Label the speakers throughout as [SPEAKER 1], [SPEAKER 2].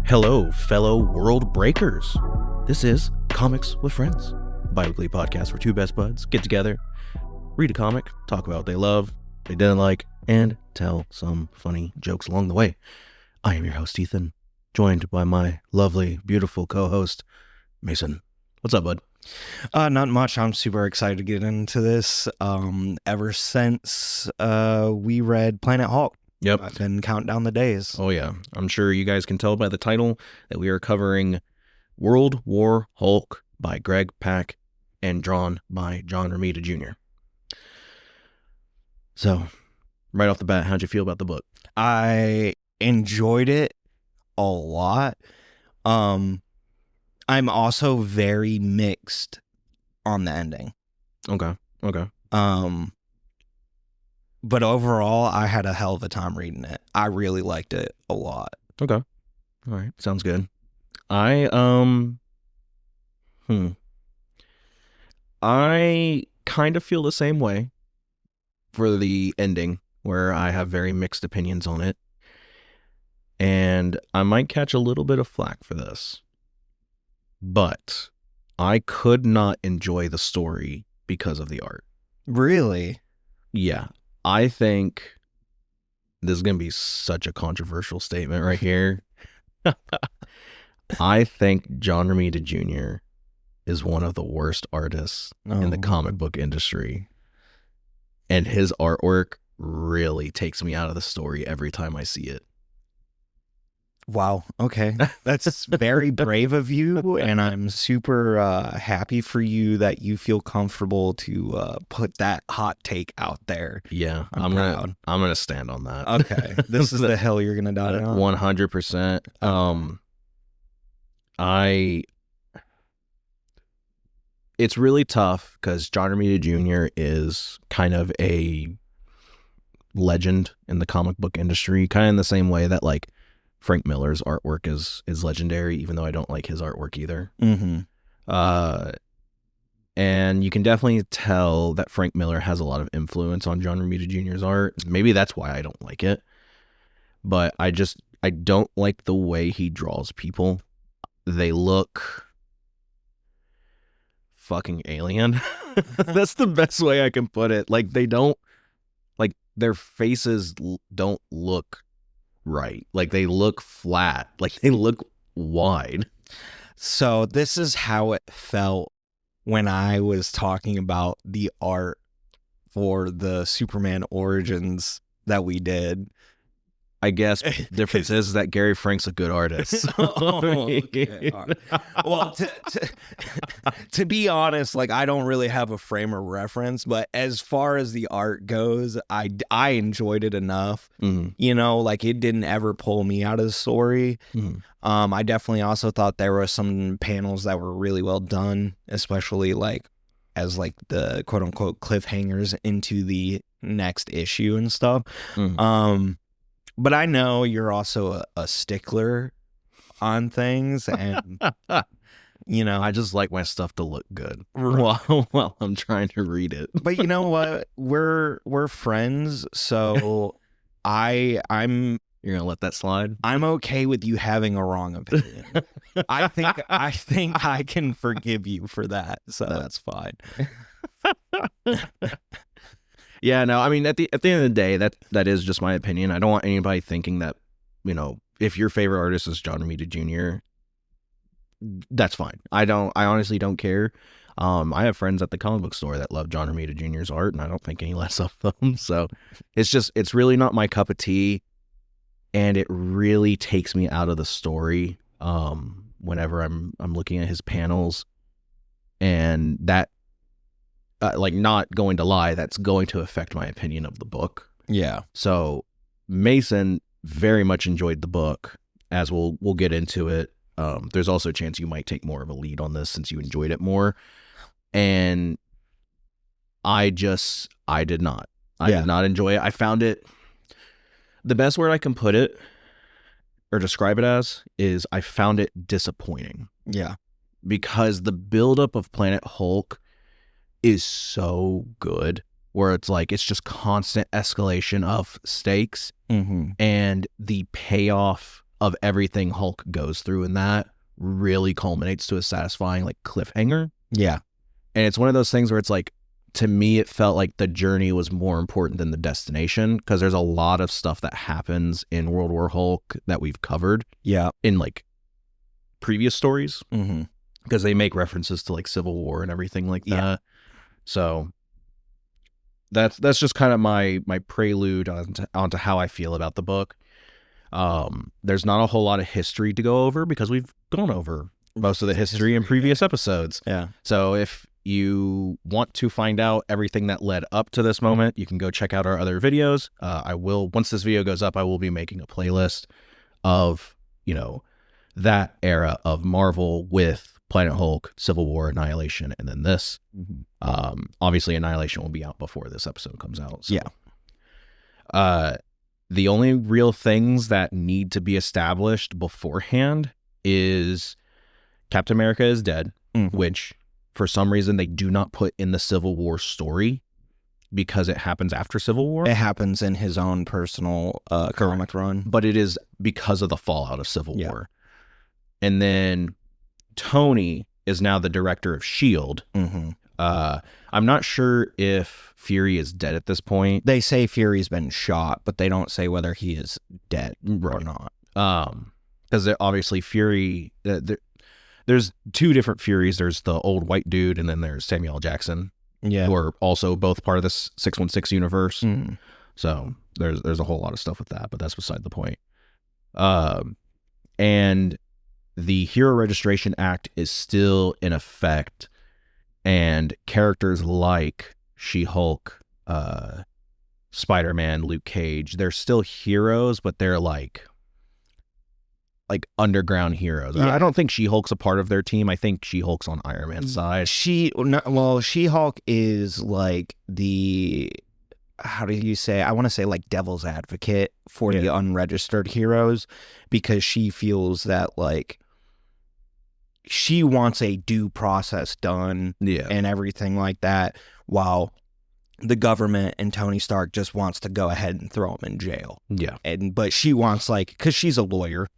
[SPEAKER 1] Hello, fellow world breakers. This is Comics with Friends, a bi-weekly podcast where two best buds get together, read a comic, talk about what they love, they didn't like, and tell some funny jokes along the way. I am your host, Ethan, joined by my lovely, beautiful co-host, Mason. What's up, bud?
[SPEAKER 2] Not much. I'm super excited to get into this. Ever since we read Planet Hulk.
[SPEAKER 1] Yep.
[SPEAKER 2] I've been counting down the days.
[SPEAKER 1] Oh, yeah. I'm sure you guys can tell by the title that we are covering World War Hulk by Greg Pak and drawn by John Romita Jr. So, right off the bat, how'd you feel about the book?
[SPEAKER 2] I enjoyed it a lot. I'm also very mixed on the ending.
[SPEAKER 1] Okay.
[SPEAKER 2] But overall, I had a hell of a time reading it. I really liked it a lot.
[SPEAKER 1] Okay. All right. Sounds good. I kind of feel the same way for the ending, where I have very mixed opinions on it. And I might catch a little bit of flack for this. But I could not enjoy the story because of the art.
[SPEAKER 2] Really?
[SPEAKER 1] Yeah. I think this is going to be such a controversial statement right here. I think John Romita Jr. is one of the worst artists in the comic book industry. And his artwork really takes me out of the story every time I see it.
[SPEAKER 2] Wow. Okay. That's very brave of you. And I'm super happy for you that you feel comfortable to put that hot take out there.
[SPEAKER 1] Yeah. I'm gonna stand on that.
[SPEAKER 2] Okay. This is the hill you're going to die on.
[SPEAKER 1] 100%. It's really tough because John Romita Jr. is kind of a legend in the comic book industry, kind of in the same way that like Frank Miller's artwork is legendary, even though I don't like his artwork either.
[SPEAKER 2] Mm-hmm.
[SPEAKER 1] And you can definitely tell that Frank Miller has a lot of influence on John Romita Jr.'s art. Maybe that's why I don't like it. But I don't like the way he draws people. They look fucking alien. That's the best way I can put it. Like their faces don't look right. Like they look flat. Like they look wide.
[SPEAKER 2] So this is how it felt when I was talking about the art for the Superman Origins that we did.
[SPEAKER 1] I guess the difference is that Gary Frank's a good artist.
[SPEAKER 2] Okay. All right. Well, to be honest, like I don't really have a frame of reference, but as far as the art goes, I enjoyed it enough.
[SPEAKER 1] Mm-hmm.
[SPEAKER 2] You know, like it didn't ever pull me out of the story.
[SPEAKER 1] Mm-hmm.
[SPEAKER 2] I definitely also thought there were some panels that were really well done, especially like as like the quote unquote cliffhangers into the next issue and stuff.
[SPEAKER 1] Mm-hmm.
[SPEAKER 2] But I know you're also a stickler on things, and you know
[SPEAKER 1] I just like my stuff to look good while I'm trying to read it.
[SPEAKER 2] But you know what? We're friends, so I'm
[SPEAKER 1] You're gonna let that slide?
[SPEAKER 2] I'm okay with you having a wrong opinion. I think I can forgive you for that, so that's fine.
[SPEAKER 1] Yeah, no, I mean, at the end of the day, that is just my opinion. I don't want anybody thinking that, you know, if your favorite artist is John Romita Jr., that's fine. I honestly don't care. I have friends at the comic book store that love John Romita Jr.'s art, and I don't think any less of them. So it's really not my cup of tea, and it really takes me out of the story whenever I'm looking at his panels, and that. Like, not going to lie, that's going to affect my opinion of the book.
[SPEAKER 2] Yeah.
[SPEAKER 1] So Mason very much enjoyed the book, as we'll get into it. There's also a chance you might take more of a lead on this since you enjoyed it more. And I did not. I did not enjoy it. I found it, the best word I can put it or describe it as is I found it disappointing.
[SPEAKER 2] Yeah.
[SPEAKER 1] Because the buildup of Planet Hulk is so good, where it's like it's just constant escalation of stakes,
[SPEAKER 2] Mm-hmm.
[SPEAKER 1] and the payoff of everything Hulk goes through in that really culminates to a satisfying like cliffhanger.
[SPEAKER 2] Yeah.
[SPEAKER 1] And it's one of those things where it's like, to me, it felt like the journey was more important than the destination, because there's a lot of stuff that happens in World War Hulk that we've covered in like previous stories, because they make references to like Civil War and everything like that. So that's just kind of my prelude onto how I feel about the book. There's not a whole lot of history to go over because we've gone over most of the history in previous episodes.
[SPEAKER 2] Yeah.
[SPEAKER 1] So if you want to find out everything that led up to this moment, you can go check out our other videos. Once this video goes up, I will be making a playlist of, that era of Marvel with Planet Hulk, Civil War, Annihilation, and then this. Obviously, Annihilation will be out before this episode comes out. So. Yeah. The only real things that need to be established beforehand is Captain America is dead, which for some reason they do not put in the Civil War story because it happens after Civil War.
[SPEAKER 2] It happens in his own personal comic run.
[SPEAKER 1] But it is because of the fallout of Civil War. And then Tony is now the director of S.H.I.E.L.D. I'm not sure if Fury is dead at this point.
[SPEAKER 2] They say Fury's been shot, but they don't say whether he is dead or not.
[SPEAKER 1] Because obviously Fury, there's two different Furies. There's the old white dude, and then there's Samuel L. Jackson, who are also both part of this 616 universe. So there's a whole lot of stuff with that, but that's beside the point. And the Hero Registration Act is still in effect, and characters like She-Hulk, Spider-Man, Luke Cage, they're still heroes, but they're like underground heroes. I don't think She-Hulk's a part of their team. I think She-Hulk's on Iron Man's side.
[SPEAKER 2] She-Hulk is like the, how do you say? I want to say like devil's advocate for the unregistered heroes, because she feels that like she wants a due process done and everything like that, while the government and Tony Stark just wants to go ahead and throw him in jail. But she wants because she's a lawyer.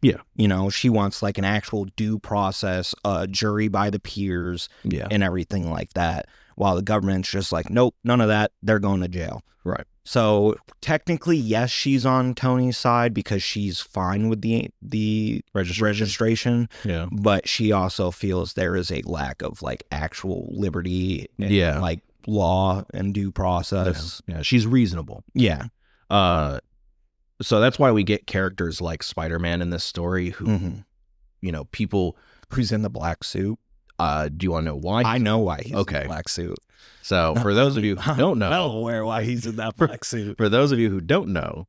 [SPEAKER 2] She wants like an actual due process, jury by the peers and everything like that, while the government's just like, nope, none of that. They're going to jail.
[SPEAKER 1] Right.
[SPEAKER 2] So technically, yes, she's on Tony's side because she's fine with the registration. But she also feels there is a lack of like actual liberty and like law and due process.
[SPEAKER 1] She's reasonable. So that's why we get characters like Spider-Man in this story who people
[SPEAKER 2] who's in the black suit.
[SPEAKER 1] Do you want to know why?
[SPEAKER 2] I know why he's in the black suit.
[SPEAKER 1] So for those of you who don't know,
[SPEAKER 2] well aware why he's in that black suit.
[SPEAKER 1] For those of you who don't know,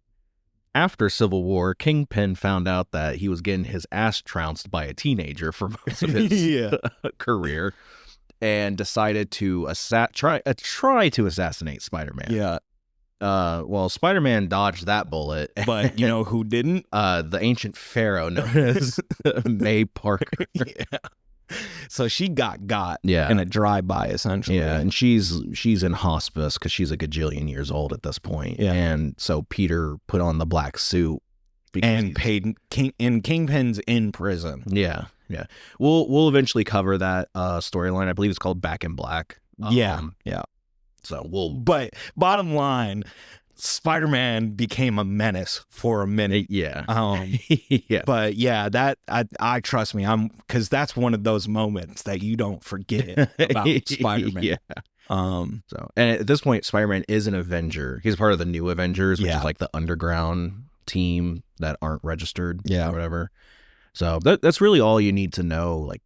[SPEAKER 1] after Civil War, Kingpin found out that he was getting his ass trounced by a teenager for most of his career, and decided to try to assassinate Spider-Man. Well, Spider-Man dodged that bullet,
[SPEAKER 2] but you know who didn't?
[SPEAKER 1] The ancient pharaoh known as May Parker.
[SPEAKER 2] So she got in a drive-by, essentially.
[SPEAKER 1] And she's in hospice because she's a gajillion years old at this point. And so Peter put on the black suit
[SPEAKER 2] and paid Kingpin's in prison.
[SPEAKER 1] We'll eventually cover that storyline. I believe it's called Back in Black. So
[SPEAKER 2] but bottom line, Spider-Man became a menace for a minute. But that I trust me, because that's one of those moments that you don't forget about Spider-Man.
[SPEAKER 1] So, and at this point, Spider-Man is an Avenger. He's part of the new Avengers, which is like the underground team that aren't registered or whatever. So that's really all you need to know, like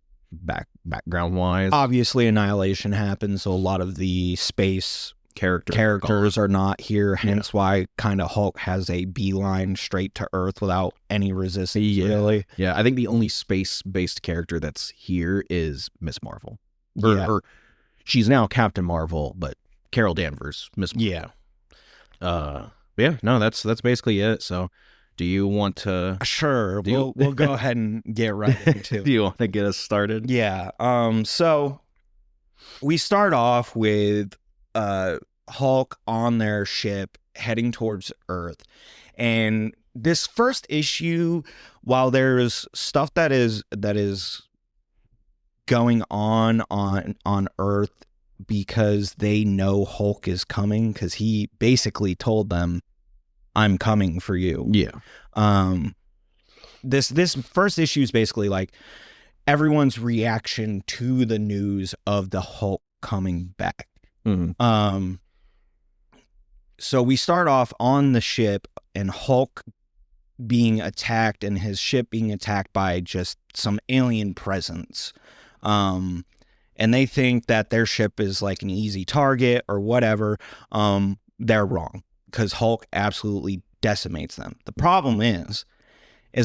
[SPEAKER 1] background wise.
[SPEAKER 2] Obviously, Annihilation happens, so a lot of the space characters are not here, hence why kind of Hulk has a beeline straight to Earth without any resistance, really.
[SPEAKER 1] I think the only space-based character that's here is Miss Marvel. Or she's now Captain Marvel, but Carol Danvers, Miss Marvel. That's basically it. So do you want to...
[SPEAKER 2] Sure, we'll go ahead and get right into it.
[SPEAKER 1] Do you want to get us started?
[SPEAKER 2] So we start off with Hulk on their ship heading towards Earth, and this first issue, while there's stuff that is going on Earth because they know Hulk is coming, because he basically told them, I'm coming for you.
[SPEAKER 1] Yeah.
[SPEAKER 2] This first issue is basically like everyone's reaction to the news of the Hulk coming back.
[SPEAKER 1] Mm-hmm.
[SPEAKER 2] So we start off on the ship and Hulk being attacked and his ship being attacked by just some alien presence. And they think that their ship is like an easy target or whatever. They're wrong, because Hulk absolutely decimates them. The problem is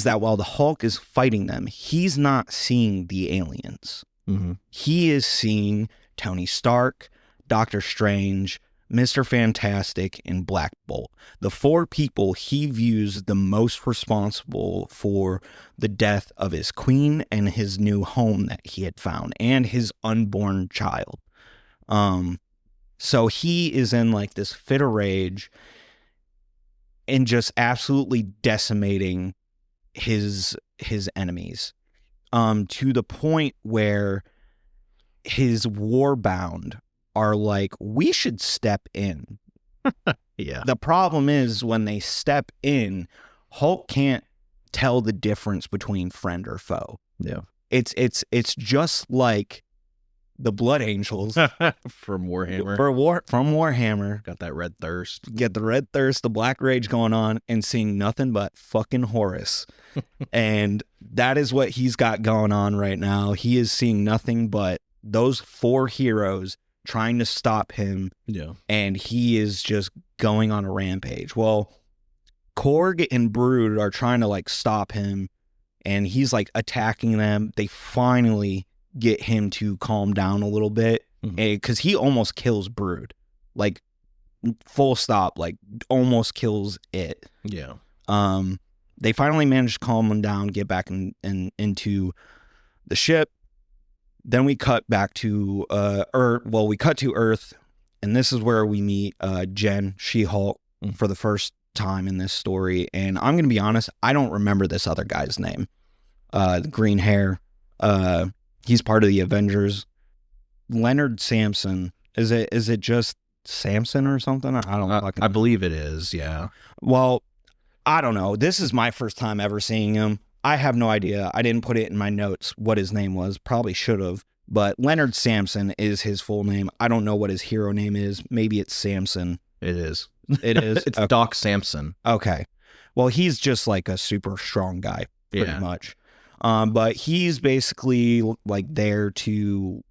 [SPEAKER 2] that while the Hulk is fighting them, he's not seeing the aliens.
[SPEAKER 1] Mm-hmm.
[SPEAKER 2] He is seeing Tony Stark, Doctor Strange, Mr. Fantastic, and Black Bolt. The 4 people he views the most responsible for the death of his queen and his new home that he had found, and his unborn child. So he is in like this fit of rage and just absolutely decimating his enemies, to the point where his warbound are like, we should step in.
[SPEAKER 1] Yeah.
[SPEAKER 2] The problem is when they step in, Hulk can't tell the difference between friend or foe.
[SPEAKER 1] Yeah.
[SPEAKER 2] It's just like the Blood Angels
[SPEAKER 1] From Warhammer.
[SPEAKER 2] From Warhammer.
[SPEAKER 1] Got that red thirst.
[SPEAKER 2] Get the red thirst, the black rage going on, and seeing nothing but fucking Horus. And that is what he's got going on right now. He is seeing nothing but those 4 heroes trying to stop him.
[SPEAKER 1] Yeah.
[SPEAKER 2] And he is just going on a rampage. Well, Korg and Brood are trying to like stop him, and he's like attacking them. They finally get him to calm down a little bit, because he almost kills Brood, like full stop, like almost kills it.
[SPEAKER 1] Yeah.
[SPEAKER 2] They finally manage to calm him down, get back into the ship. Then we cut back to we cut to Earth, and this is where we meet Jen, She-Hulk, for the first time in this story. And I'm gonna be honest, I don't remember this other guy's name. The green hair. He's part of the Avengers. Leonard Samson. Is it just Samson or something? I don't fucking.
[SPEAKER 1] I believe it is. Yeah.
[SPEAKER 2] Well, I don't know. This is my first time ever seeing him. I have no idea. I didn't put it in my notes what his name was. Probably should have. But Leonard Samson is his full name. I don't know what his hero name is. Maybe it's Samson.
[SPEAKER 1] It is.
[SPEAKER 2] It is.
[SPEAKER 1] It's
[SPEAKER 2] okay.
[SPEAKER 1] Doc Samson.
[SPEAKER 2] Okay. Well, he's just like a super strong guy, pretty much. But he's basically like there to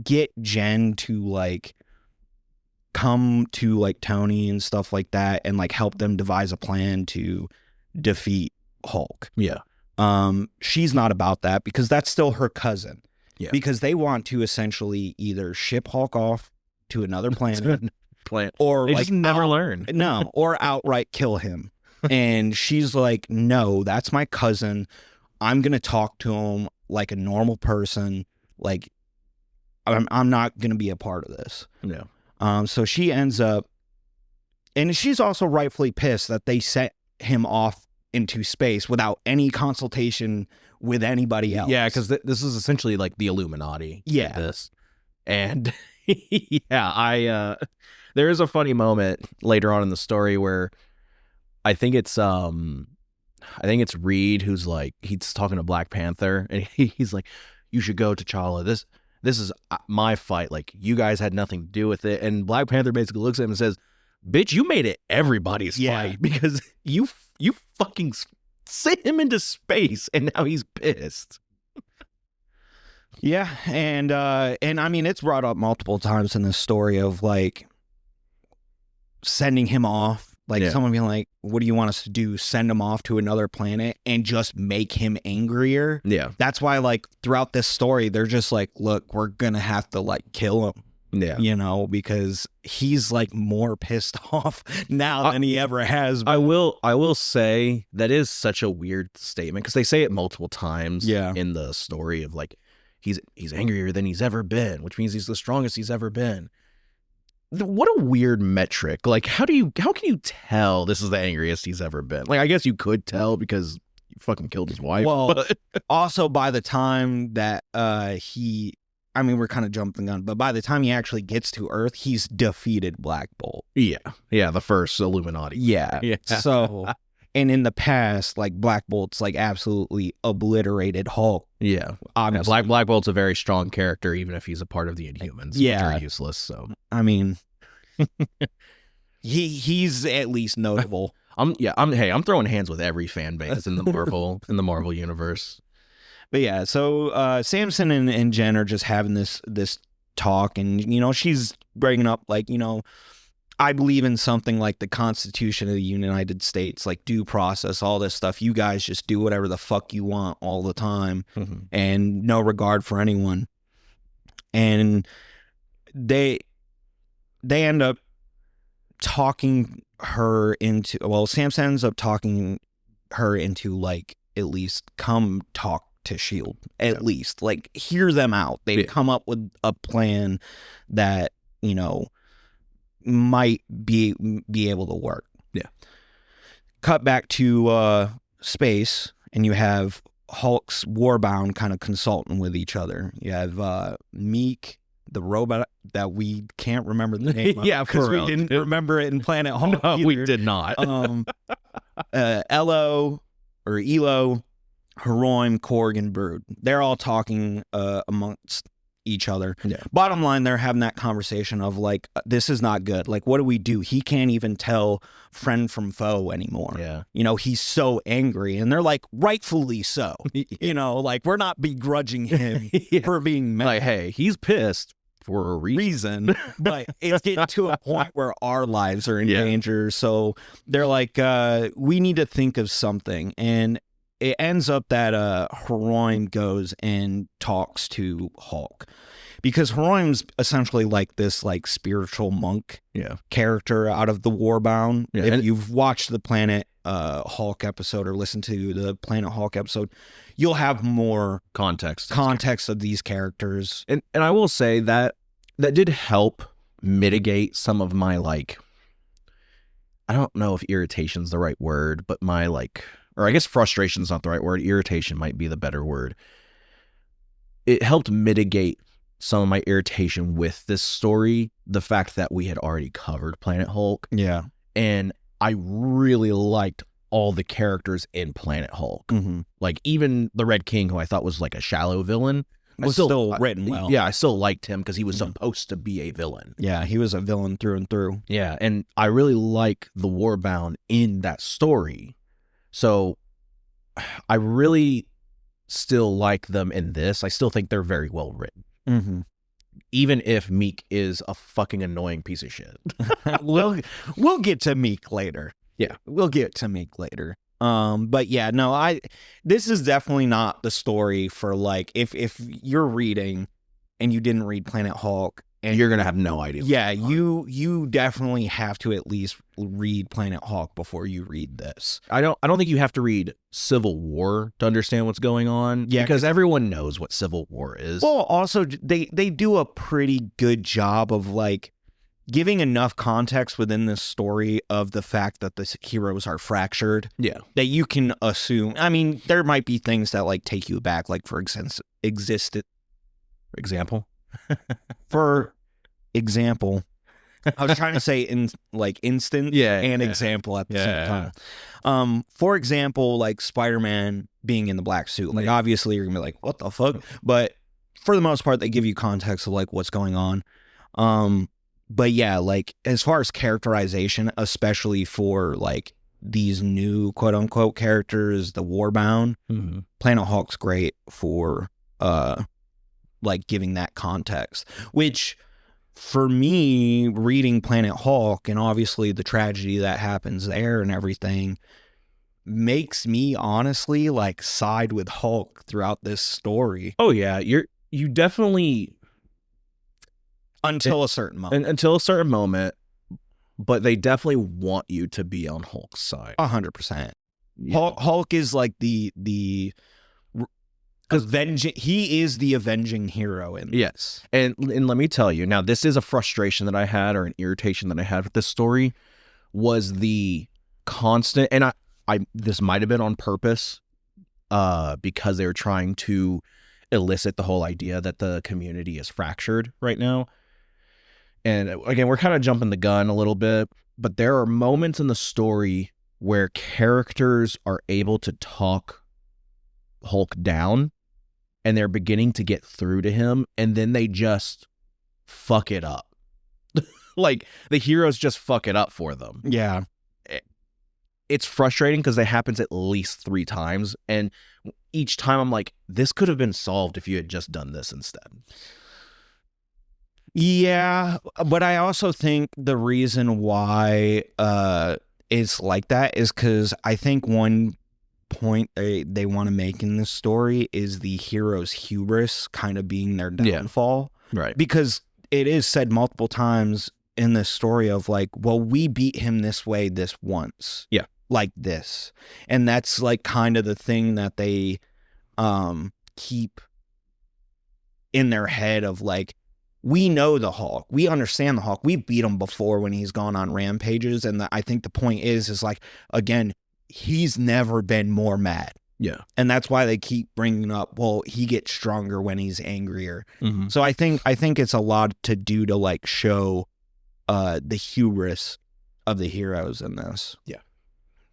[SPEAKER 2] get Jen to like come to like Tony and stuff like that, and like help them devise a plan to defeat Hulk.
[SPEAKER 1] Yeah.
[SPEAKER 2] She's not about that, because that's still her cousin.
[SPEAKER 1] Yeah.
[SPEAKER 2] Because they want to essentially either ship Hulk off to another planet, or
[SPEAKER 1] they
[SPEAKER 2] like
[SPEAKER 1] just never learn.
[SPEAKER 2] No, or outright kill him. And she's like, no, that's my cousin. I'm going to talk to him like a normal person. Like, I'm not going to be a part of this.
[SPEAKER 1] Yeah.
[SPEAKER 2] So she ends up, and she's also rightfully pissed that they sent him off into space without any consultation with anybody else.
[SPEAKER 1] Yeah, because this is essentially like the Illuminati.
[SPEAKER 2] Yeah.
[SPEAKER 1] This. And yeah, there is a funny moment later on in the story where I think it's Reed who's like, he's talking to Black Panther, and he's like, you should go to T'Challa. This is my fight. Like, you guys had nothing to do with it. And Black Panther basically looks at him and says, bitch, you made it everybody's fight, because you fucking sent him into space, and now he's pissed.
[SPEAKER 2] Yeah, and I mean, it's brought up multiple times in this story of like sending him off. Like someone being like, what do you want us to do? Send him off to another planet and just make him angrier?
[SPEAKER 1] Yeah.
[SPEAKER 2] That's why, like, throughout this story, they're just like, look, we're going to have to, like, kill him.
[SPEAKER 1] Yeah.
[SPEAKER 2] You know, because he's, like, more pissed off now than he ever has been.
[SPEAKER 1] I will say that is such a weird statement, because they say it multiple times in the story of, like, he's angrier than he's ever been, which means he's the strongest he's ever been. what a weird metric. Like, how can you tell this is the angriest he's ever been? Like, I guess you could tell because he fucking killed his wife.
[SPEAKER 2] Well,
[SPEAKER 1] but
[SPEAKER 2] also by the time that we're kind of jumping the gun, but by the time he actually gets to Earth, he's defeated Black Bolt.
[SPEAKER 1] yeah, the first Illuminati.
[SPEAKER 2] Yeah. So, and in the past, like Black Bolt's like absolutely obliterated Hulk.
[SPEAKER 1] Yeah,
[SPEAKER 2] Obviously.
[SPEAKER 1] Black Bolt's a very strong character, even if he's a part of the Inhumans. Which are useless. So
[SPEAKER 2] I mean, he's at least notable.
[SPEAKER 1] I'm throwing hands with every fan base in the Marvel universe.
[SPEAKER 2] But yeah, so Samson and Jen are just having this talk, and she's bringing up like, I believe in something like the Constitution of the United States, like due process, all this stuff. You guys just do whatever the fuck you want all the time, and no regard for anyone. And they end up talking her into, Samson ends up talking her into like, at least come talk to S.H.I.E.L.D. At least like hear them out. They've come up with a plan that might be able to work.
[SPEAKER 1] Yeah.
[SPEAKER 2] Cut back to space, and you have Hulk's Warbound kind of consulting with each other. You have Meek, the robot that we can't remember the name of.
[SPEAKER 1] Yeah,
[SPEAKER 2] because we didn't remember it in Planet Hulk.
[SPEAKER 1] No,
[SPEAKER 2] either.
[SPEAKER 1] we did not.
[SPEAKER 2] Elo, Heroim, Korg, and Brood. They're all talking amongst each other.
[SPEAKER 1] Yeah.
[SPEAKER 2] Bottom line, they're having that conversation of like, this is not good. Like, what do we do? He can't even tell friend from foe anymore.
[SPEAKER 1] Yeah.
[SPEAKER 2] He's so angry, and they're like, rightfully so. Like we're not begrudging him for being mad.
[SPEAKER 1] Like, hey, he's pissed for a reason.
[SPEAKER 2] But it's getting to a point where our lives are in danger. So they're like, we need to think of something. And it ends up that Heroim goes and talks to Hulk, because Heroim's essentially like this like spiritual monk character out of the Warbound.
[SPEAKER 1] Yeah.
[SPEAKER 2] If you've watched the Planet Hulk episode or listened to the Planet Hulk episode, you'll have more
[SPEAKER 1] context
[SPEAKER 2] of these characters.
[SPEAKER 1] And I will say that did help mitigate some of my like, I don't know if irritation's the right word, but my like, or I guess frustration's not the right word. Irritation might be the better word. It helped mitigate some of my irritation with this story. The fact that we had already covered Planet Hulk.
[SPEAKER 2] Yeah.
[SPEAKER 1] And I really liked all the characters in Planet Hulk. Like even the Red King, who I thought was like a shallow villain.
[SPEAKER 2] Was still written well.
[SPEAKER 1] Yeah, I still liked him because he was supposed to be a villain.
[SPEAKER 2] Yeah, he was a villain through and through.
[SPEAKER 1] Yeah, and I really like the Warbound in that story. So I really still like them in this. I still think they're very well written. Even if Meek is a fucking annoying piece of shit.
[SPEAKER 2] We'll get to Meek later.
[SPEAKER 1] Yeah.
[SPEAKER 2] We'll get to Meek later. But yeah, no, this is definitely not the story for like, if you're reading and you didn't read Planet Hulk, and
[SPEAKER 1] you're gonna have no idea.
[SPEAKER 2] Yeah, you definitely have to at least read Planet Hulk before you read this.
[SPEAKER 1] I don't think you have to read Civil War to understand what's going on.
[SPEAKER 2] Yeah,
[SPEAKER 1] because everyone knows what Civil War is.
[SPEAKER 2] Well, also they do a pretty good job of like giving enough context within this story of the fact that the heroes are fractured.
[SPEAKER 1] Yeah,
[SPEAKER 2] that you can assume. I mean, there might be things that like take you back, like for example. For example, I was trying to say in like instant and example at the same time. For example, like Spider-Man being in the black suit. Like obviously you're gonna be like, what the fuck? But for the most part, they give you context of like what's going on. But yeah, like as far as characterization, especially for like these new quote unquote characters, the Warbound, Planet Hulk's great for like giving that context, which for me, reading Planet Hulk and obviously the tragedy that happens there and everything makes me honestly like side with Hulk throughout this story.
[SPEAKER 1] Oh yeah, you definitely
[SPEAKER 2] until a certain
[SPEAKER 1] moment, but they definitely want you to be on Hulk's side.
[SPEAKER 2] 100%. Hulk is like the he is the avenging hero in this.
[SPEAKER 1] Yes. And let me tell you, now this is a frustration that I had, or an irritation that I had with this story, was the constant, and I this might have been on purpose, because they were trying to elicit the whole idea that the community is fractured right now. And again, we're kind of jumping the gun a little bit, but there are moments in the story where characters are able to talk Hulk down, and they're beginning to get through to him, and then they just fuck it up. Like, the heroes just fuck it up for them.
[SPEAKER 2] Yeah.
[SPEAKER 1] It's frustrating because it happens at least 3 times, and each time I'm like, this could have been solved if you had just done this instead.
[SPEAKER 2] Yeah, but I also think the reason why it's like that is because I think one point they want to make in this story is the hero's hubris kind of being their downfall.
[SPEAKER 1] Yeah. Right.
[SPEAKER 2] Because it is said multiple times in this story of like, well, we beat him this way this once.
[SPEAKER 1] Yeah.
[SPEAKER 2] Like this. And that's like kind of the thing that they keep in their head of like, we know the Hulk. We understand the Hulk. We beat him before when he's gone on rampages. And I think the point is like, again, he's never been more mad.
[SPEAKER 1] Yeah.
[SPEAKER 2] And that's why they keep bringing up, well, he gets stronger when he's angrier.
[SPEAKER 1] Mm-hmm.
[SPEAKER 2] So I think it's a lot to do to like show the hubris of the heroes in this.
[SPEAKER 1] Yeah.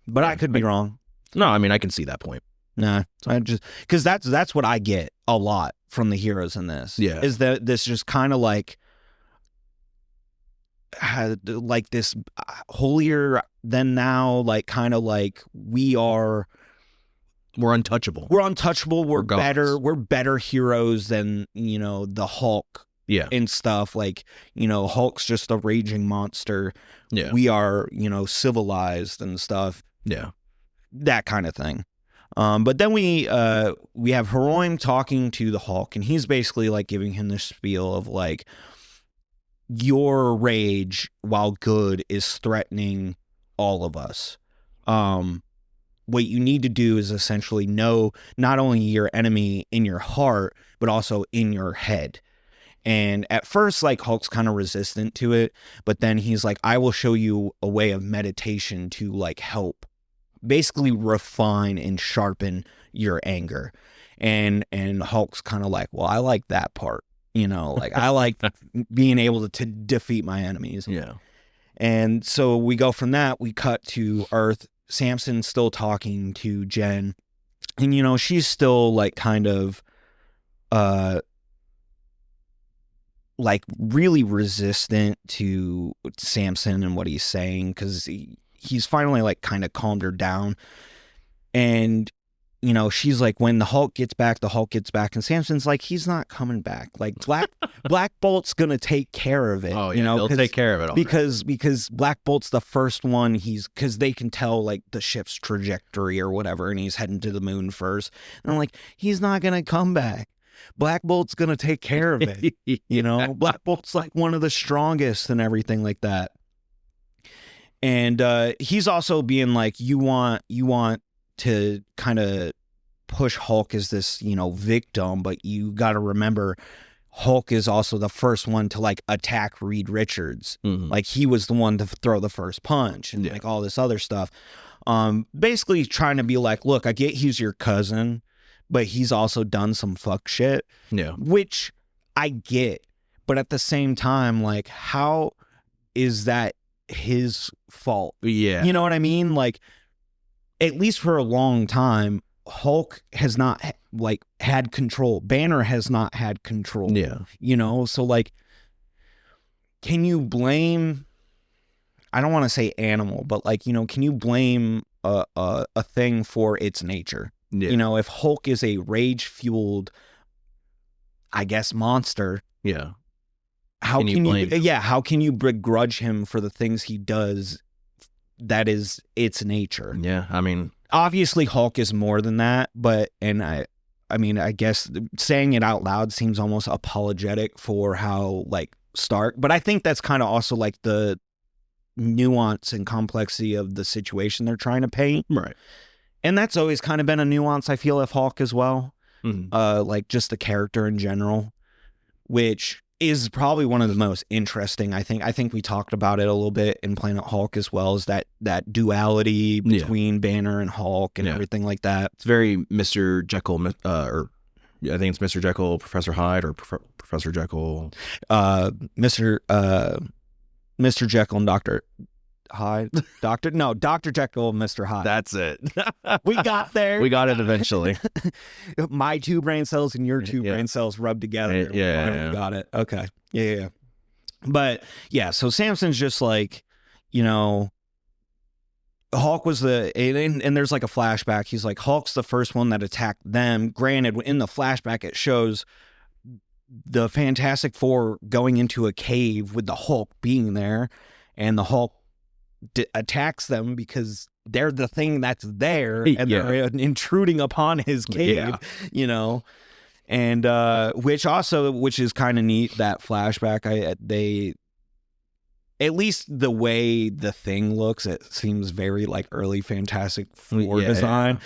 [SPEAKER 2] But I could be wrong.
[SPEAKER 1] No, I mean, I can see that point.
[SPEAKER 2] Nah, I just, because that's what I get a lot from the heroes in this.
[SPEAKER 1] Yeah.
[SPEAKER 2] Is that this just kind of like this holier than now, like kind of like we're
[SPEAKER 1] untouchable.
[SPEAKER 2] We're better. We're better heroes than, the Hulk.
[SPEAKER 1] Yeah.
[SPEAKER 2] And stuff like, Hulk's just a raging monster.
[SPEAKER 1] Yeah.
[SPEAKER 2] We are, civilized and stuff.
[SPEAKER 1] Yeah.
[SPEAKER 2] That kind of thing. But then we have Heroim talking to the Hulk, and he's basically like giving him this spiel of like, your rage, while good, is threatening all of us. What you need to do is essentially know not only your enemy in your heart, but also in your head. And at first, like, Hulk's kind of resistant to it, but then he's like, I will show you a way of meditation to like help basically refine and sharpen your anger. And Hulk's kind of like, well, I like that part, like I like being able to defeat my enemies.
[SPEAKER 1] Yeah.
[SPEAKER 2] And so we go from that, we cut to Earth. Samson's still talking to Jen, and she's still like kind of like really resistant to Samson and what he's saying, because he's finally like kind of calmed her down. And she's like, when the Hulk gets back, and Samson's like, he's not coming back. Like Black Bolt's gonna take care of it.
[SPEAKER 1] Oh yeah, he'll take care of it all
[SPEAKER 2] because Black Bolt's the first one. Because they can tell like the ship's trajectory or whatever, and he's heading to the moon first. And I'm like, he's not gonna come back. Black Bolt's gonna take care of it. Black Bolt's like one of the strongest and everything like that. And he's also being like, you want to kind of push Hulk as this, victim, but you got to remember Hulk is also the first one to like attack Reed Richards. Mm-hmm. Like he was the one to throw the first punch and like all this other stuff. Basically trying to be like, look, I get he's your cousin, but he's also done some fuck shit.
[SPEAKER 1] Yeah.
[SPEAKER 2] Which I get. But at the same time, like, how is that his fault?
[SPEAKER 1] Yeah.
[SPEAKER 2] You know what I mean? Like, at least for a long time, Hulk has not like had control. Banner has not had control.
[SPEAKER 1] Yeah.
[SPEAKER 2] So like, can you blame, I don't want to say animal, but like, can you blame a thing for its nature? Yeah. If Hulk is a rage-fueled, I guess, monster.
[SPEAKER 1] Yeah.
[SPEAKER 2] How can you begrudge him for the things he does? That is its nature.
[SPEAKER 1] Yeah, I mean,
[SPEAKER 2] obviously Hulk is more than that, but I guess saying it out loud seems almost apologetic for how like Stark, but I think that's kind of also like the nuance and complexity of the situation they're trying to paint.
[SPEAKER 1] Right.
[SPEAKER 2] And that's always kind of been a nuance I feel of Hulk as well.
[SPEAKER 1] Mhm.
[SPEAKER 2] like just the character in general, which is probably one of the most interesting. I think we talked about it a little bit in Planet Hulk as well, as that duality between Banner and Hulk and everything like that.
[SPEAKER 1] It's very Mr. Jekyll, or I think it's Mr. Jekyll, Professor Hyde, or Professor Jekyll,
[SPEAKER 2] Mr. Jekyll and Dr. Hyde. Dr. Jekyll and Mr. Hyde.
[SPEAKER 1] That's it.
[SPEAKER 2] We got there.
[SPEAKER 1] We got it eventually.
[SPEAKER 2] My 2 brain cells and your 2 brain cells rubbed together.
[SPEAKER 1] Yeah.
[SPEAKER 2] Got it. Okay. Yeah. But yeah, so Samson's just like, you know, Hulk was and there's like a flashback. He's like, Hulk's the first one that attacked them. Granted, in the flashback, it shows the Fantastic Four going into a cave with the Hulk being there, and the Hulk attacks them because they're the thing that's there, and they're intruding upon his cave, you know. And which is kind of neat, that flashback. They, at least the way the Thing looks, it seems very like early Fantastic Four design.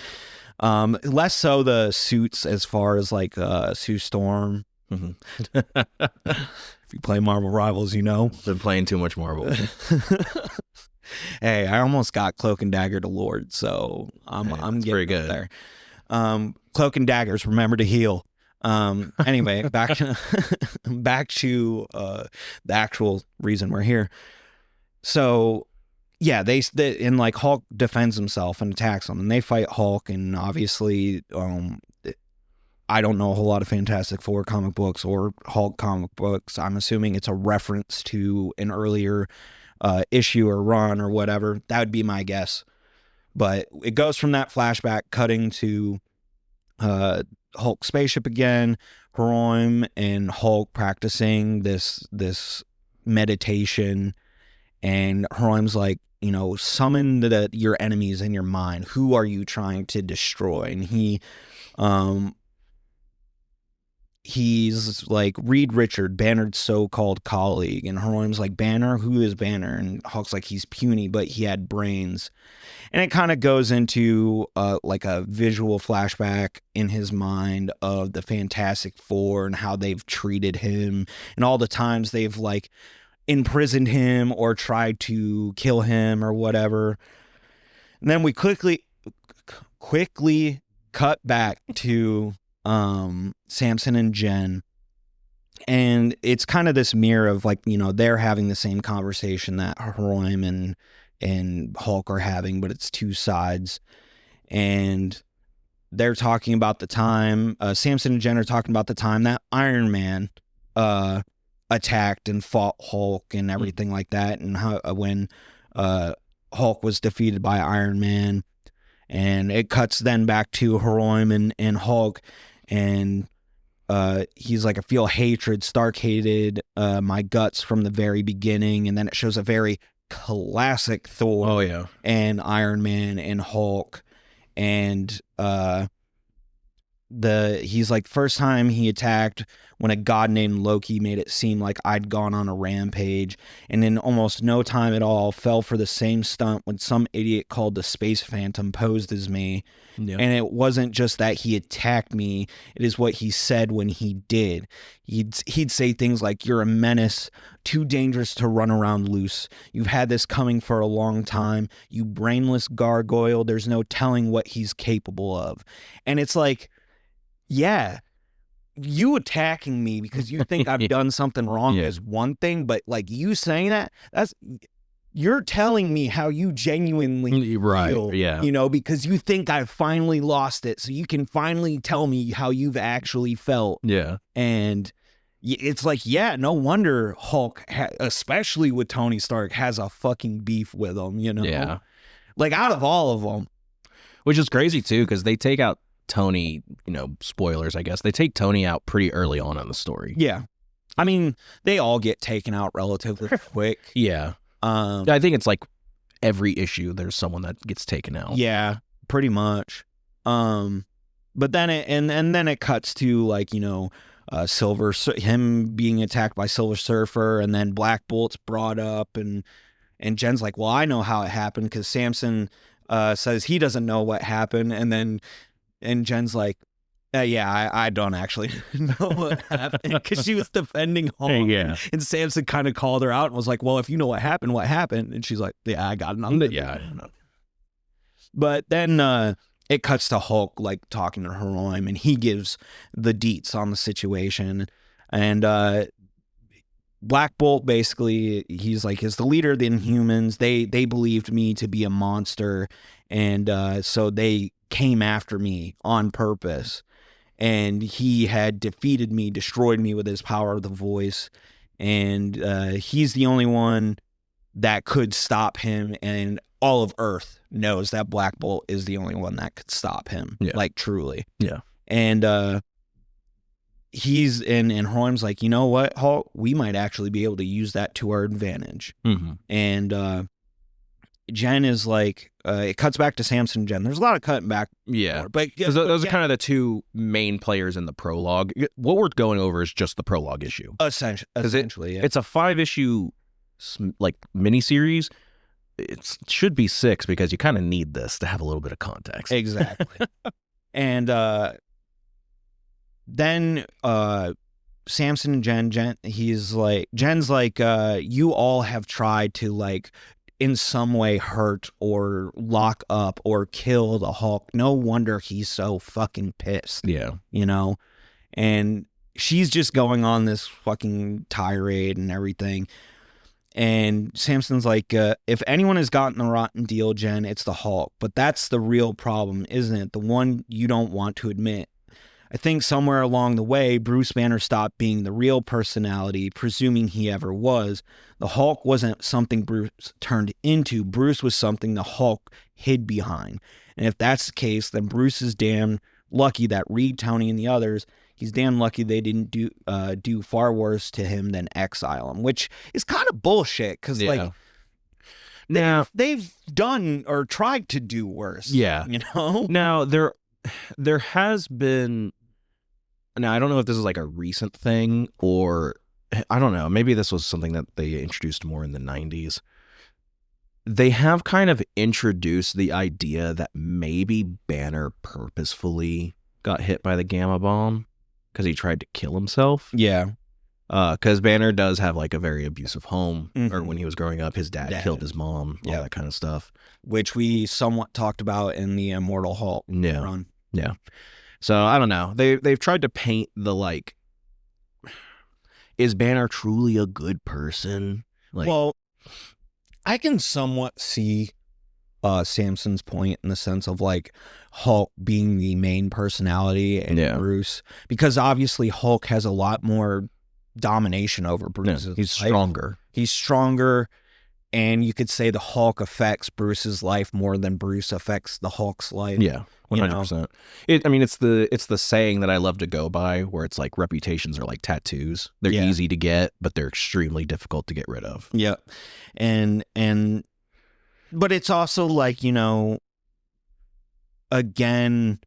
[SPEAKER 2] Less so the suits, as far as like Sue Storm.
[SPEAKER 1] Mm-hmm.
[SPEAKER 2] If you play Marvel Rivals, you know.
[SPEAKER 1] Been playing too much Marvel.
[SPEAKER 2] Hey, I almost got Cloak and Dagger to Lord, so I'm getting
[SPEAKER 1] pretty good
[SPEAKER 2] there. Cloak and Daggers, remember to heal. Anyway, back to the actual reason we're here. So yeah, they and like Hulk defends himself and attacks them, and they fight Hulk, and obviously I don't know a whole lot of Fantastic Four comic books or Hulk comic books. I'm assuming it's a reference to an earlier issue or run or whatever. That would be my guess. But it goes from that flashback cutting to Hulk spaceship again, Heroim and Hulk practicing this meditation, and Heroim's like, you know, summon your enemies in your mind. Who are you trying to destroy? And he's like, Reed Richard, Banner's so-called colleague. And Heroim's like, Banner? Who is Banner? And Hulk's like, he's puny, but he had brains. And it kind of goes into like a visual flashback in his mind of the Fantastic Four and how they've treated him and all the times they've like imprisoned him or tried to kill him or whatever. And then we quickly cut back to Samson and Jen, and it's kind of this mirror of like, you know, they're having the same conversation that Heroim and Hulk are having, but it's two sides, and they're talking about the time Samson and Jen are talking about the time that Iron Man attacked and fought Hulk and everything like that, and how when Hulk was defeated by Iron Man. And it cuts then back to Heroim and Hulk, and he's like, I feel hatred. Stark hated my guts from the very beginning. And then it shows a very classic Thor and Iron Man and Hulk. And he's like, first time he attacked when a god named Loki made it seem like I'd gone on a rampage, and in almost no time at all fell for the same stunt when some idiot called the Space Phantom posed as me. And it wasn't just that he attacked me, it is what he said when he did. He'd say things like, you're a menace, too dangerous to run around loose. You've had this coming for a long time. You brainless gargoyle. There's no telling what he's capable of. And it's like, yeah, you attacking me because you think I've done something wrong is one thing, but like you saying you're telling me how you genuinely feel, you know, because you think I've finally lost it, so you can finally tell me how you've actually felt. And it's like, no wonder Hulk, especially with Tony Stark, has a fucking beef with him, you know? Like out of all of them.
[SPEAKER 1] Which is crazy too, because they take out Tony, you know, spoilers, I guess. They take Tony out pretty early on in the story.
[SPEAKER 2] I mean, they all get taken out relatively quick.
[SPEAKER 1] I think it's like every issue there's someone that gets taken out.
[SPEAKER 2] Pretty much. But then it cuts to like, you know, him being attacked by Silver Surfer, and then Black Bolt's brought up, and Jen's like, well, I know how it happened, because Samson says he doesn't know what happened, and Jen's like, Yeah, I don't actually know what happened because she was defending Hulk.
[SPEAKER 1] Yeah.
[SPEAKER 2] And Samson kind of called her out and was like, well, if you know what happened, what happened? And she's like, yeah, I got it.
[SPEAKER 1] Yeah, I don't know.
[SPEAKER 2] But then it cuts to Hulk like talking to Heroim, and he gives the deets on the situation. And Black Bolt basically, he's like, is the leader of the Inhumans. They believed me to be a monster, and so they came after me on purpose. And he had defeated me, destroyed me with his power of the voice. And he's the only one that could stop him. And all of Earth knows that Black Bolt is the only one that could stop him.
[SPEAKER 1] Yeah.
[SPEAKER 2] Like, truly.
[SPEAKER 1] Yeah.
[SPEAKER 2] And he's and Heroim's like, you know what, Hulk? We might actually be able to use that to our advantage.
[SPEAKER 1] Mm-hmm.
[SPEAKER 2] And Jen is like, it cuts back to Samson and Jen. There's a lot of cutting back.
[SPEAKER 1] Yeah.
[SPEAKER 2] But
[SPEAKER 1] those are kind of the two main players in the prologue. What we're going over is just the prologue issue.
[SPEAKER 2] Essentially, yeah.
[SPEAKER 1] It's a 5-issue like miniseries. It should be 6 because you kind of need this to have a little bit of context.
[SPEAKER 2] Exactly. And then Samson and Jen's like, you all have tried to like in some way hurt or lock up or kill the Hulk. No wonder he's so fucking pissed.
[SPEAKER 1] Yeah.
[SPEAKER 2] You know? And she's just going on this fucking tirade and everything. And Samson's like, if anyone has gotten the rotten deal, Jen, it's the Hulk. But that's the real problem, isn't it? The one you don't want to admit. I think somewhere along the way, Bruce Banner stopped being the real personality, presuming he ever was. The Hulk wasn't something Bruce turned into. Bruce was something the Hulk hid behind. And if that's the case, then Bruce is damn lucky that Reed, Tony, and the others, he's damn lucky they didn't do far worse to him than exile him, which is kind of bullshit because, like,
[SPEAKER 1] now
[SPEAKER 2] they've done or tried to do worse.
[SPEAKER 1] Yeah.
[SPEAKER 2] You know?
[SPEAKER 1] Now, there has been... Now, I don't know if this is like a recent thing or I don't know. Maybe this was something that they introduced more in the 90s. They have kind of introduced the idea that maybe Banner purposefully got hit by the gamma bomb because he tried to kill himself.
[SPEAKER 2] Yeah.
[SPEAKER 1] Because Banner does have like a very abusive home.
[SPEAKER 2] Mm-hmm.
[SPEAKER 1] Or when he was growing up, his dad killed his mom, all that kind of stuff.
[SPEAKER 2] Which we somewhat talked about in the Immortal Hulk run.
[SPEAKER 1] Yeah. So I don't know. They've tried to paint the like, is Banner truly a good person? Like,
[SPEAKER 2] well, I can somewhat see Samson's point in the sense of like Hulk being the main personality and Bruce, because obviously Hulk has a lot more domination over Bruce's life.
[SPEAKER 1] He's stronger.
[SPEAKER 2] He's stronger. And you could say the Hulk affects Bruce's life more than Bruce affects the Hulk's life.
[SPEAKER 1] Yeah, 100%. I mean, it's the saying that I love to go by, where it's like reputations are like tattoos. They're easy to get, but they're extremely difficult to get rid of.
[SPEAKER 2] Yeah, but it's also like, you know, again,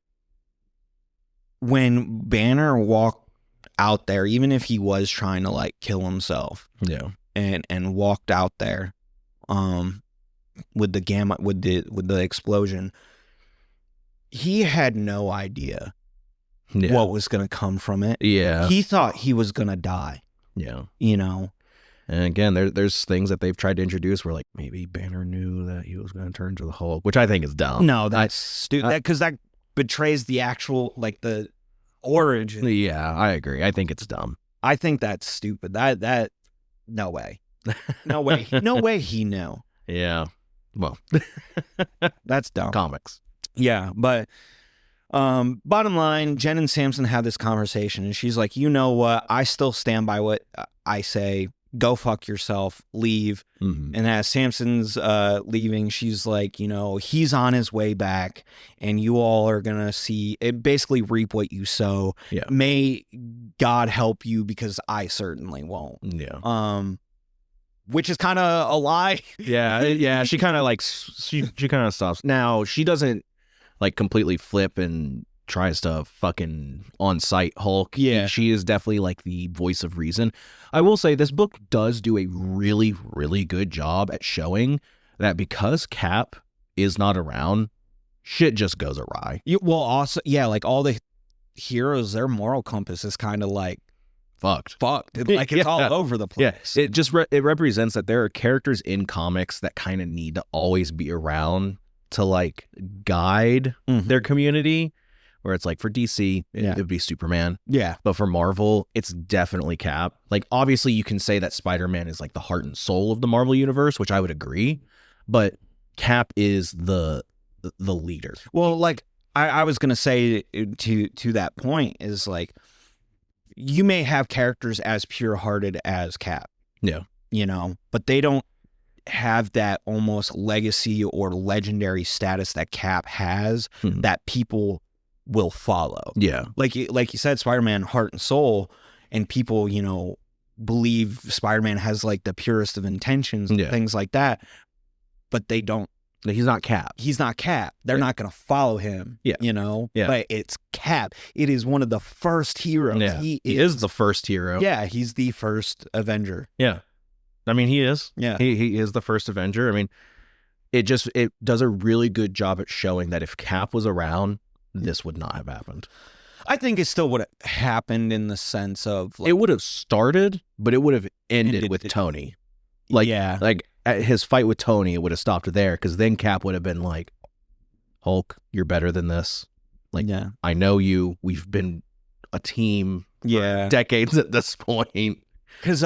[SPEAKER 2] when Banner walked out there, even if he was trying to like kill himself, and walked out there. With the explosion, he had no idea what was going to come from it.
[SPEAKER 1] Yeah.
[SPEAKER 2] He thought he was going to die.
[SPEAKER 1] Yeah.
[SPEAKER 2] You know?
[SPEAKER 1] And again, there's things that they've tried to introduce where like maybe Banner knew that he was going to turn to the Hulk, which I think is dumb.
[SPEAKER 2] No, that's stupid. Because that betrays the actual, like, the origin.
[SPEAKER 1] Yeah, I agree. I think it's dumb.
[SPEAKER 2] I think that's stupid. That no way. No way. No way he knew.
[SPEAKER 1] Yeah. Well,
[SPEAKER 2] that's dumb.
[SPEAKER 1] Comics.
[SPEAKER 2] Yeah, but bottom line, Jen and Samson have this conversation, and she's like, you know what? I still stand by what I say. Go fuck yourself. Leave.
[SPEAKER 1] Mm-hmm.
[SPEAKER 2] And as Samson's leaving, she's like, you know, he's on his way back, and you all are going to see it, basically reap what you sow.
[SPEAKER 1] Yeah.
[SPEAKER 2] May God help you, because I certainly won't.
[SPEAKER 1] Yeah.
[SPEAKER 2] Which is kind of a lie.
[SPEAKER 1] Yeah. She kind of like, she kind of stops. Now, she doesn't like completely flip and tries to fucking on-site Hulk.
[SPEAKER 2] Yeah.
[SPEAKER 1] She is definitely like the voice of reason. I will say this book does do a really, really good job at showing that because Cap is not around, shit just goes awry.
[SPEAKER 2] Well, also, yeah, like all the heroes, their moral compass is kind of like
[SPEAKER 1] fucked.
[SPEAKER 2] Like it's all over the place.
[SPEAKER 1] Yeah, it just it represents that there are characters in comics that kind of need to always be around to like guide their community. Where it's like for DC, it'd be Superman.
[SPEAKER 2] Yeah.
[SPEAKER 1] But for Marvel, it's definitely Cap. Like, obviously, you can say that Spider-Man is like the heart and soul of the Marvel universe, which I would agree. But Cap is the leader.
[SPEAKER 2] Well, like I was gonna say to that point is like you may have characters as pure-hearted as Cap.
[SPEAKER 1] Yeah.
[SPEAKER 2] You know, but they don't have that almost legacy or legendary status that Cap has that people will follow.
[SPEAKER 1] Yeah.
[SPEAKER 2] Like you said, Spider-Man, heart and soul, and people, you know, believe Spider-Man has like the purest of intentions and things like that, but they don't.
[SPEAKER 1] He's not Cap.
[SPEAKER 2] He's not Cap. They're not going to follow him, you know?
[SPEAKER 1] Yeah.
[SPEAKER 2] But it's Cap. It is one of the first heroes.
[SPEAKER 1] Yeah. He is the first hero.
[SPEAKER 2] Yeah, he's the first Avenger.
[SPEAKER 1] Yeah. I mean, he is.
[SPEAKER 2] Yeah.
[SPEAKER 1] He is the first Avenger. I mean, it does a really good job at showing that if Cap was around, this would not have happened.
[SPEAKER 2] I think it still would have happened in the sense of like,
[SPEAKER 1] it would have started, but it would have ended with Tony. Like, like at his fight with Tony, it would have stopped there because then Cap would have been like, Hulk, you're better than this. Like, I know you. We've been a team for decades at this point.
[SPEAKER 2] Because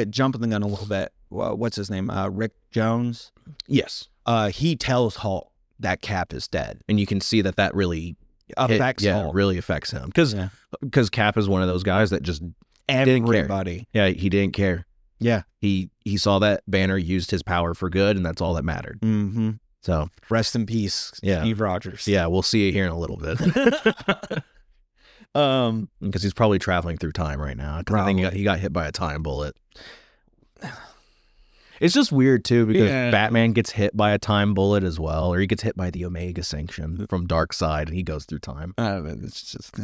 [SPEAKER 2] jumping the gun a little bit, what's his name? Rick Jones?
[SPEAKER 1] Yes.
[SPEAKER 2] He tells Hulk that Cap is dead,
[SPEAKER 1] and you can see that really
[SPEAKER 2] affects Hulk.
[SPEAKER 1] Really affects him because Cap is one of those guys that just
[SPEAKER 2] everybody
[SPEAKER 1] didn't care. Yeah, he didn't care.
[SPEAKER 2] Yeah,
[SPEAKER 1] he saw that Banner used his power for good, and that's all that mattered. So
[SPEAKER 2] rest in peace, Steve Rogers.
[SPEAKER 1] Yeah, we'll see it here in a little bit. Because he's probably traveling through time right now. I think he got hit by a time bullet. It's just weird, too, because Batman gets hit by a time bullet as well, or he gets hit by the Omega Sanction from Darkseid, and he goes through time.
[SPEAKER 2] It's just...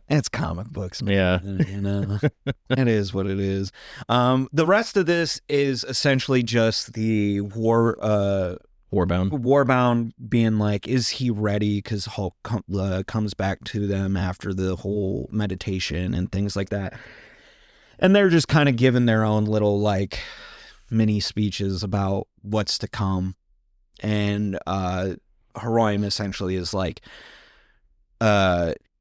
[SPEAKER 2] it's comic books, man.
[SPEAKER 1] Yeah.
[SPEAKER 2] You know, it is what it is. The rest of this is essentially just the Warbound being like, is he ready? Because Hulk comes back to them after the whole meditation and things like that. And they're just kind of giving their own little like mini speeches about what's to come. And Heroium essentially is like,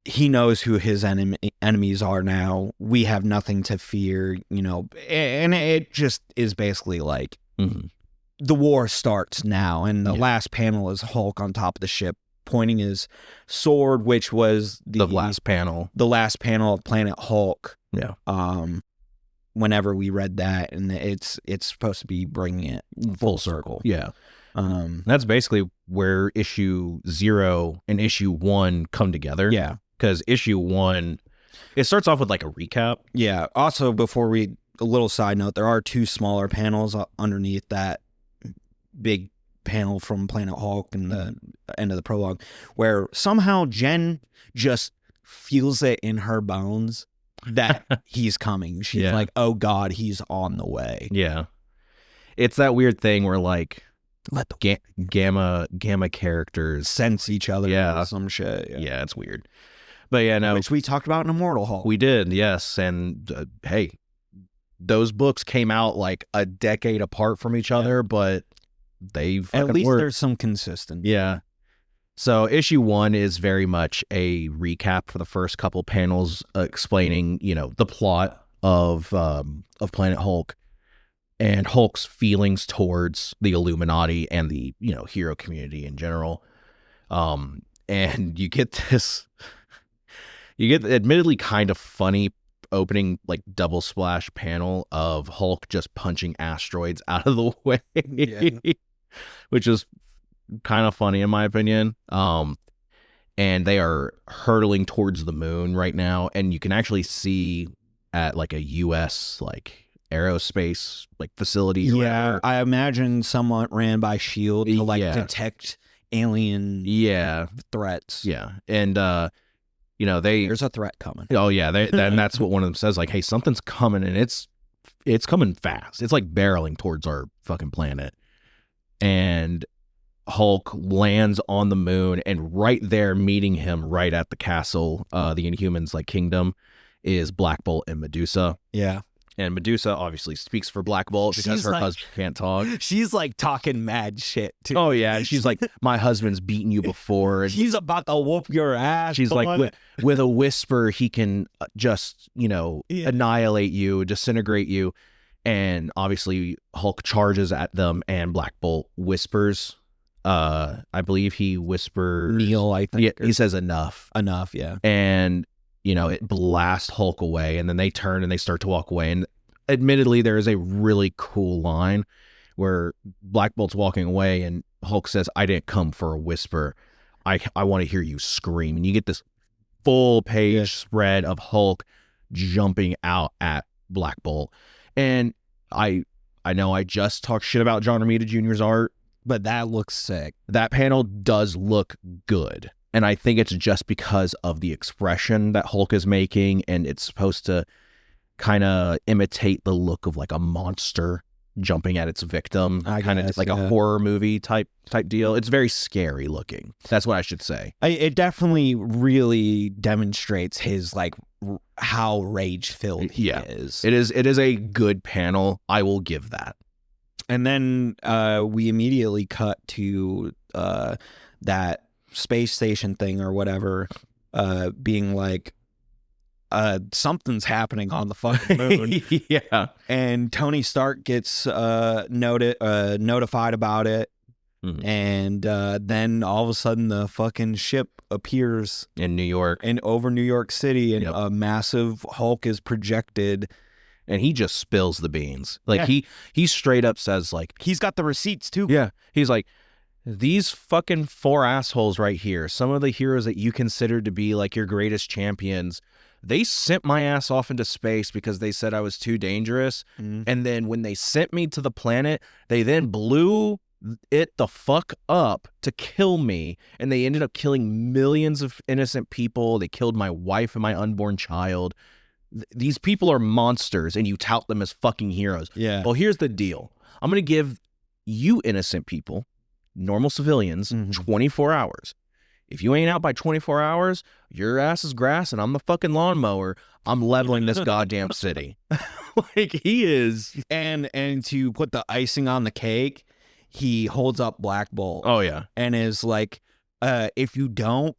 [SPEAKER 2] he knows who his enemies are now. We have nothing to fear, you know. And it just is basically like the war starts now. And the last panel is Hulk on top of the ship pointing his sword, which was the last panel of Planet Hulk.
[SPEAKER 1] Yeah.
[SPEAKER 2] Whenever we read that, and it's supposed to be bringing it full circle.
[SPEAKER 1] Yeah. That's basically where issue 0 and issue 1 come together.
[SPEAKER 2] Yeah.
[SPEAKER 1] Because issue 1, it starts off with like a recap.
[SPEAKER 2] Yeah. Also, before a little side note, there are 2 smaller panels underneath that big panel from Planet Hulk and the end of the prologue, where somehow Jen just feels it in her bones that he's coming. She's like, oh God, he's on the way.
[SPEAKER 1] Yeah. It's that weird thing where like let the gamma characters
[SPEAKER 2] sense each other.
[SPEAKER 1] Yeah.
[SPEAKER 2] Or some shit.
[SPEAKER 1] Yeah, it's weird. But yeah, no.
[SPEAKER 2] Which we talked about in Immortal Hulk.
[SPEAKER 1] We did, yes. And hey, those books came out like a decade apart from each other, but they've
[SPEAKER 2] at least
[SPEAKER 1] worked.
[SPEAKER 2] There's some consistency.
[SPEAKER 1] Yeah. So issue 1 is very much a recap for the first couple panels, explaining, you know, the plot of Planet Hulk and Hulk's feelings towards the Illuminati and the, you know, hero community in general. And you get admittedly kind of funny opening like double splash panel of Hulk just punching asteroids out of the way, which is kind of funny in my opinion. And they are hurtling towards the moon right now, and you can actually see at like a US like aerospace like facility.
[SPEAKER 2] Yeah, I imagine someone ran by SHIELD to like detect alien threats.
[SPEAKER 1] Yeah. And you know,
[SPEAKER 2] there's a threat coming.
[SPEAKER 1] Oh yeah, and that's what one of them says, like, hey, something's coming, and it's coming fast. It's like barreling towards our fucking planet. And Hulk lands on the moon, and right there, meeting him right at the castle, the Inhumans like kingdom, is Black Bolt and Medusa.
[SPEAKER 2] Yeah.
[SPEAKER 1] And Medusa obviously speaks for Black Bolt because
[SPEAKER 2] She's
[SPEAKER 1] her
[SPEAKER 2] like-
[SPEAKER 1] husband can't talk.
[SPEAKER 2] She's like talking mad shit too.
[SPEAKER 1] Oh yeah, and she's like, my husband's beaten you before. And
[SPEAKER 2] He's about to whoop your ass.
[SPEAKER 1] she's like, with a whisper, he can just,
[SPEAKER 2] Yeah.
[SPEAKER 1] annihilate you, disintegrate you. And obviously Hulk charges at them, and Black Bolt whispers. I believe he whispers
[SPEAKER 2] Neil, I think.
[SPEAKER 1] Yeah, he says enough.
[SPEAKER 2] Enough, yeah.
[SPEAKER 1] And it blasts Hulk away, and then they turn and they start to walk away. And admittedly, there is a really cool line where Black Bolt's walking away, and Hulk says, "I didn't come for a whisper. I want to hear you scream." And you get this full page spread of Hulk jumping out at Black Bolt. And I know I just talked shit about John Romita Jr.'s art,
[SPEAKER 2] But that looks sick.
[SPEAKER 1] that panel does look good. And I think it's just because of the expression that Hulk is making, and it's supposed to kind of imitate the look of like a monster jumping at its victim,
[SPEAKER 2] I
[SPEAKER 1] kind of
[SPEAKER 2] guess,
[SPEAKER 1] like
[SPEAKER 2] yeah.
[SPEAKER 1] a horror movie type deal. It's very scary looking. That's what I should say.
[SPEAKER 2] It definitely really demonstrates his like how rage filled he
[SPEAKER 1] Yeah.
[SPEAKER 2] is.
[SPEAKER 1] It is a good panel. I will give that.
[SPEAKER 2] And then we immediately cut to that space station thing or whatever, being like, something's happening on the fucking moon.
[SPEAKER 1] Yeah.
[SPEAKER 2] And Tony Stark gets notified about it.
[SPEAKER 1] Mhm.
[SPEAKER 2] And then all of a sudden the fucking ship appears
[SPEAKER 1] In New York.
[SPEAKER 2] over New York City, and
[SPEAKER 1] Yep.
[SPEAKER 2] a massive Hulk is projected.
[SPEAKER 1] And he just spills the beans. Like
[SPEAKER 2] Yeah.
[SPEAKER 1] he straight up says like,
[SPEAKER 2] He's got the receipts too.
[SPEAKER 1] yeah, he's like, these fucking 4 assholes right here, some of the heroes that you consider to be like your greatest champions, they sent my ass off into space because they said I was too dangerous.
[SPEAKER 2] Mhm.
[SPEAKER 1] And then when they sent me to the planet, they then blew it the fuck up to kill me. And they ended up killing millions of innocent people. They killed my wife and my unborn child. These people are monsters, and you tout them as fucking heroes.
[SPEAKER 2] Yeah.
[SPEAKER 1] Well, here's the deal. I'm going to give you innocent people, normal civilians,
[SPEAKER 2] Mhm.
[SPEAKER 1] 24 hours. If you ain't out by 24 hours, your ass is grass and I'm the fucking lawnmower. I'm leveling this goddamn city. Like, he is.
[SPEAKER 2] And to put the icing on the cake, he holds up Black Bolt
[SPEAKER 1] Oh, yeah.
[SPEAKER 2] and is like, if you don't,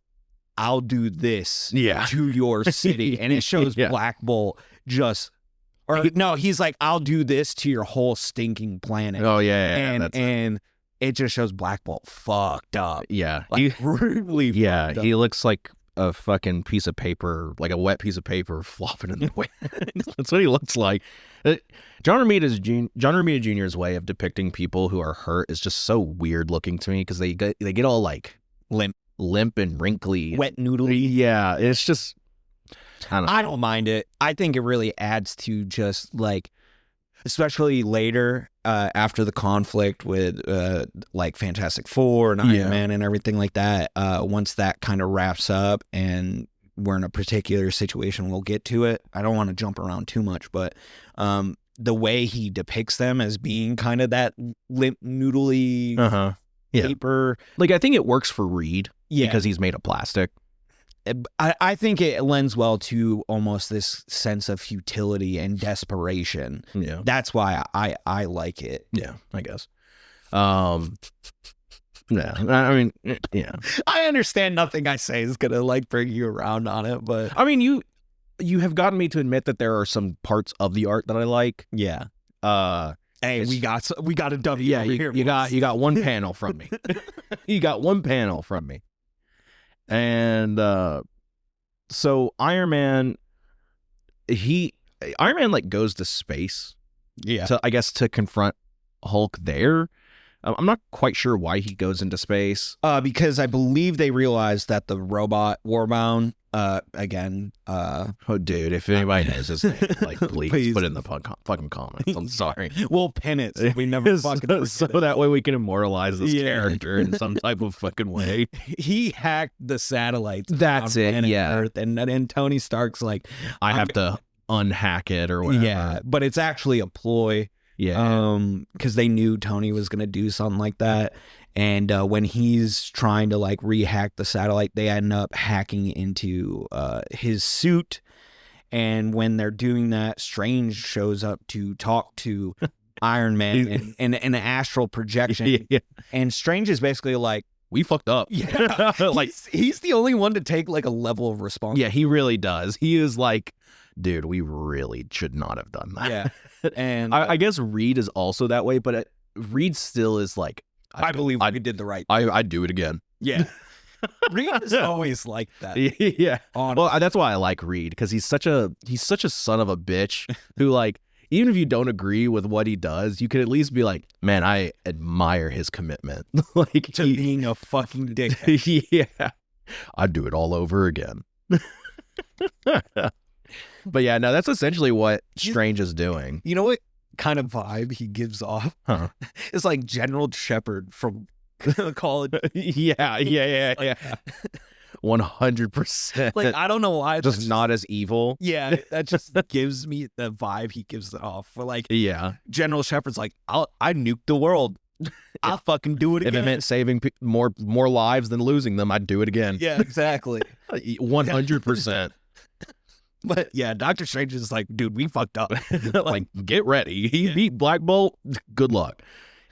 [SPEAKER 2] I'll do this
[SPEAKER 1] Yeah.
[SPEAKER 2] to your city. And it shows
[SPEAKER 1] Yeah.
[SPEAKER 2] Black Bolt just, no, he's like, I'll do this to your whole stinking planet.
[SPEAKER 1] Oh, yeah.
[SPEAKER 2] and it just shows Black Bolt fucked up.
[SPEAKER 1] Yeah.
[SPEAKER 2] Like, really
[SPEAKER 1] Yeah,
[SPEAKER 2] fucked up.
[SPEAKER 1] he looks like a fucking piece of paper, like a wet piece of paper flopping in the wind. That's what he looks like. John Romita Jr.'s way of depicting people who are hurt is just so weird looking to me, because they get all like limp and wrinkly,
[SPEAKER 2] Wet noodly.
[SPEAKER 1] Yeah, it's just, I don't know.
[SPEAKER 2] I don't mind it. I think it really adds to just like, especially later after the conflict with like Fantastic Four and Iron Man and everything like that. Once that kind of wraps up and we're in a particular situation, we'll get to it. I don't want to jump around too much, but the way he depicts them as being kind of that limp noodly
[SPEAKER 1] Yeah.
[SPEAKER 2] paper.
[SPEAKER 1] Like, I think it works for Reed
[SPEAKER 2] Yeah.
[SPEAKER 1] because he's made of plastic.
[SPEAKER 2] I think it lends well to almost this sense of futility and desperation.
[SPEAKER 1] Yeah.
[SPEAKER 2] That's why I like it.
[SPEAKER 1] Yeah, I guess. Yeah, I mean, yeah.
[SPEAKER 2] I understand nothing I say is gonna like bring you around on it, but
[SPEAKER 1] I mean, you have gotten me to admit that there are some parts of the art that I like.
[SPEAKER 2] yeah. Hey,
[SPEAKER 1] It's-
[SPEAKER 2] we got a W.
[SPEAKER 1] Yeah,
[SPEAKER 2] over
[SPEAKER 1] you
[SPEAKER 2] here,
[SPEAKER 1] got one panel from me. You got one panel from me. And so Iron Man like goes to space
[SPEAKER 2] yeah.
[SPEAKER 1] to confront Hulk there. I'm not quite sure why he goes into space.
[SPEAKER 2] Because I believe they realized that the robot Warbound, again,
[SPEAKER 1] Oh, dude, if anybody knows his name, like, please,
[SPEAKER 2] Please.
[SPEAKER 1] put it in the fucking comments. I'm sorry.
[SPEAKER 2] we'll pin it so we never fucking
[SPEAKER 1] so
[SPEAKER 2] forget
[SPEAKER 1] that way we can immortalize this
[SPEAKER 2] Yeah.
[SPEAKER 1] character in some type of fucking way.
[SPEAKER 2] it. He hacked the satellites.
[SPEAKER 1] That's
[SPEAKER 2] on
[SPEAKER 1] it,
[SPEAKER 2] planet
[SPEAKER 1] yeah.
[SPEAKER 2] Earth, and Tony Stark's like,
[SPEAKER 1] I have to unhack it or whatever.
[SPEAKER 2] yeah, but it's actually a ploy.
[SPEAKER 1] Yeah.
[SPEAKER 2] Because they knew Tony was gonna do something like that, And when he's trying to like rehack the satellite, they end up hacking into his suit. And when they're doing that, Strange shows up to talk to Iron Man in an astral projection.
[SPEAKER 1] Yeah.
[SPEAKER 2] And Strange is basically like,
[SPEAKER 1] we fucked up.
[SPEAKER 2] yeah,
[SPEAKER 1] Like,
[SPEAKER 2] he's the only one to take like a level of responsibility.
[SPEAKER 1] yeah, he really does. He is like, dude, we really should not have done that.
[SPEAKER 2] Yeah. And
[SPEAKER 1] I guess Reed is also that way, but Reed still is like,
[SPEAKER 2] I believe we did the right thing.
[SPEAKER 1] I'd do it again.
[SPEAKER 2] Yeah. Reed is always like that.
[SPEAKER 1] Yeah.
[SPEAKER 2] Honestly.
[SPEAKER 1] Well, that's why I like Reed, because he's such a son of a bitch who, like, even if you don't agree with what he does, you can at least be like, man, I admire his commitment. Like,
[SPEAKER 2] to being a fucking dick.
[SPEAKER 1] Yeah. I'd do it all over again. But yeah, no, that's essentially what Strange is doing.
[SPEAKER 2] You know what kind of vibe he gives off?
[SPEAKER 1] Huh.
[SPEAKER 2] It's like General Shepard from College.
[SPEAKER 1] Yeah. 100%.
[SPEAKER 2] Like, I don't know why.
[SPEAKER 1] Just not as evil.
[SPEAKER 2] Yeah, that just gives me the vibe he gives it off. For like,
[SPEAKER 1] Yeah.
[SPEAKER 2] General Shepard's like, I nuked the world. I'll fucking do it again.
[SPEAKER 1] If it meant saving more lives than losing them, I'd do it again.
[SPEAKER 2] Yeah, exactly.
[SPEAKER 1] 100%.
[SPEAKER 2] But yeah, Doctor Strange is like, dude, we fucked up.
[SPEAKER 1] Like, get ready. He beat Black Bolt. Good luck.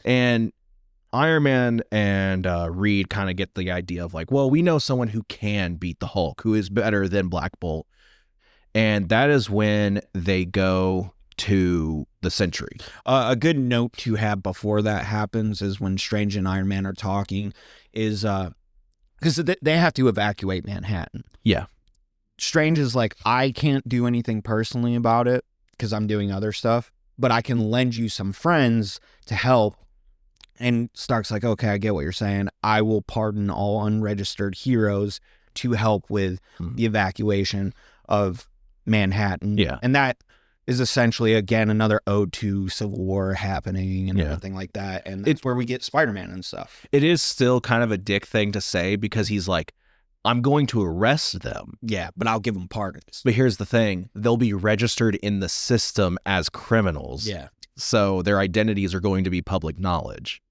[SPEAKER 1] And Iron Man and Reed kind of get the idea of like, well, we know someone who can beat the Hulk, who is better than Black Bolt. And that is when they go to the Sentry.
[SPEAKER 2] A good note to have before that happens is when Strange and Iron Man are talking is because they have to evacuate Manhattan.
[SPEAKER 1] Yeah.
[SPEAKER 2] Strange is like, I can't do anything personally about it because I'm doing other stuff, but I can lend you some friends to help. And Stark's like, okay, I get what you're saying. I will pardon all unregistered heroes to help with the evacuation of Manhattan.
[SPEAKER 1] Yeah.
[SPEAKER 2] And that is essentially, again, another ode to Civil War happening and everything like that. And it's where we get Spider-Man and stuff.
[SPEAKER 1] It is still kind of a dick thing to say because he's like, I'm going to arrest them.
[SPEAKER 2] Yeah, but I'll give them pardons.
[SPEAKER 1] But here's the thing. They'll be registered in the system as criminals.
[SPEAKER 2] Yeah.
[SPEAKER 1] So their identities are going to be public knowledge.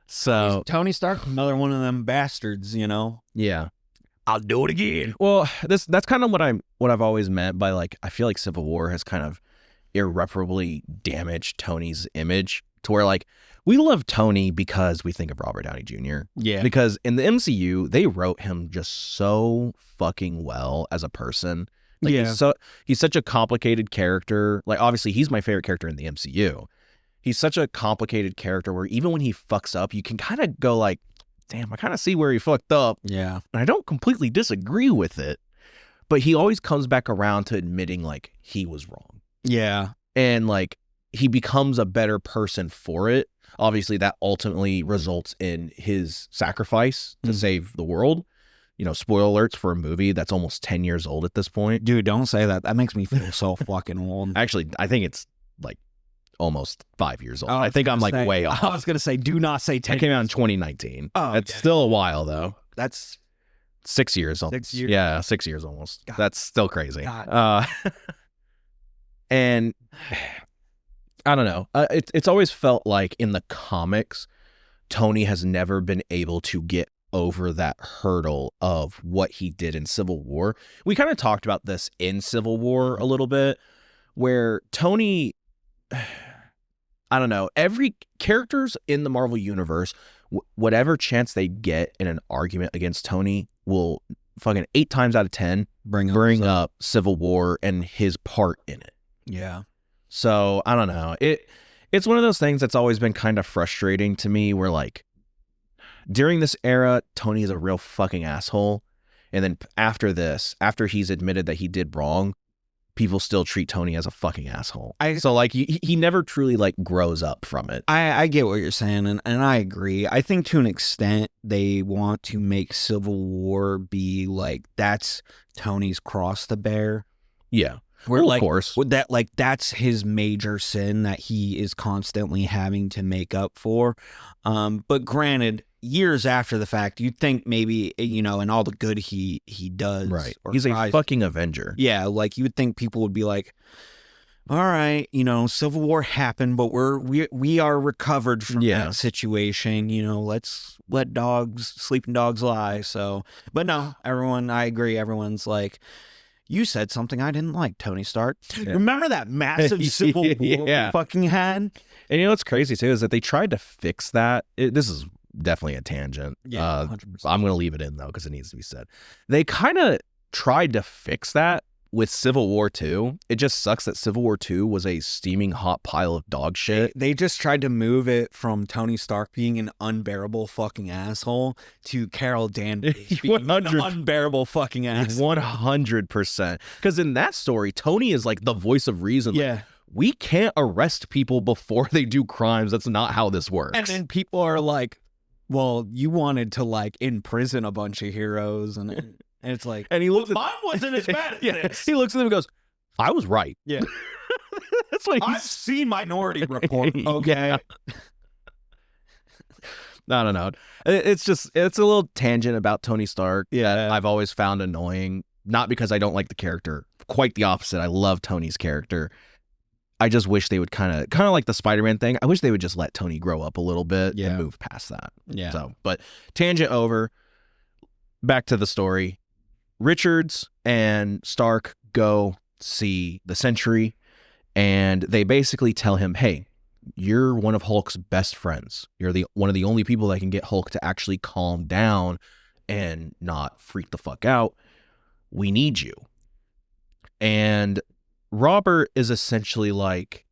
[SPEAKER 1] So
[SPEAKER 2] Tony Stark, another one of them bastards, you know?
[SPEAKER 1] Yeah.
[SPEAKER 2] I'll do it again.
[SPEAKER 1] Well, that's kind of what I've always meant by, like, I feel like Civil War has kind of irreparably damaged Tony's image to where, like, we love Tony because we think of Robert Downey Jr.
[SPEAKER 2] Yeah.
[SPEAKER 1] Because in the MCU, they wrote him just so fucking well as a person. Like,
[SPEAKER 2] Yeah.
[SPEAKER 1] he's such a complicated character. Like, obviously, he's my favorite character in the MCU. He's such a complicated character where even when he fucks up, you can kind of go like, damn, I kind of see where he fucked up.
[SPEAKER 2] Yeah.
[SPEAKER 1] And I don't completely disagree with it. But he always comes back around to admitting, like, he was wrong.
[SPEAKER 2] Yeah.
[SPEAKER 1] And, like, he becomes a better person for it. Obviously, that ultimately results in his sacrifice to save the world. You know, spoiler alerts for a movie that's almost 10 years old at this point.
[SPEAKER 2] Dude, don't say that. That makes me feel so fucking old.
[SPEAKER 1] Actually, I think it's, like, almost 5 years old. I think I'm, like, way off.
[SPEAKER 2] I was going to say, do not say 10.
[SPEAKER 1] It came out in 2019.
[SPEAKER 2] Oh,
[SPEAKER 1] it's still a while, though.
[SPEAKER 2] That's
[SPEAKER 1] 6 years.
[SPEAKER 2] 6 years.
[SPEAKER 1] Yeah, 6 years almost.
[SPEAKER 2] God.
[SPEAKER 1] That's still crazy.
[SPEAKER 2] God.
[SPEAKER 1] And I don't know. It's always felt like in the comics, Tony has never been able to get over that hurdle of what he did in Civil War. We kind of talked about this in Civil War a little bit, where Tony, I don't know, every characters in the Marvel Universe, whatever chance they get in an argument against Tony will fucking 8 times out of 10 bring up Civil War and his part in it.
[SPEAKER 2] Yeah.
[SPEAKER 1] So I don't know. It's one of those things that's always been kind of frustrating to me where, like, during this era, Tony is a real fucking asshole. And then after this, after he's admitted that he did wrong, people still treat Tony as a fucking asshole. So, like, he never truly, like, grows up from it.
[SPEAKER 2] I get what you're saying, and I agree. I think to an extent they want to make Civil War be like, that's Tony's cross to bear.
[SPEAKER 1] Yeah.
[SPEAKER 2] Where,
[SPEAKER 1] well,
[SPEAKER 2] like,
[SPEAKER 1] of course.
[SPEAKER 2] That, like, that's his major sin that he is constantly having to make up for. But granted, years after the fact, you'd think maybe, you know, and all the good he does.
[SPEAKER 1] Right. He's a fucking Avenger.
[SPEAKER 2] Yeah, like, you would think people would be like, all right, Civil War happened, but we are recovered from that situation. Let's let sleeping dogs lie. So, but no, I agree. Everyone's like, you said something I didn't like, Tony Stark. Yeah. Remember that massive Civil War we fucking had?
[SPEAKER 1] And what's crazy too is that they tried to fix that. This is definitely a tangent.
[SPEAKER 2] Yeah, 100%.
[SPEAKER 1] I'm going to leave it in though because it needs to be said. They kind of tried to fix that with Civil War 2. It just sucks that Civil War 2 was a steaming hot pile of dog shit.
[SPEAKER 2] They just tried to move it from Tony Stark being an unbearable fucking asshole to Carol Danvers being an unbearable fucking asshole.
[SPEAKER 1] 100%. Because in that story, Tony is like the voice of reason.
[SPEAKER 2] Yeah.
[SPEAKER 1] Like, we can't arrest people before they do crimes. That's not how this works.
[SPEAKER 2] And then people are like, well, you wanted to like imprison a bunch of heroes and it's like,
[SPEAKER 1] and he looks
[SPEAKER 2] mine wasn't as bad as this.
[SPEAKER 1] He looks at them and goes, I was right.
[SPEAKER 2] Yeah.
[SPEAKER 1] That's what
[SPEAKER 2] I've seen Minority Report. Okay.
[SPEAKER 1] Yeah. I don't know. It's a little tangent about Tony Stark.
[SPEAKER 2] Yeah.
[SPEAKER 1] I've always found annoying. Not because I don't like the character. Quite the opposite. I love Tony's character. I just wish they would kind of like the Spider-Man thing. I wish they would just let Tony grow up a little bit and move past that.
[SPEAKER 2] Yeah.
[SPEAKER 1] So, but tangent over. Back to the story. Richards and Stark go see the Sentry, and they basically tell him, hey, you're one of Hulk's best friends. You're one of the only people that can get Hulk to actually calm down and not freak the fuck out. We need you. And Robert is essentially like,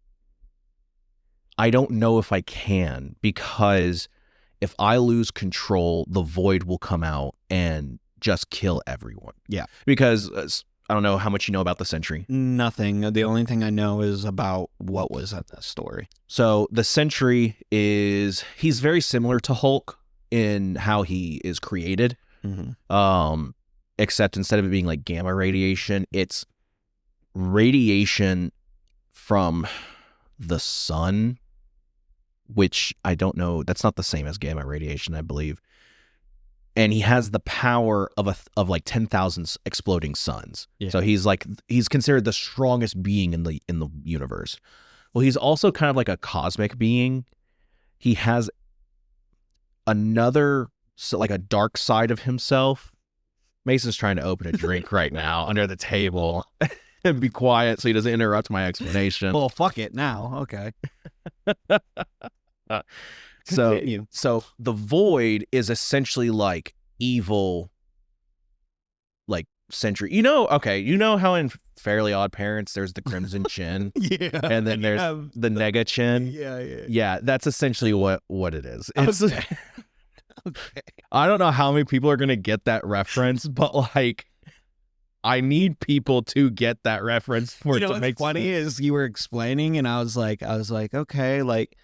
[SPEAKER 1] I don't know if I can, because if I lose control, the Void will come out and just kill everyone.
[SPEAKER 2] Yeah.
[SPEAKER 1] Because I don't know how much you know about the Sentry.
[SPEAKER 2] Nothing. The only thing I know is about what was at that story.
[SPEAKER 1] So the Sentry he's very similar to Hulk in how he is created.
[SPEAKER 2] Mm-hmm.
[SPEAKER 1] Except instead of it being like gamma radiation, it's radiation from the sun, which I don't know. That's not the same as gamma radiation, I believe. And he has the power of like 10,000 exploding suns. Yeah. So he's considered the strongest being in the universe. Well, he's also kind of like a cosmic being. He has like a dark side of himself. Mason's trying to open a drink right now under the table. And be quiet so he doesn't interrupt my explanation.
[SPEAKER 2] Well, fuck it now. Okay.
[SPEAKER 1] So the Void is essentially like evil, like Sentry. You know how in Fairly Odd Parents there's the Crimson Chin,
[SPEAKER 2] yeah,
[SPEAKER 1] and then there's the Nega Chin. Yeah. That's essentially what it is. It's,
[SPEAKER 2] okay.
[SPEAKER 1] I don't know how many people are gonna get that reference, but like, I need people to get that reference for it to make
[SPEAKER 2] funny
[SPEAKER 1] sense.
[SPEAKER 2] Is you were explaining and I was like, okay, like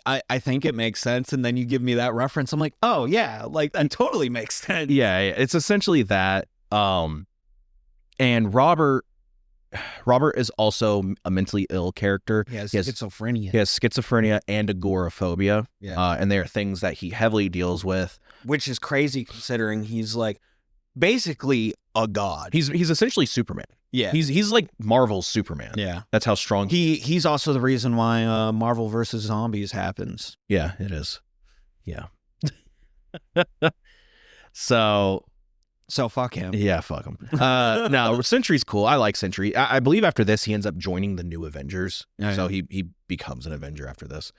[SPEAKER 2] I think it makes sense, and then you give me that reference. I'm like, oh yeah, like that totally makes sense.
[SPEAKER 1] Yeah, it's essentially that. And Robert is also a mentally ill character.
[SPEAKER 2] He has schizophrenia.
[SPEAKER 1] He has schizophrenia and agoraphobia.
[SPEAKER 2] Yeah.
[SPEAKER 1] And they are things that he heavily deals with,
[SPEAKER 2] which is crazy considering he's like basically a god.
[SPEAKER 1] He's essentially Superman.
[SPEAKER 2] Yeah.
[SPEAKER 1] He's like Marvel's Superman.
[SPEAKER 2] Yeah.
[SPEAKER 1] That's how strong
[SPEAKER 2] he's also the reason why Marvel vs. Zombies happens.
[SPEAKER 1] Yeah, it is. Yeah. So
[SPEAKER 2] fuck him.
[SPEAKER 1] Yeah, fuck him. No, Sentry's cool. I like Sentry. I believe after this he ends up joining the New Avengers.
[SPEAKER 2] Oh,
[SPEAKER 1] so he becomes an Avenger after this.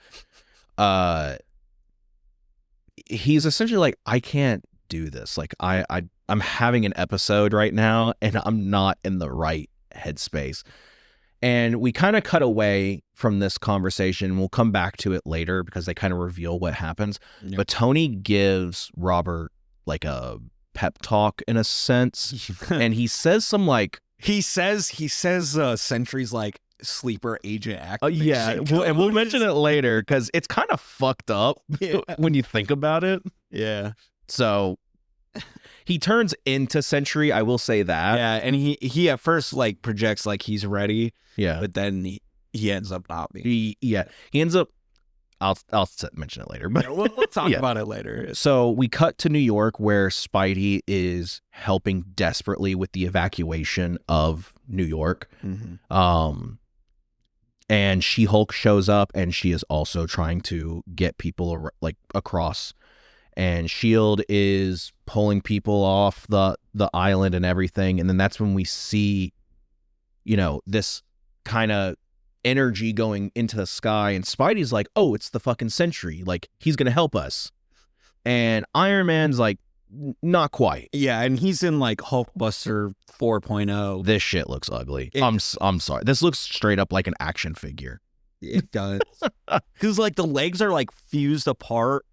[SPEAKER 1] He's essentially like, I can't do this. Like I'm having an episode right now and I'm not in the right headspace. And we kind of cut away from this conversation. We'll come back to it later because they kind of reveal what happens. Yep. But Tony gives Robert like a pep talk in a sense. And he says some like,
[SPEAKER 2] he says Sentry's like sleeper agent activation.
[SPEAKER 1] Yeah. And we'll mention it later because it's kind of fucked up when you think about it.
[SPEAKER 2] Yeah.
[SPEAKER 1] So he turns into Sentry, I will say that.
[SPEAKER 2] Yeah, and he at first like projects like he's ready.
[SPEAKER 1] Yeah.
[SPEAKER 2] But then he ends up not being.
[SPEAKER 1] He ends up, I'll mention it later. But
[SPEAKER 2] yeah, we'll talk about it later.
[SPEAKER 1] So we cut to New York where Spidey is helping desperately with the evacuation of New York.
[SPEAKER 2] Mm-hmm.
[SPEAKER 1] And She-Hulk shows up, and she is also trying to get people like across. And Shield is pulling people off the island and everything. And then that's when we see, you know, this kind of energy going into the sky. And Spidey's like, oh, it's the fucking Sentry. Like, he's going to help us. And Iron Man's like, not quite.
[SPEAKER 2] Yeah, and he's in like Hulkbuster 4.0.
[SPEAKER 1] This shit looks ugly. I'm sorry. This looks straight up like an action figure.
[SPEAKER 2] It does. Because like the legs are like fused apart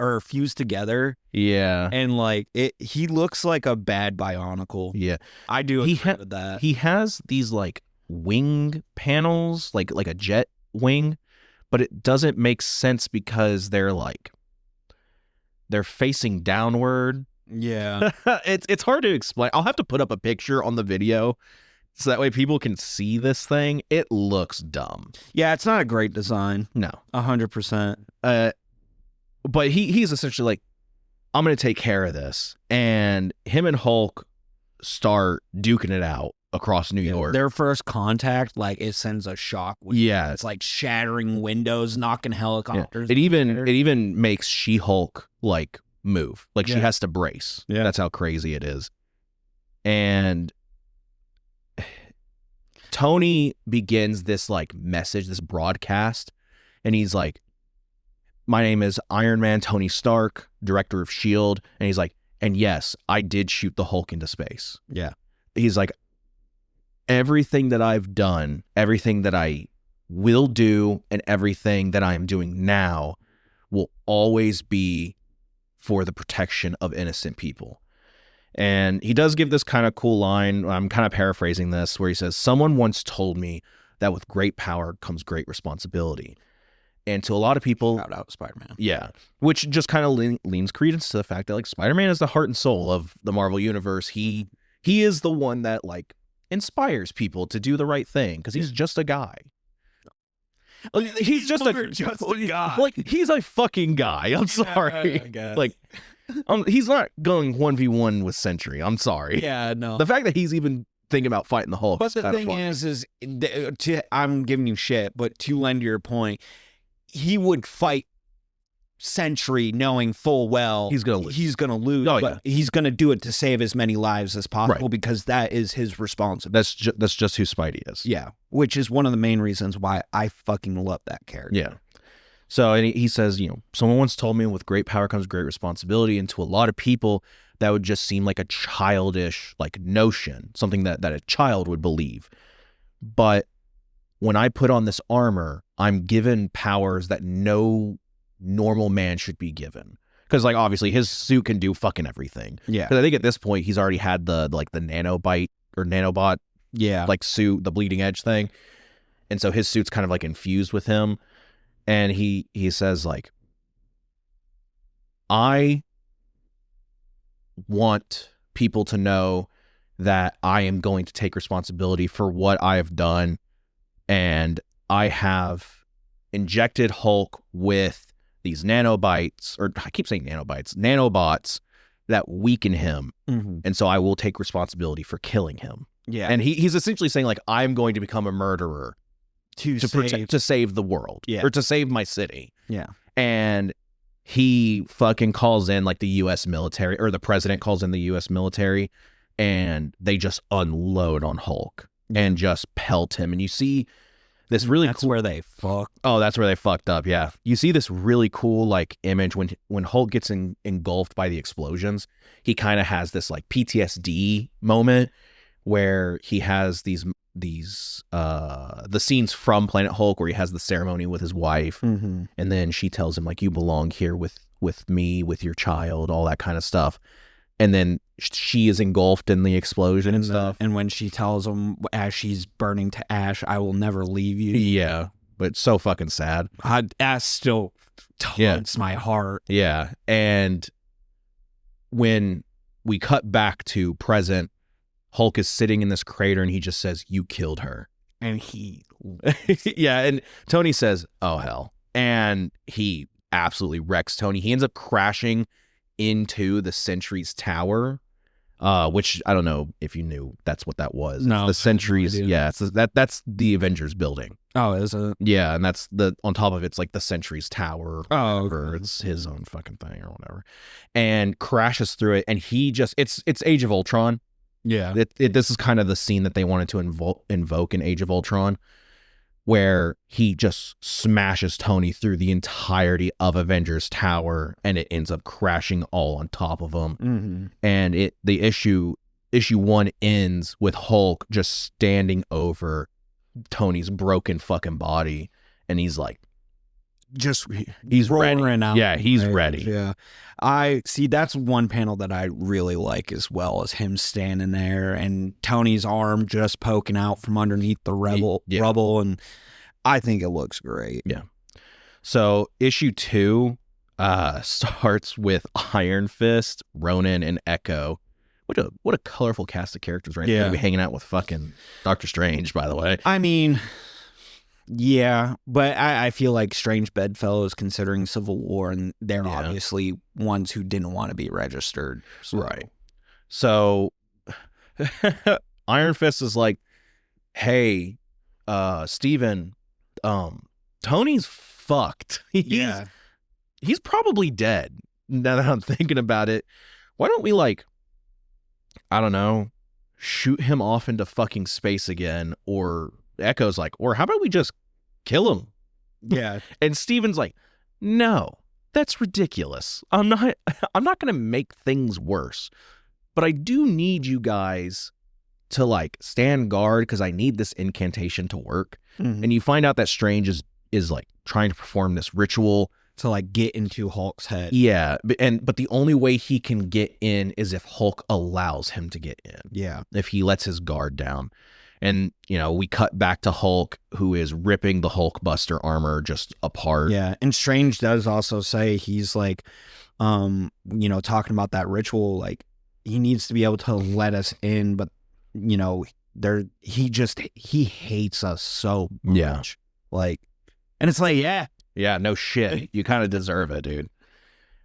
[SPEAKER 2] or fused together.
[SPEAKER 1] Yeah.
[SPEAKER 2] And like he looks like a bad Bionicle.
[SPEAKER 1] Yeah.
[SPEAKER 2] I do agree with that.
[SPEAKER 1] He has these like wing panels, like a jet wing, but it doesn't make sense because they're facing downward.
[SPEAKER 2] Yeah.
[SPEAKER 1] It's hard to explain. I'll have to put up a picture on the video so that way people can see this thing. It looks dumb.
[SPEAKER 2] Yeah, it's not a great design.
[SPEAKER 1] No.
[SPEAKER 2] 100%.
[SPEAKER 1] But he's essentially like, I'm going to take care of this. And him and Hulk start duking it out across New York.
[SPEAKER 2] Their first contact, like, it sends a shock.
[SPEAKER 1] Yeah.
[SPEAKER 2] It's like shattering windows, knocking helicopters.
[SPEAKER 1] Yeah. It even makes She-Hulk like move. Like, she has to brace.
[SPEAKER 2] Yeah.
[SPEAKER 1] That's how crazy it is. And Tony begins this like message, this broadcast, and he's like, my name is Iron Man Tony Stark, director of S.H.I.E.L.D. And he's like, and yes, I did shoot the Hulk into space.
[SPEAKER 2] Yeah.
[SPEAKER 1] He's like, everything that I've done, everything that I will do, and everything that I am doing now will always be for the protection of innocent people. And he does give this kind of cool line. I'm kind of paraphrasing this, where he says, someone once told me that with great power comes great responsibility. And to a lot of people,
[SPEAKER 2] shout out Spider-Man.
[SPEAKER 1] Yeah, which just kind of leans credence to the fact that like Spider-Man is the heart and soul of the Marvel universe. He is the one that like inspires people to do the right thing because he's just a guy. He's just a guy. Like, he's a fucking guy. I'm sorry. Like, he's not going 1v1 with Sentry. I'm sorry.
[SPEAKER 2] Yeah, no.
[SPEAKER 1] The fact that he's even thinking about fighting the Hulk.
[SPEAKER 2] But the thing is I'm giving you shit, but to lend your point, he would fight Sentry knowing full well
[SPEAKER 1] he's gonna lose.
[SPEAKER 2] Oh, but he's gonna do it to save as many lives as possible, because that is his responsibility.
[SPEAKER 1] That's just who Spidey is.
[SPEAKER 2] Yeah, which is one of the main reasons why I fucking love that character.
[SPEAKER 1] Yeah. So, and he says, you know, someone once told me with great power comes great responsibility, and to a lot of people that would just seem like a childish like notion, something that a child would believe. But when I put on this armor, I'm given powers that no normal man should be given. Because like obviously his suit can do fucking everything.
[SPEAKER 2] Yeah.
[SPEAKER 1] Because I think at this point he's already had the nanobite or nanobot like suit, the bleeding edge thing. And so his suit's kind of like infused with him. And he says like, I want people to know that I am going to take responsibility for what I have done. And I have injected Hulk with these nanobots that weaken him.
[SPEAKER 2] Mm-hmm.
[SPEAKER 1] And so I will take responsibility for killing him.
[SPEAKER 2] Yeah.
[SPEAKER 1] And he's essentially saying like, I'm going to become a murderer to save the world, or to save my city.
[SPEAKER 2] Yeah.
[SPEAKER 1] And he fucking calls in like the U.S. military, or the president calls in the U.S. military, and they just unload on Hulk and just pelt him. And you see this really
[SPEAKER 2] That's where they fucked.
[SPEAKER 1] Oh, that's where they fucked up. Yeah. You see this really cool like image when Hulk gets engulfed by the explosions. He kind of has this like PTSD moment where he has these the scenes from Planet Hulk where he has the ceremony with his wife,
[SPEAKER 2] mm-hmm.
[SPEAKER 1] and then she tells him like, you belong here with me, with your child, all that kind of stuff. And then she is engulfed in the explosion and stuff.
[SPEAKER 2] And when she tells him as she's burning to ash, I will never leave you.
[SPEAKER 1] Yeah. But it's so fucking sad.
[SPEAKER 2] That still taunts my heart.
[SPEAKER 1] Yeah. And when we cut back to present, Hulk is sitting in this crater and he just says, you killed her.
[SPEAKER 2] And he...
[SPEAKER 1] yeah. And Tony says, oh, hell. And he absolutely wrecks Tony. He ends up crashing into the Sentry's tower, which I don't know if you knew that's what that was.
[SPEAKER 2] No,
[SPEAKER 1] It's the Sentries.
[SPEAKER 2] no idea.
[SPEAKER 1] Yeah, that's the Avengers building.
[SPEAKER 2] Oh, is it?
[SPEAKER 1] Yeah, and that's on top of it's like the Sentries Tower.
[SPEAKER 2] Oh,
[SPEAKER 1] Or
[SPEAKER 2] okay.
[SPEAKER 1] it's his own fucking thing or whatever, and crashes through it. And he just it's Age of Ultron.
[SPEAKER 2] Yeah.
[SPEAKER 1] This is kind of the scene that they wanted to invoke in Age of Ultron, where he just smashes Tony through the entirety of Avengers Tower, and it ends up crashing all on top of him.
[SPEAKER 2] Mm-hmm.
[SPEAKER 1] And the issue 1 ends with Hulk just standing over Tony's broken fucking body, and he's like,
[SPEAKER 2] Just
[SPEAKER 1] he's ready.
[SPEAKER 2] roaring out.
[SPEAKER 1] Yeah, he's
[SPEAKER 2] Right.
[SPEAKER 1] ready.
[SPEAKER 2] Yeah. I see. That's one panel that I really like as well, as him standing there and Tony's arm just poking out from underneath the
[SPEAKER 1] Yeah.
[SPEAKER 2] rubble, and I think it looks great.
[SPEAKER 1] Yeah. So issue 2 starts with Iron Fist, Ronan, and Echo. What a colorful cast of characters, right?
[SPEAKER 2] Yeah.
[SPEAKER 1] They're gonna be hanging out with fucking Doctor Strange, by the way.
[SPEAKER 2] I mean, yeah, but I feel like Strange Bedfellow is considering Civil War, and they're
[SPEAKER 1] Yeah.
[SPEAKER 2] obviously ones who didn't want to be registered. So.
[SPEAKER 1] Right. So Iron Fist is like, hey, Steven, Tony's fucked. He's probably dead. Now that I'm thinking about it, why don't we, like, I don't know, shoot him off into fucking space again? Or Echo's like, or how about we just kill him?
[SPEAKER 2] Yeah.
[SPEAKER 1] And Steven's like, no, that's ridiculous. I'm not going to make things worse, but I do need you guys to, like, stand guard because I need this incantation to work.
[SPEAKER 2] Mhm.
[SPEAKER 1] And you find out that Strange is like trying to perform this ritual
[SPEAKER 2] To like get into Hulk's head.
[SPEAKER 1] Yeah, but the only way he can get in is if Hulk allows him to get in.
[SPEAKER 2] Yeah.
[SPEAKER 1] If he lets his guard down. And, you know, we cut back to Hulk, who is ripping the Hulkbuster armor just apart.
[SPEAKER 2] Yeah. And Strange does also say he's like, talking about that ritual, like he needs to be able to let us in, but he hates us so much.
[SPEAKER 1] Yeah.
[SPEAKER 2] Like, and it's like,
[SPEAKER 1] Yeah, no shit. You kind of deserve it, dude.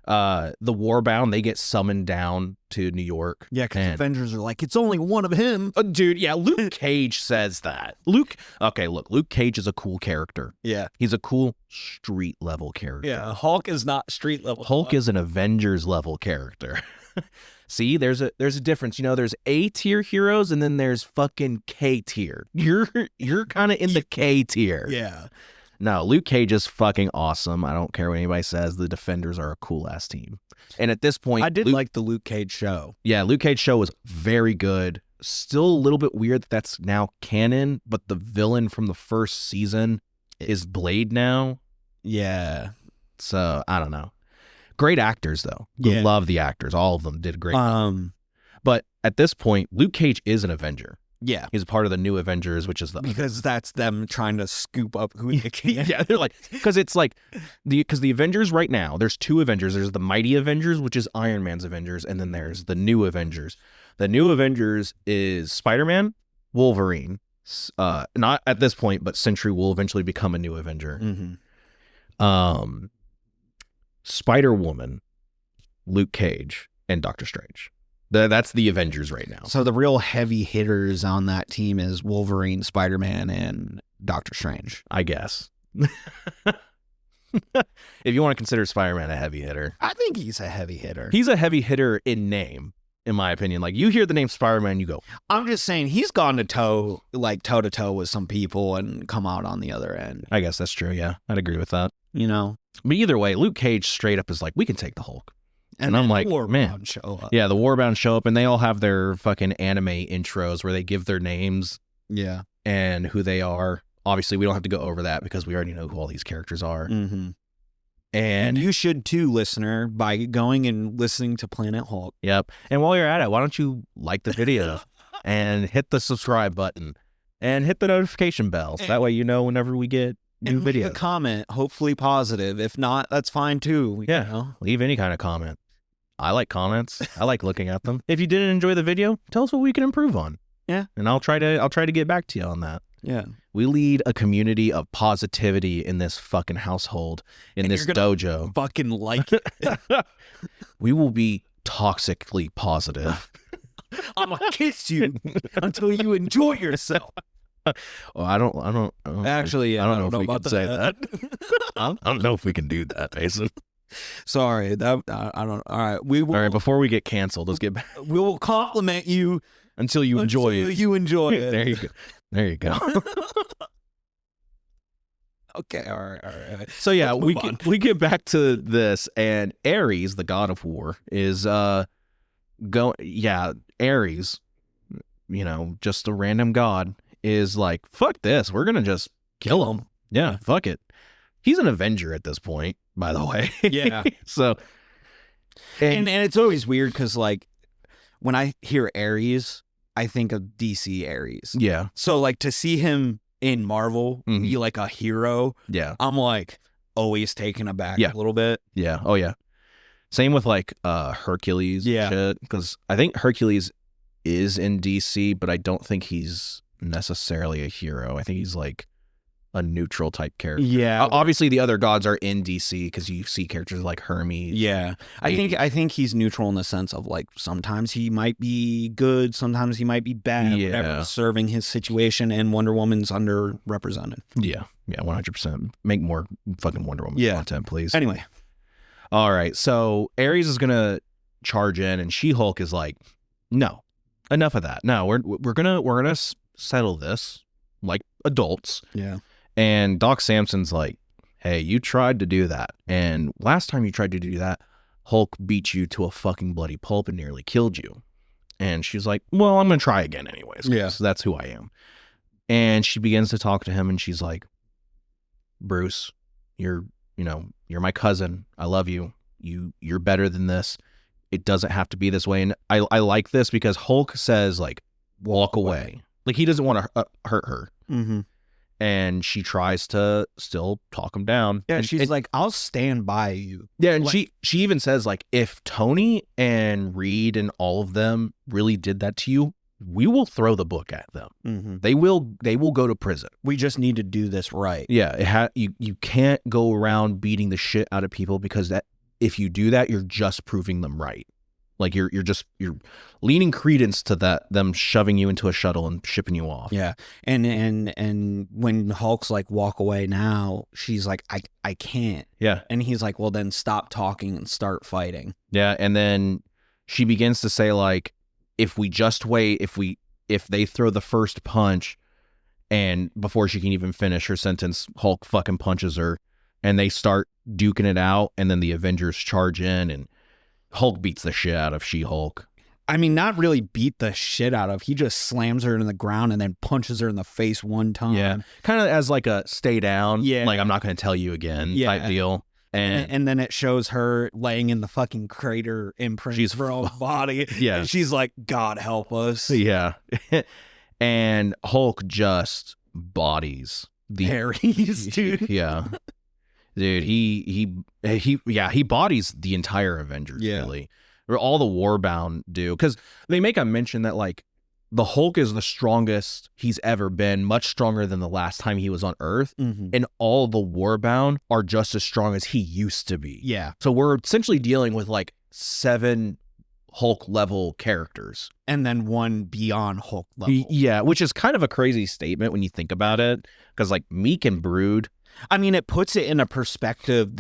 [SPEAKER 1] The Warbound, they get summoned down to New York.
[SPEAKER 2] Yeah, because
[SPEAKER 1] And-
[SPEAKER 2] Avengers are like, it's only one of him.
[SPEAKER 1] Dude, yeah, Luke Cage says that. Luke Cage is a cool character.
[SPEAKER 2] Yeah.
[SPEAKER 1] He's a cool street level character.
[SPEAKER 2] Yeah. Hulk is not street level.
[SPEAKER 1] Hulk is an Avengers level character. See, there's a difference. You know, there's A tier heroes and then there's fucking K tier. You're kind of in the K tier.
[SPEAKER 2] Yeah.
[SPEAKER 1] No, Luke Cage is fucking awesome. I don't care what anybody says. The Defenders are a cool ass team. And at this point,
[SPEAKER 2] I did like the Luke Cage show.
[SPEAKER 1] Yeah, Luke Cage show was very good. Still a little bit weird that that's now canon, but the villain from the first season is Blade now.
[SPEAKER 2] Yeah.
[SPEAKER 1] So I don't know. Great actors though.
[SPEAKER 2] Yeah.
[SPEAKER 1] Love the actors. All of them did great.
[SPEAKER 2] Um.
[SPEAKER 1] But at this point, Luke Cage is an Avenger.
[SPEAKER 2] Yeah.
[SPEAKER 1] He's a part of the New Avengers, which is the
[SPEAKER 2] Because that's them trying to scoop up who they can.
[SPEAKER 1] yeah, they're like, because it's like because the Avengers right now, there's two Avengers. There's the Mighty Avengers, which is Iron Man's Avengers, and then there's the New Avengers. The New Avengers is Spider-Man, Wolverine. Not at this point, but Sentry will eventually become a new Avenger.
[SPEAKER 2] Mm-hmm.
[SPEAKER 1] Spider-Woman, Luke Cage, and Doctor Strange. That's the Avengers right now.
[SPEAKER 2] So the real heavy hitters on that team is Wolverine, Spider-Man, and Doctor Strange.
[SPEAKER 1] I guess. If you want to consider Spider-Man a heavy hitter.
[SPEAKER 2] I think he's a heavy hitter.
[SPEAKER 1] He's a heavy hitter in name, in my opinion. Like, you hear the name Spider-Man, you go,
[SPEAKER 2] I'm just saying he's gone to toe to toe with some people and come out on the other end.
[SPEAKER 1] I guess that's true. Yeah, I'd agree with that.
[SPEAKER 2] You know?
[SPEAKER 1] But either way, Luke Cage straight up is like, we can take the Hulk. And I'm like, man.
[SPEAKER 2] Show up.
[SPEAKER 1] Yeah, the Warbound show up and they all have their fucking anime intros where they give their names
[SPEAKER 2] Yeah.
[SPEAKER 1] and who they are. Obviously, we don't have to go over that because we already know who all these characters are.
[SPEAKER 2] Mm-hmm.
[SPEAKER 1] And
[SPEAKER 2] And you should too, listener, by going and listening to Planet Hulk.
[SPEAKER 1] yep. And while you're at it, why don't you like the video and hit the subscribe button and hit the notification bell so that way you know whenever we get new
[SPEAKER 2] And leave a
[SPEAKER 1] videos.
[SPEAKER 2] comment, hopefully positive. If not, that's fine too.
[SPEAKER 1] Yeah.
[SPEAKER 2] You know?
[SPEAKER 1] Leave any kind of comment. I like comments. I like looking at them. If you didn't enjoy the video, tell us what we can improve on.
[SPEAKER 2] Yeah.
[SPEAKER 1] And I'll try to get back to you on that.
[SPEAKER 2] Yeah.
[SPEAKER 1] We lead a community of positivity in this fucking household, in
[SPEAKER 2] And
[SPEAKER 1] this
[SPEAKER 2] you're gonna
[SPEAKER 1] dojo.
[SPEAKER 2] Fucking like it.
[SPEAKER 1] We will be toxically positive.
[SPEAKER 2] I'm gonna kiss you until you enjoy yourself.
[SPEAKER 1] Well, I don't
[SPEAKER 2] Actually, yeah,
[SPEAKER 1] I don't know if we
[SPEAKER 2] about
[SPEAKER 1] can say that. I don't know if we can do that, Mason.
[SPEAKER 2] Sorry, that I don't. All right, we will.
[SPEAKER 1] All right, before we get canceled, let's get back
[SPEAKER 2] We will compliment you
[SPEAKER 1] until you enjoy
[SPEAKER 2] until
[SPEAKER 1] it.
[SPEAKER 2] you enjoy it.
[SPEAKER 1] There you go. There you go.
[SPEAKER 2] Okay, all right.
[SPEAKER 1] So yeah,
[SPEAKER 2] Let's move on.
[SPEAKER 1] we get back to this, and Ares, the god of war, is Ares, just a random god, is like, fuck this, we're gonna just kill him. Yeah, fuck it. He's an Avenger at this point, by the way.
[SPEAKER 2] Yeah.
[SPEAKER 1] So
[SPEAKER 2] And it's always weird because like when I hear Ares, I think of DC Ares.
[SPEAKER 1] yeah,
[SPEAKER 2] So like to see him in Marvel be like a hero,
[SPEAKER 1] yeah,
[SPEAKER 2] I'm like always taken aback
[SPEAKER 1] Yeah.
[SPEAKER 2] a little bit.
[SPEAKER 1] yeah. Oh yeah. Same with like Hercules.
[SPEAKER 2] Yeah.
[SPEAKER 1] shit, because I think Hercules is in DC, but I don't think he's necessarily a hero. I think he's like a neutral type character.
[SPEAKER 2] Yeah.
[SPEAKER 1] Obviously, the other gods are in DC because you see characters like Hermes.
[SPEAKER 2] Yeah. I think he's neutral in the sense of like sometimes he might be good, sometimes he might be bad,
[SPEAKER 1] Yeah.
[SPEAKER 2] whatever, serving his situation, and Wonder Woman's underrepresented.
[SPEAKER 1] Yeah, 100%. Make more fucking Wonder Woman content, please.
[SPEAKER 2] Anyway.
[SPEAKER 1] All right, so Ares is gonna charge in, and She-Hulk is like, "No, enough of that. No, we're gonna settle this like adults."
[SPEAKER 2] Yeah.
[SPEAKER 1] And Doc Samson's like, "Hey, you tried to do that, and last time you tried to do that, Hulk beat you to a fucking bloody pulp and nearly killed you." And she's like, "Well, I'm gonna try again anyways.
[SPEAKER 2] Yeah.
[SPEAKER 1] So that's who I am." And she begins to talk to him, and she's like, "Bruce, you're my cousin. I love you. You're better than this. It doesn't have to be this way." And I like this because Hulk says like, "Walk away." Like he doesn't want to hurt her.
[SPEAKER 2] Mm-hmm.
[SPEAKER 1] And she tries to still talk him down.
[SPEAKER 2] Yeah,
[SPEAKER 1] and
[SPEAKER 2] she's like, "I'll stand by you."
[SPEAKER 1] Yeah, and
[SPEAKER 2] like-
[SPEAKER 1] she even says like, if Tony and Reed and all of them really did that to you, we will throw the book at them.
[SPEAKER 2] Mm-hmm.
[SPEAKER 1] They will go to prison.
[SPEAKER 2] We just need to do this right.
[SPEAKER 1] Yeah, you can't go around beating the shit out of people because that if you do that, you're just proving them right. Like you're leaning credence to them shoving you into a shuttle and shipping you off.
[SPEAKER 2] Yeah. And when Hulk's like, "Walk away now," she's like, I can't.
[SPEAKER 1] Yeah.
[SPEAKER 2] And he's like, "Well, then stop talking and start fighting."
[SPEAKER 1] Yeah, and then she begins to say like, if we just wait, if they throw the first punch, and before she can even finish her sentence, Hulk fucking punches her, and they start duking it out, and then the Avengers charge in, and Hulk beats the shit out of She-Hulk.
[SPEAKER 2] I mean, not really beat the shit out of. He just slams her in the ground and then punches her in the face one time.
[SPEAKER 1] Yeah, kind of as like a stay down.
[SPEAKER 2] Yeah.
[SPEAKER 1] Like I'm not going to tell you again type deal.
[SPEAKER 2] And then it shows her laying in the fucking crater imprint
[SPEAKER 1] She's
[SPEAKER 2] for her own body.
[SPEAKER 1] Yeah.
[SPEAKER 2] And she's like, "God help us."
[SPEAKER 1] Yeah. And Hulk just bodies the
[SPEAKER 2] Harry's, dude.
[SPEAKER 1] Yeah. Dude, he bodies the entire Avengers, really. Or all the Warbound do. Because they make a mention that like the Hulk is the strongest he's ever been, much stronger than the last time he was on Earth.
[SPEAKER 2] Mm-hmm.
[SPEAKER 1] And all the Warbound are just as strong as he used to be.
[SPEAKER 2] Yeah.
[SPEAKER 1] So we're essentially dealing with like 7 Hulk level characters.
[SPEAKER 2] And then one beyond Hulk level.
[SPEAKER 1] Yeah, which is kind of a crazy statement when you think about it. Because like Meek and Brood,
[SPEAKER 2] I mean, it puts it in a perspective,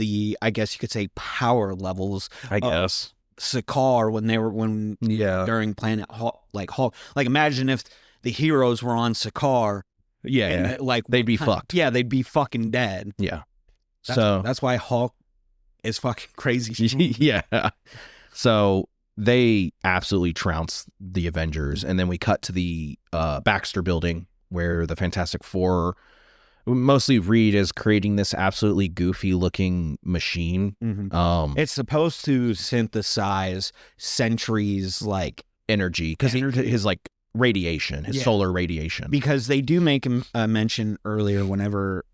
[SPEAKER 2] I guess you could say, power levels.
[SPEAKER 1] I guess.
[SPEAKER 2] Sakaar when during Planet Hulk, Hulk. Like imagine if the heroes were on Sakaar.
[SPEAKER 1] Yeah.
[SPEAKER 2] And, like
[SPEAKER 1] they'd be fucked.
[SPEAKER 2] Yeah, they'd be fucking dead.
[SPEAKER 1] Yeah.
[SPEAKER 2] That's why Hulk is fucking crazy.
[SPEAKER 1] Yeah. So they absolutely trounce the Avengers, and then we cut to the Baxter building where the Fantastic Four, mostly Reed, is creating this absolutely goofy looking machine.
[SPEAKER 2] Mm-hmm. It's supposed to synthesize Sentry's like
[SPEAKER 1] energy because his like radiation, his solar radiation.
[SPEAKER 2] Because they do make a mention earlier whenever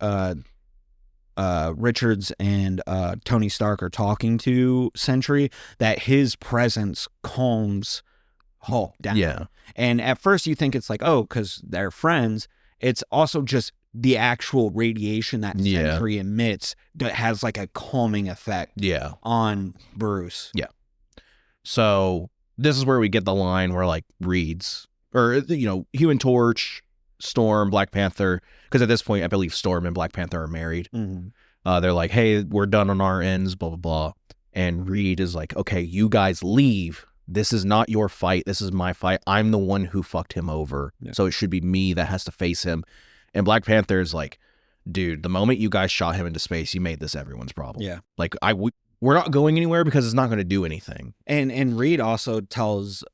[SPEAKER 2] Richards and Tony Stark are talking to Sentry that his presence calms Hulk down.
[SPEAKER 1] Yeah.
[SPEAKER 2] And at first you think it's like, oh, because they're friends. It's also just the actual radiation that Sentry emits that has like a calming effect on Bruce.
[SPEAKER 1] Yeah. So this is where we get the line where like Reed's, or Human Torch, Storm, Black Panther, because at this point I believe Storm and Black Panther are married. They're like, hey, we're done on our ends, blah blah blah, and Reed is like, okay, you guys leave. This is not your fight. This is my fight. I'm the one who fucked him over, so it should be me that has to face him. And Black Panther is like, dude, the moment you guys shot him into space, you made this everyone's problem.
[SPEAKER 2] Yeah,
[SPEAKER 1] like we're not going anywhere because it's not going to do anything.
[SPEAKER 2] And Reed also tells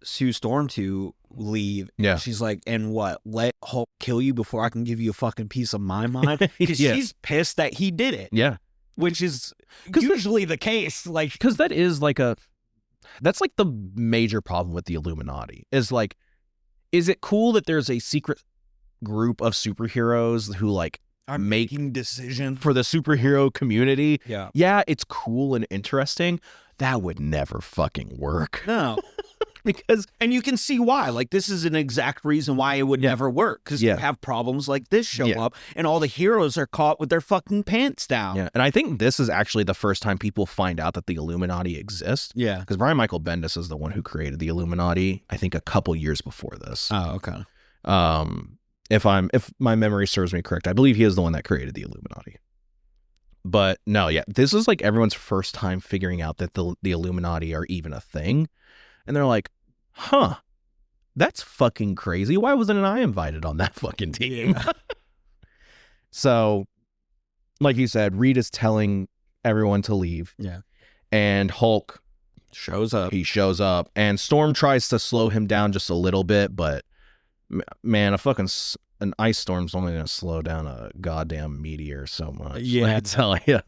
[SPEAKER 2] Sue Storm to leave.
[SPEAKER 1] Yeah.
[SPEAKER 2] She's like, and what? Let Hulk kill you before I can give you a fucking piece of my mind? Because she's pissed that he did it.
[SPEAKER 1] Yeah.
[SPEAKER 2] Which is usually the case. Like,
[SPEAKER 1] because that's like the major problem with the Illuminati is like, is it cool that there's a secret group of superheroes who like
[SPEAKER 2] are making decisions
[SPEAKER 1] for the superhero community?
[SPEAKER 2] Yeah.
[SPEAKER 1] Yeah, it's cool and interesting. That would never fucking work.
[SPEAKER 2] No. And you can see why. Like, this is an exact reason why it would never work. Because you have problems like this show up, and all the heroes are caught with their fucking pants down.
[SPEAKER 1] Yeah, and I think this is actually the first time people find out that the Illuminati exists.
[SPEAKER 2] Yeah.
[SPEAKER 1] Because Brian Michael Bendis is the one who created the Illuminati, I think a couple years before this.
[SPEAKER 2] Oh, okay.
[SPEAKER 1] If my memory serves me correct, I believe he is the one that created the Illuminati. But no, yeah, this is like everyone's first time figuring out that the Illuminati are even a thing. And they're like, huh, that's fucking crazy. Why wasn't I invited on that fucking team? So, like you said, Reed is telling everyone to leave.
[SPEAKER 2] Yeah.
[SPEAKER 1] And Hulk
[SPEAKER 2] shows up.
[SPEAKER 1] He shows up. And Storm tries to slow him down just a little bit. But, man, an ice storm's only going to slow down a goddamn meteor so much.
[SPEAKER 2] Yeah.
[SPEAKER 1] I tell you.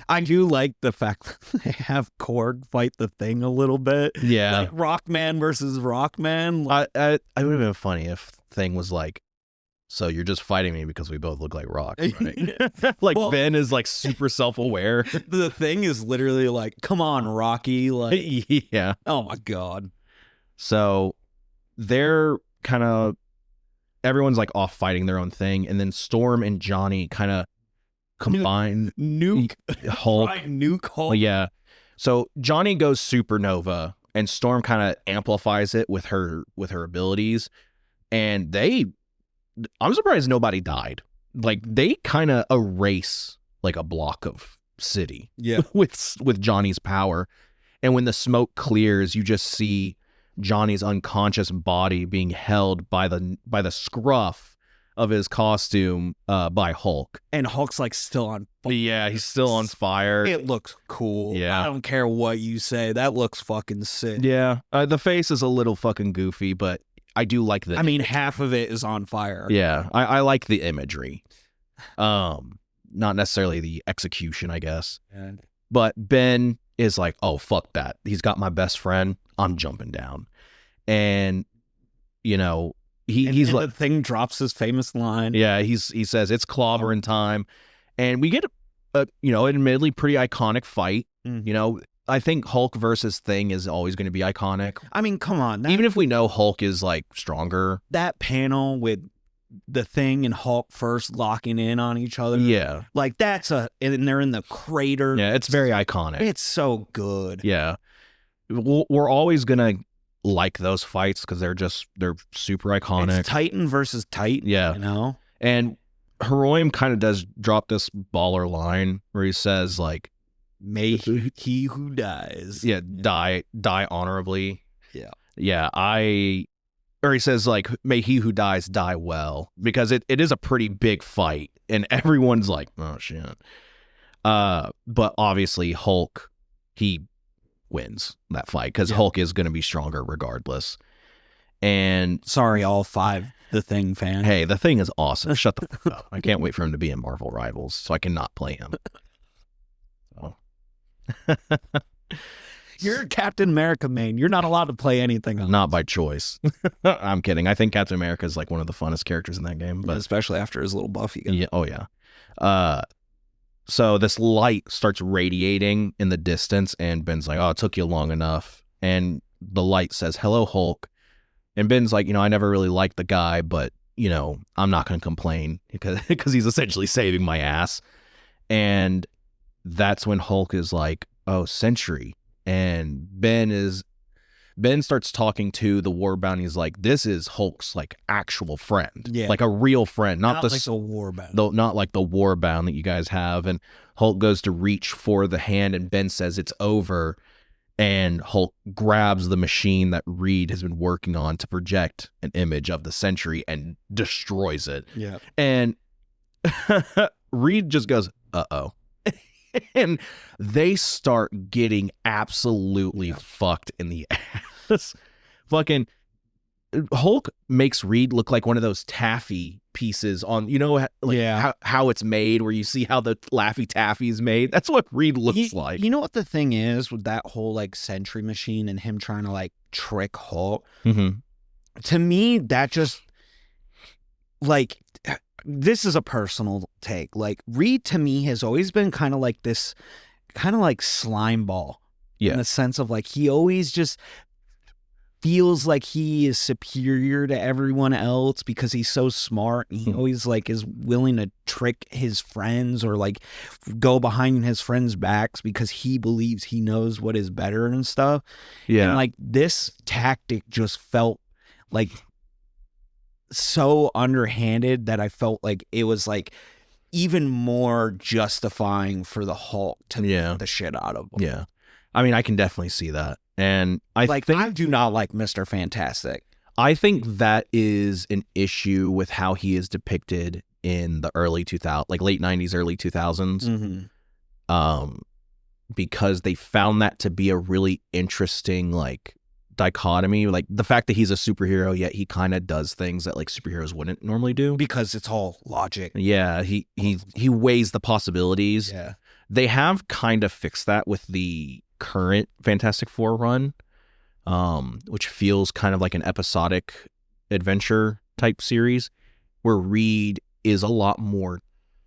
[SPEAKER 2] I do like the fact that they have Korg fight the Thing a little bit.
[SPEAKER 1] Yeah.
[SPEAKER 2] Like Rockman versus Rockman.
[SPEAKER 1] It would have been funny if Thing was like, so you're just fighting me because we both look like rocks, right? Like, well, Ben is like super self-aware.
[SPEAKER 2] The Thing is literally like, come on, Rocky. Like,
[SPEAKER 1] yeah.
[SPEAKER 2] Oh my God.
[SPEAKER 1] So they're kind of, everyone's like off fighting their own thing. And then Storm and Johnny kind of combine
[SPEAKER 2] nuke
[SPEAKER 1] Hulk.
[SPEAKER 2] Nuke Hulk.
[SPEAKER 1] Well, yeah. So Johnny goes supernova and Storm kind of amplifies it with her abilities. And I'm surprised nobody died. Like, they kind of erase like a block of city with Johnny's power. And when the smoke clears, you just see Johnny's unconscious body being held by the scruff of his costume by Hulk.
[SPEAKER 2] And Hulk's like still on fire.
[SPEAKER 1] Yeah, he's still on fire.
[SPEAKER 2] It looks cool.
[SPEAKER 1] Yeah.
[SPEAKER 2] I don't care what you say. That looks fucking sick.
[SPEAKER 1] Yeah. The face is a little fucking goofy, but I do like the...
[SPEAKER 2] I mean, half of it is on fire.
[SPEAKER 1] Yeah. I like the imagery. Not necessarily the execution, I guess. But Ben is like, oh, fuck that. He's got my best friend. I'm jumping down. And, he's like,
[SPEAKER 2] the Thing drops his famous line.
[SPEAKER 1] Yeah, he says it's clobbering time, and we get an admittedly pretty iconic fight.
[SPEAKER 2] Mm-hmm.
[SPEAKER 1] I think Hulk versus Thing is always going to be iconic.
[SPEAKER 2] I mean, come on,
[SPEAKER 1] even if we know Hulk is like stronger.
[SPEAKER 2] That panel with the Thing and Hulk first locking in on each other.
[SPEAKER 1] Yeah,
[SPEAKER 2] like and they're in the crater.
[SPEAKER 1] Yeah, it's very iconic.
[SPEAKER 2] It's so good.
[SPEAKER 1] Yeah, we're always gonna like those fights because they're super iconic.
[SPEAKER 2] It's Titan versus Titan.
[SPEAKER 1] Yeah, and Heroim kind of does drop this baller line where he says like,
[SPEAKER 2] "May he who dies,
[SPEAKER 1] die honorably."
[SPEAKER 2] Yeah,
[SPEAKER 1] or he says like, "May he who dies die well," because it is a pretty big fight, and everyone's like, "Oh shit." But obviously Hulk, he wins that fight because Hulk is going to be stronger regardless. And
[SPEAKER 2] sorry, all 5 The Thing fans.
[SPEAKER 1] Hey, The Thing is awesome. Shut the fuck up. I can't wait for him to be in Marvel Rivals so I can not play him. So.
[SPEAKER 2] You're Captain America main. You're not allowed to play anything else.
[SPEAKER 1] Not by choice. I'm kidding. I think Captain America is like one of the funnest characters in that game, but
[SPEAKER 2] especially after his little buff.
[SPEAKER 1] Yeah. Oh yeah. So this light starts radiating in the distance, and Ben's like, oh, it took you long enough. And the light says, hello, Hulk. And Ben's like, I never really liked the guy, but, I'm not going to complain because he's essentially saving my ass. And that's when Hulk is like, oh, Sentry. And Ben is Ben starts talking to the war bound. He's like, this is Hulk's like actual friend,
[SPEAKER 2] Yeah.
[SPEAKER 1] like a real friend, not
[SPEAKER 2] like the war bound.
[SPEAKER 1] not like the war bound that you guys have. And Hulk goes to reach for the hand, and Ben says it's over. And Hulk grabs the machine that Reed has been working on to project an image of the Sentry and destroys it.
[SPEAKER 2] Yeah.
[SPEAKER 1] And Reed just goes, uh-oh. And they start getting absolutely fucked in the ass. Fucking Hulk makes Reed look like one of those taffy pieces on, how it's made, where you see how the Laffy Taffy is made. That's what Reed looks like.
[SPEAKER 2] You know what the thing is with that whole like Sentry machine and him trying to like trick Hulk?
[SPEAKER 1] Mm-hmm.
[SPEAKER 2] To me, that just like, this is a personal take. Like, Reed to me has always been kind of like this, kind of like slime ball.
[SPEAKER 1] Yeah.
[SPEAKER 2] In the sense of like, he always just feels like he is superior to everyone else because he's so smart, and he always like is willing to trick his friends or like go behind his friends' backs because he believes he knows what is better and stuff.
[SPEAKER 1] Yeah.
[SPEAKER 2] And like this tactic just felt like so underhanded that I felt like it was like even more justifying for the Hulk to beat the shit out of him.
[SPEAKER 1] Yeah. I mean, I can definitely see that. And I
[SPEAKER 2] do not like Mr. Fantastic.
[SPEAKER 1] I think that is an issue with how he is depicted in the early 2000s, like late 90s, early 2000s.
[SPEAKER 2] Mm-hmm.
[SPEAKER 1] Because they found that to be a really interesting like dichotomy, like the fact that he's a superhero yet he kind of does things that like superheroes wouldn't normally do
[SPEAKER 2] because it's all logic.
[SPEAKER 1] Yeah, he weighs the possibilities.
[SPEAKER 2] Yeah.
[SPEAKER 1] They have kind of fixed that with the current Fantastic Four run, which feels kind of like an episodic adventure type series where Reed is a lot more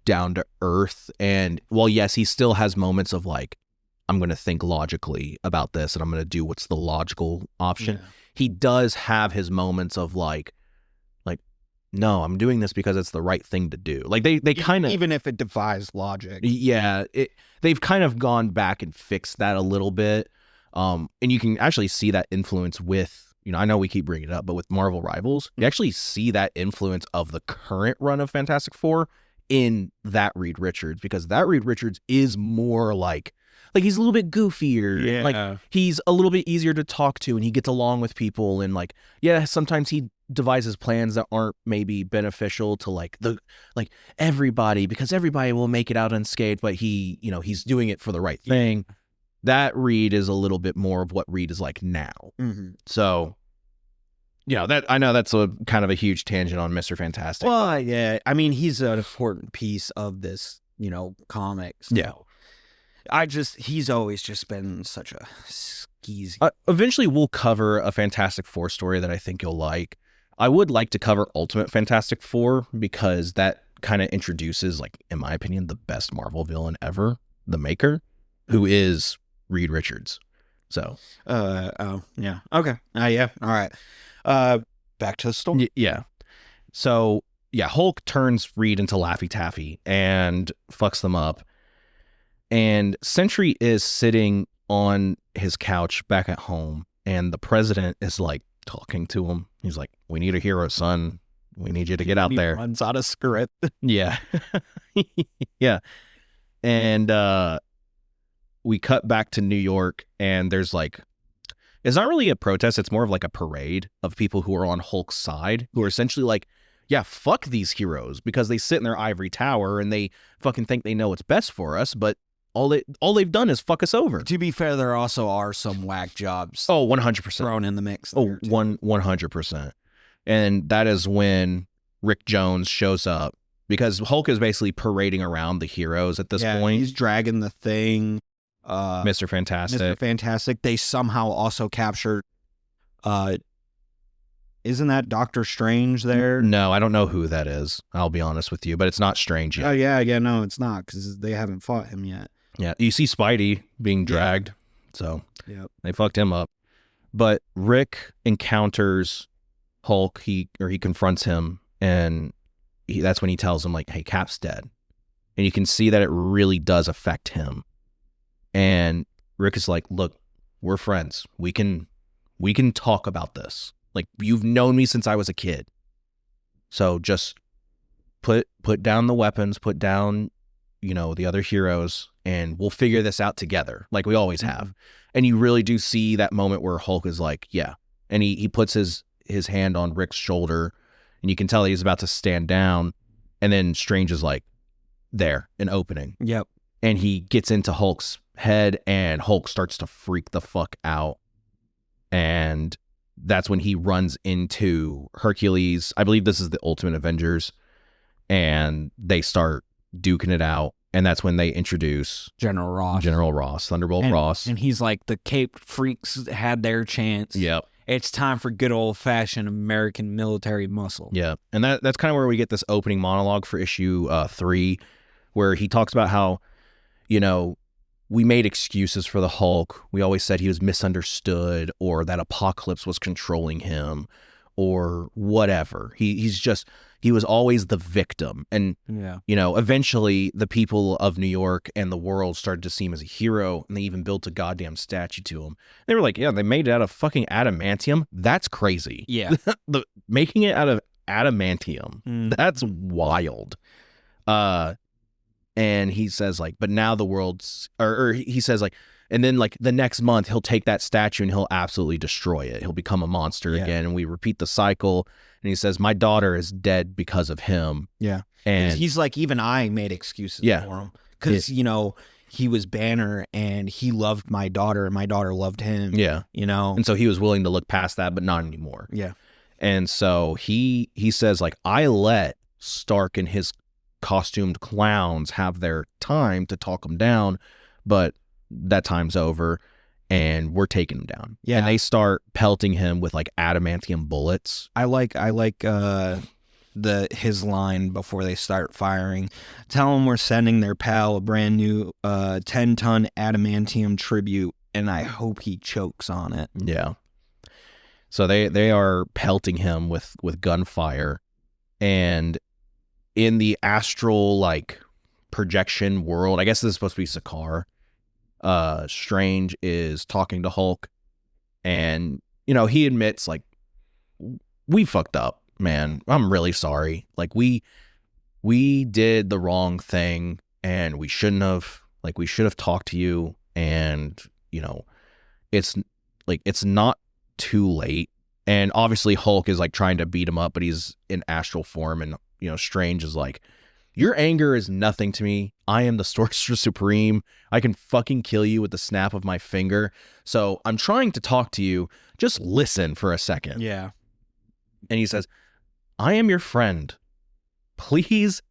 [SPEAKER 1] down to earth. And while yes, he still has moments of like, I'm going to think logically about this and I'm going to do what's the logical option. Yeah. He does have his moments of like, no, I'm doing this because it's the right thing to do. Like they kind of,
[SPEAKER 2] even if it defies logic.
[SPEAKER 1] Yeah. They've kind of gone back and fixed that a little bit. And you can actually see that influence with, I know we keep bringing it up, but with Marvel Rivals, you actually see that influence of the current run of Fantastic Four in that Reed Richards, because that Reed Richards is more like he's a little bit goofier.
[SPEAKER 2] Yeah.
[SPEAKER 1] Like he's a little bit easier to talk to and he gets along with people. And like, yeah, sometimes he devises plans that aren't maybe beneficial to like everybody, because everybody will make it out unscathed, but he, he's doing it for the right thing. That Reed is a little bit more of what Reed is like now.
[SPEAKER 2] Mm-hmm.
[SPEAKER 1] So, that I know that's a kind of a huge tangent on Mr. Fantastic.
[SPEAKER 2] Well, yeah, I mean, he's an important piece of this, comic. So.
[SPEAKER 1] Yeah.
[SPEAKER 2] He's always just been such a skeezy.
[SPEAKER 1] Eventually we'll cover a Fantastic Four story that I think you'll like. I would like to cover Ultimate Fantastic Four because that kind of introduces, like, in my opinion, the best Marvel villain ever, the Maker, who is Reed Richards. So.
[SPEAKER 2] Yeah. Okay. Yeah. All right. Back to the story.
[SPEAKER 1] Yeah. So, yeah, Hulk turns Reed into Laffy Taffy and fucks them up. And Sentry is sitting on his couch back at home, and the president is like talking to him. He's like, "We need a hero, son. We need you to get out there."
[SPEAKER 2] Runs out of script.
[SPEAKER 1] Yeah. Yeah. And we cut back to New York, and there's like, it's not really a protest. It's more of like a parade of people who are on Hulk's side, who are essentially like, yeah, fuck these heroes, because they sit in their ivory tower and they fucking think they know what's best for us, but all they've done is fuck us over.
[SPEAKER 2] To be fair, there also are some whack jobs.
[SPEAKER 1] Oh, 100%
[SPEAKER 2] thrown in the mix.
[SPEAKER 1] Oh, 100%. And that is when Rick Jones shows up, because Hulk is basically parading around the heroes at this point.
[SPEAKER 2] He's dragging the Thing,
[SPEAKER 1] Mr. Fantastic.
[SPEAKER 2] Mr. Fantastic. They somehow also captured. Isn't that Doctor Strange there?
[SPEAKER 1] No, I don't know who that is. I'll be honest with you, but it's not Strange yet.
[SPEAKER 2] Oh yeah, no, it's not, because they haven't fought him yet.
[SPEAKER 1] Yeah, you see Spidey being dragged, so they fucked him up. But Rick encounters Hulk. He confronts him, and that's when he tells him, like, "Hey, Cap's dead," and you can see that it really does affect him. And Rick is like, "Look, we're friends. We can we can talk about this. Like, you've known me since I was a kid. So just put down the weapons, put down, you know, the other heroes, and we'll figure this out together, like we always have. And you really do see that moment where Hulk is like, yeah. And he puts his hand on Rick's shoulder, and you can tell he's about to stand down. And then Strange is like, there, an opening.
[SPEAKER 2] Yep.
[SPEAKER 1] And he gets into Hulk's head, and Hulk starts to freak the fuck out. And that's when he runs into Hercules. I believe this is the Ultimate Avengers. And they start duking it out. And that's when they introduce
[SPEAKER 2] General Ross,
[SPEAKER 1] Thunderbolt Ross.
[SPEAKER 2] And he's like, the Caped Freaks had their chance.
[SPEAKER 1] Yep.
[SPEAKER 2] It's time for good old-fashioned American military muscle.
[SPEAKER 1] Yeah. And that's kind of where we get this opening monologue for issue 3, where he talks about how, you know, we made excuses for the Hulk. We always said he was misunderstood, or that Apocalypse was controlling him, or whatever. He was always the victim. And, you know, eventually the people of New York and the world started to see him as a hero, and they even built a goddamn statue to him. They were like, yeah, they made it out of fucking adamantium. That's crazy.
[SPEAKER 2] Yeah.
[SPEAKER 1] Making it out of adamantium. That's wild. And he says, like, but now the world's, or he says, like, and then, like, the next month he'll take that statue and he'll absolutely destroy it. He'll become a monster again. And we repeat the cycle. And he says, my daughter is dead because of him.
[SPEAKER 2] Yeah.
[SPEAKER 1] And
[SPEAKER 2] he's like, even I made excuses for him. Because, you know, he was Banner and he loved my daughter and my daughter loved him.
[SPEAKER 1] Yeah.
[SPEAKER 2] You know?
[SPEAKER 1] And so he was willing to look past that, but not anymore.
[SPEAKER 2] Yeah.
[SPEAKER 1] And so he says, like, I let Stark and his costumed clowns have their time to talk him down, but that time's over and we're taking him down. Yeah. And they start pelting him with like adamantium bullets.
[SPEAKER 2] I like his line before they start firing. Tell him we're sending their pal a brand new 10-ton adamantium tribute, and I hope he chokes on it.
[SPEAKER 1] Yeah. So they are pelting him with gunfire, and in the astral, like, projection world, I guess this is supposed to be Sakaar, Strange is talking to Hulk, and, you know, he admits, like, we fucked up, man. I'm really sorry. Like, we did the wrong thing, and we shouldn't have. Like, we should have talked to you, and, you know, it's not too late. And obviously Hulk is, like, trying to beat him up, but he's in astral form, and, you know, Strange is like, your anger is nothing to me. I am the Sorcerer Supreme. I can fucking kill you with the snap of my finger. So I'm trying to talk to you. Just listen for a second.
[SPEAKER 2] Yeah.
[SPEAKER 1] And he says, I am your friend. Please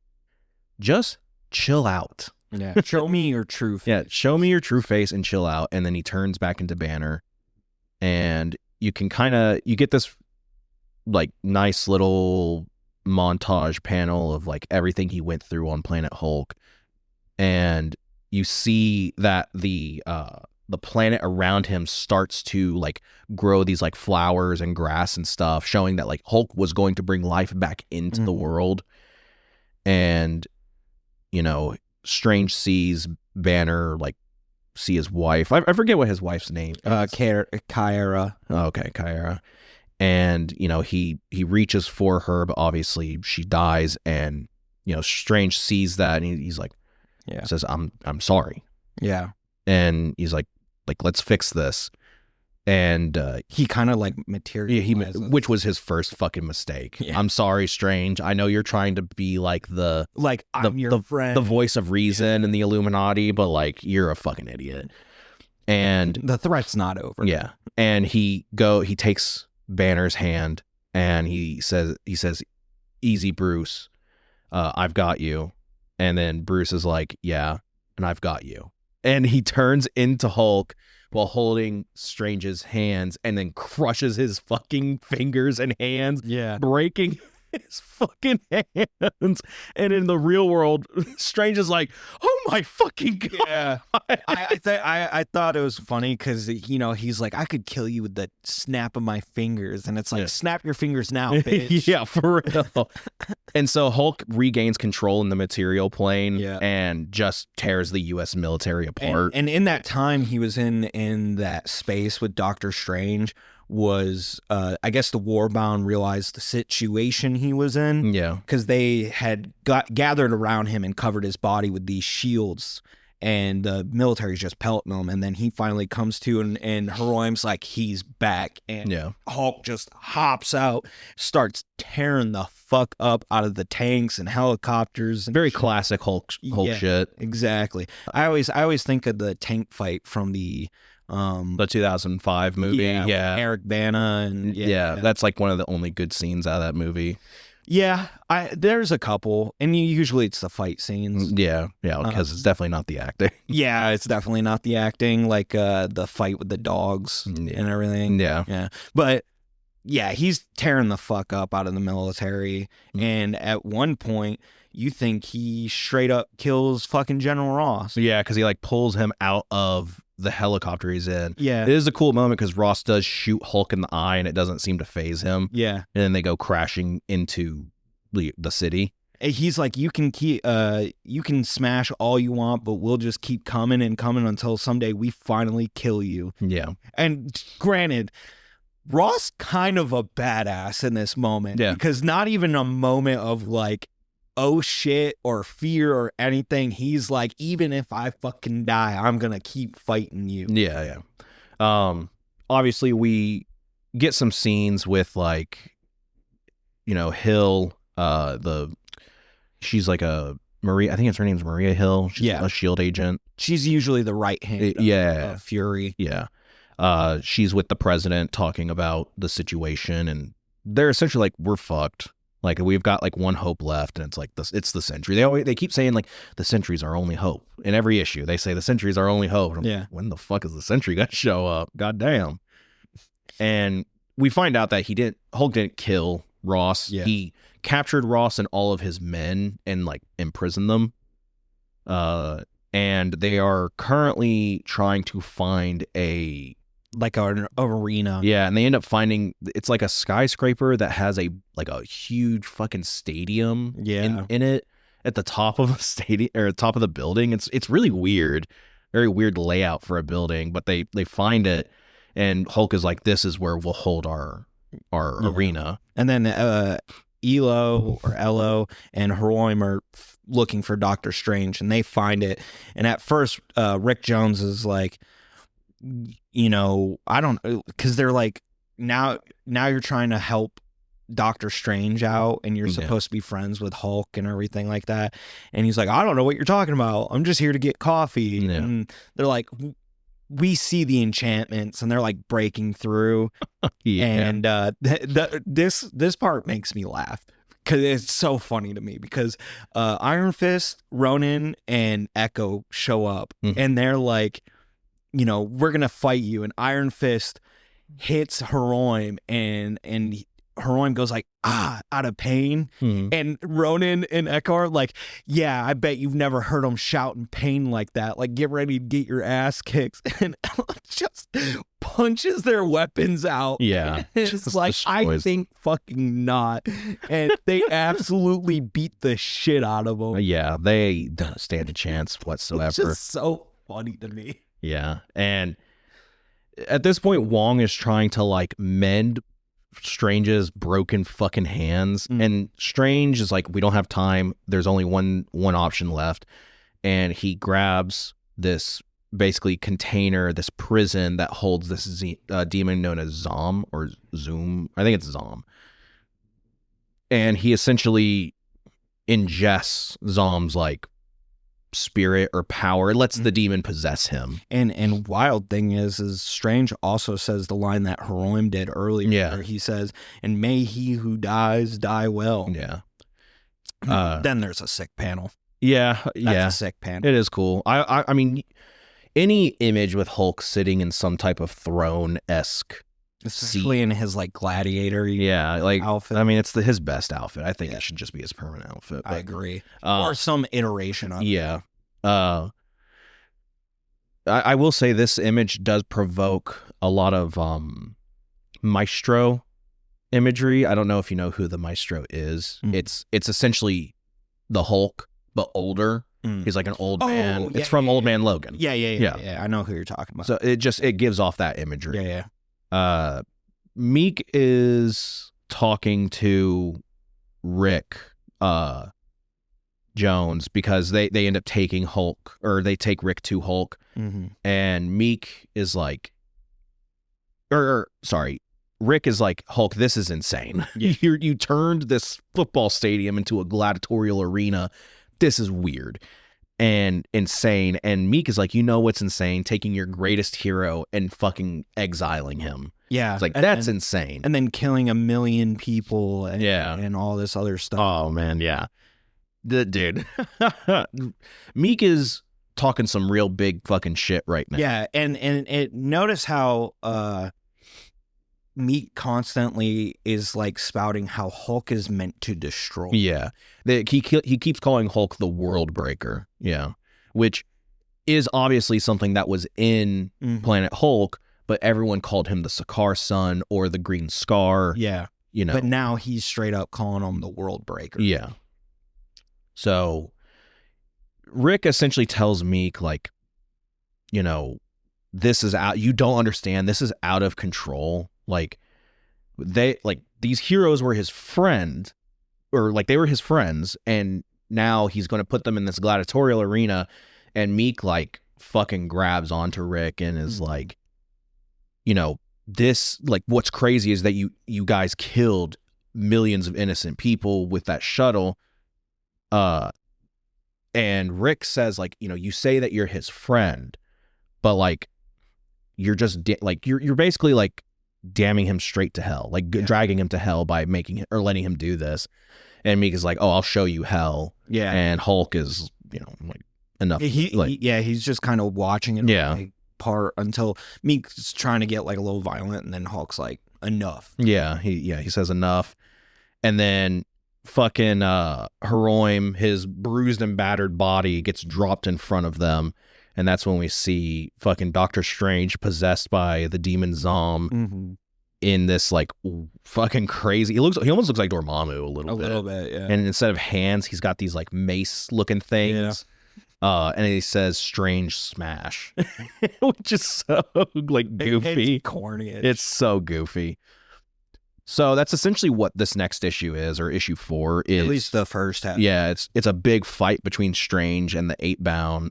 [SPEAKER 1] just chill out.
[SPEAKER 2] Yeah. Show me your true face.
[SPEAKER 1] Yeah. Show me your true face and chill out. And then he turns back into Banner. And you can you get this, like, nice little montage panel of, like, everything he went through on Planet Hulk, and you see that the planet around him starts to, like, grow these, like, flowers and grass and stuff, showing that, like, Hulk was going to bring life back into the world. And, you know, Strange sees Banner, like, see his wife. I forget what his wife's name is.
[SPEAKER 2] Kyra.
[SPEAKER 1] Oh, okay, Kyra. And, you know, he reaches for her, but obviously she dies. And, you know, Strange sees that, and he's like, says, I'm sorry.
[SPEAKER 2] Yeah.
[SPEAKER 1] And he's like, let's fix this. And
[SPEAKER 2] he kind of, like, materializes.
[SPEAKER 1] Which was his first fucking mistake. Yeah. I'm sorry, Strange. I know you're trying to be like
[SPEAKER 2] I'm your friend,
[SPEAKER 1] the voice of reason in the Illuminati, but, like, you're a fucking idiot. And
[SPEAKER 2] the threat's not over.
[SPEAKER 1] Yeah. And he takes Banner's hand, and he says, easy, Bruce. I've got you. And then Bruce is like, yeah, and I've got you. And he turns into Hulk while holding Strange's hands, and then crushes his fucking fingers and hands, breaking his fucking hands. And in the real world, Strange is like, oh my fucking God.
[SPEAKER 2] Yeah. I thought it was funny because, you know, he's like, I could kill you with the snap of my fingers. And it's like, snap your fingers now, bitch.
[SPEAKER 1] Yeah, for real. And so Hulk regains control in the material plane, and just tears the U.S. military apart.
[SPEAKER 2] And in that time, he was in that space with Doctor Strange was, I guess the Warbound realized the situation he was in.
[SPEAKER 1] Yeah.
[SPEAKER 2] Because they had gathered around him and covered his body with these shields. And the military's just pelting him. And then he finally comes to, and Heroim's like, he's back. And Hulk just hops out, starts tearing the fuck up out of the tanks and helicopters. And
[SPEAKER 1] very classic Hulk shit.
[SPEAKER 2] Exactly. I always think of the tank fight from the
[SPEAKER 1] 2005 movie. Yeah.
[SPEAKER 2] Eric Bana. And
[SPEAKER 1] that's like one of the only good scenes out of that movie.
[SPEAKER 2] Yeah, there's a couple, and usually it's the fight scenes.
[SPEAKER 1] Yeah, because it's definitely not the acting.
[SPEAKER 2] Yeah, it's definitely not the acting, like the fight with the dogs and everything. Yeah. But yeah, he's tearing the fuck up out of the military, and at one point, you think he straight up kills fucking General Ross.
[SPEAKER 1] Yeah, because he like pulls him out of the helicopter he's in.
[SPEAKER 2] Yeah.
[SPEAKER 1] It is a cool moment because Ross does shoot Hulk in the eye and it doesn't seem to phase him.
[SPEAKER 2] Yeah.
[SPEAKER 1] And then they go crashing into the city.
[SPEAKER 2] He's like, you can smash all you want, but we'll just keep coming and coming until someday we finally kill you.
[SPEAKER 1] Yeah.
[SPEAKER 2] And granted, Ross kind of a badass in this moment.
[SPEAKER 1] Yeah.
[SPEAKER 2] Because not even a moment of like, oh shit, or fear or anything. He's like, even if I fucking die, I'm gonna keep fighting you.
[SPEAKER 1] Yeah. Obviously we get some scenes with like, Hill, she's like a Maria, I think her name's Maria Hill. She's a SHIELD agent.
[SPEAKER 2] She's usually the right hand of Fury.
[SPEAKER 1] Yeah. She's with the president talking about the situation, and they're essentially like, we're fucked. Like, we've got like one hope left, and it's like it's the Sentry. They keep saying like the Sentry's our only hope. In every issue, they say the Sentry's our only hope.
[SPEAKER 2] Yeah.
[SPEAKER 1] When the fuck is the Sentry gonna show up? God damn. And we find out that Hulk didn't kill Ross.
[SPEAKER 2] Yeah.
[SPEAKER 1] He captured Ross and all of his men and like imprisoned them. And they are currently trying to find an
[SPEAKER 2] arena.
[SPEAKER 1] Yeah, and they end up finding, it's like a skyscraper that has a huge fucking stadium in it at the top of the stadium, or top of the building. It's really weird. Very weird layout for a building, but they find it, and Hulk is like, this is where we'll hold our arena.
[SPEAKER 2] And then Elo and Heroim are looking for Doctor Strange, and they find it. And at first, Rick Jones is like, I don't, because they're like, now you're trying to help Doctor Strange out, and you're supposed to be friends with Hulk and everything like that. And he's like, I don't know what you're talking about. I'm just here to get coffee.
[SPEAKER 1] Yeah.
[SPEAKER 2] And they're like, we see the enchantments, and they're like breaking through. And this part makes me laugh because it's so funny to me, because Iron Fist, Ronin, and Echo show up, and they're like, we're gonna fight you. And Iron Fist hits Heroim, and Heroim goes like, out of pain. And Ronin and Echo are like, yeah, I bet you've never heard him shout in pain like that. Like, get ready to get your ass kicked. And Ella just punches their weapons out.
[SPEAKER 1] Yeah.
[SPEAKER 2] It's like, I think fucking not. And they absolutely beat the shit out of them.
[SPEAKER 1] Yeah, they don't stand a chance whatsoever.
[SPEAKER 2] It's just so funny to me.
[SPEAKER 1] Yeah. And at this point, Wong is trying to like mend Strange's broken fucking hands, and Strange is like, we don't have time, there's only one option left. And he grabs this basically container, this prison that holds this demon known as Zom, or Zoom, I think it's Zom, and he essentially ingests Zom's like spirit or power. It lets the demon possess him.
[SPEAKER 2] And wild thing is Strange also says the line that Heroim did earlier.
[SPEAKER 1] Yeah.
[SPEAKER 2] Where he says, and may he who dies die well.
[SPEAKER 1] Yeah.
[SPEAKER 2] Then there's a sick panel.
[SPEAKER 1] Yeah.
[SPEAKER 2] That's a sick panel.
[SPEAKER 1] It is cool. I mean, any image with Hulk sitting in some type of throne-esque
[SPEAKER 2] especially in his like gladiator outfit.
[SPEAKER 1] I mean, it's his best outfit. I think it should just be his permanent outfit.
[SPEAKER 2] I agree. Or some iteration of
[SPEAKER 1] it. I will say this image does provoke a lot of Maestro imagery. I don't know if you know who the Maestro is. It's essentially the Hulk, but older. He's like an old man. It's from Old Man Logan.
[SPEAKER 2] Yeah. I know who you're talking about.
[SPEAKER 1] So it gives off that imagery.
[SPEAKER 2] Yeah.
[SPEAKER 1] Meek is talking to Rick Jones because they end up taking Hulk, or they take Rick to Hulk, and Meek is like, or sorry, Rick is like, Hulk, this is insane.
[SPEAKER 2] Yeah.
[SPEAKER 1] You turned this football stadium into a gladiatorial arena. This is weird and insane. And Meek is like, you know what's insane? Taking your greatest hero and fucking exiling him.
[SPEAKER 2] Yeah.
[SPEAKER 1] It's like, that's insane.
[SPEAKER 2] And then killing 1 million people and,
[SPEAKER 1] Yeah.
[SPEAKER 2] and all this other stuff.
[SPEAKER 1] Oh, man, yeah. Dude. Meek is talking some real big fucking shit right now.
[SPEAKER 2] Yeah, and notice how Meek constantly is like spouting how Hulk is meant to destroy.
[SPEAKER 1] Yeah. He keeps calling Hulk the world breaker. Yeah. Which is obviously something that was in Planet Hulk, but everyone called him the Sakaar Son or the Green Scar.
[SPEAKER 2] Yeah.
[SPEAKER 1] You know.
[SPEAKER 2] But now he's straight up calling him the world breaker.
[SPEAKER 1] Yeah. So Rick essentially tells Meek, like, you know, this is out. You don't understand. This is out of control. Like, these heroes were his friend, or like they were his friends, and now he's going to put them in this gladiatorial arena. And Meek like fucking grabs onto Rick and is like, you know, this, like, what's crazy is that you guys killed millions of innocent people with that shuttle. And Rick says, like, you know, you say that you're his friend, but like, you're just you're basically like damning him straight to hell, like dragging him to hell by making it or letting him do this. And Meek is like, oh, I'll show you hell. Yeah. And Hulk is, you know, like, enough.
[SPEAKER 2] He's just kind of watching it.
[SPEAKER 1] Yeah.
[SPEAKER 2] Like, part until Meek's trying to get like a little violent, and then Hulk's like, enough.
[SPEAKER 1] Yeah. He says enough. And then fucking Heroim, his bruised and battered body gets dropped in front of them, and that's when we see fucking Doctor Strange possessed by the demon Zom in this like fucking crazy. He almost looks like Dormammu a little bit, yeah. And instead of hands, he's got these like mace looking things. And he says "Strange Smash," which is so like goofy,
[SPEAKER 2] it's corny.
[SPEAKER 1] It's so goofy. So that's essentially what this next issue is, or issue 4 is.
[SPEAKER 2] At least the first half.
[SPEAKER 1] Yeah, it's a big fight between Strange and the Eightbound.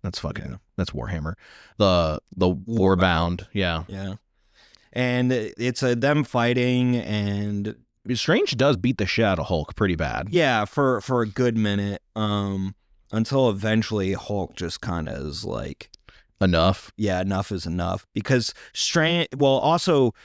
[SPEAKER 1] That's fucking that's Warhammer. The Warbound. Yeah.
[SPEAKER 2] Yeah. And it's them fighting, and
[SPEAKER 1] Strange does beat the shit out of Hulk pretty bad.
[SPEAKER 2] Yeah, for a good minute. Until eventually Hulk just kind of is like,
[SPEAKER 1] enough. Yeah,
[SPEAKER 2] enough is enough. Because Strange, well, also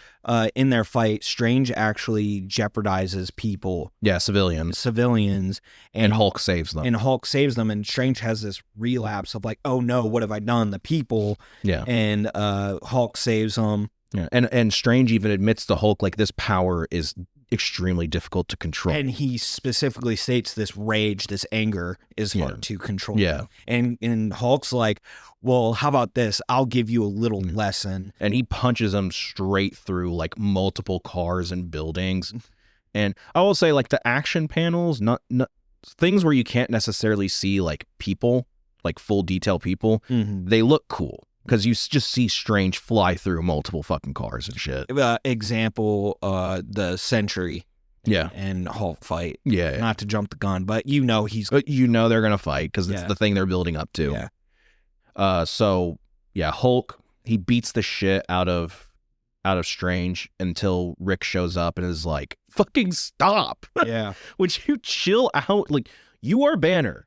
[SPEAKER 2] in their fight, Strange actually jeopardizes people.
[SPEAKER 1] Yeah, civilians.
[SPEAKER 2] And
[SPEAKER 1] Hulk saves them.
[SPEAKER 2] And Strange has this relapse of like, oh no, what have I done? The people.
[SPEAKER 1] Yeah.
[SPEAKER 2] And Hulk saves them.
[SPEAKER 1] Yeah. And Strange even admits to Hulk, like, this power is extremely difficult to control.
[SPEAKER 2] And he specifically states this rage, this anger is hard to control.
[SPEAKER 1] Yeah.
[SPEAKER 2] And Hulk's like, well, how about this? I'll give you a little lesson.
[SPEAKER 1] And he punches him straight through like multiple cars and buildings. And I will say, like, the action panels, not things where you can't necessarily see like people, like full detail people, they look cool. Because you just see Strange fly through multiple fucking cars and shit.
[SPEAKER 2] Example, the Sentry.
[SPEAKER 1] Yeah.
[SPEAKER 2] And Hulk fight.
[SPEAKER 1] Yeah.
[SPEAKER 2] Not to jump the gun, but you know
[SPEAKER 1] they're gonna fight because it's the thing they're building up to.
[SPEAKER 2] Yeah.
[SPEAKER 1] So yeah, Hulk, he beats the shit out of Strange until Rick shows up and is like, "Fucking stop!"
[SPEAKER 2] Yeah.
[SPEAKER 1] Would you chill out? Like, you are Banner.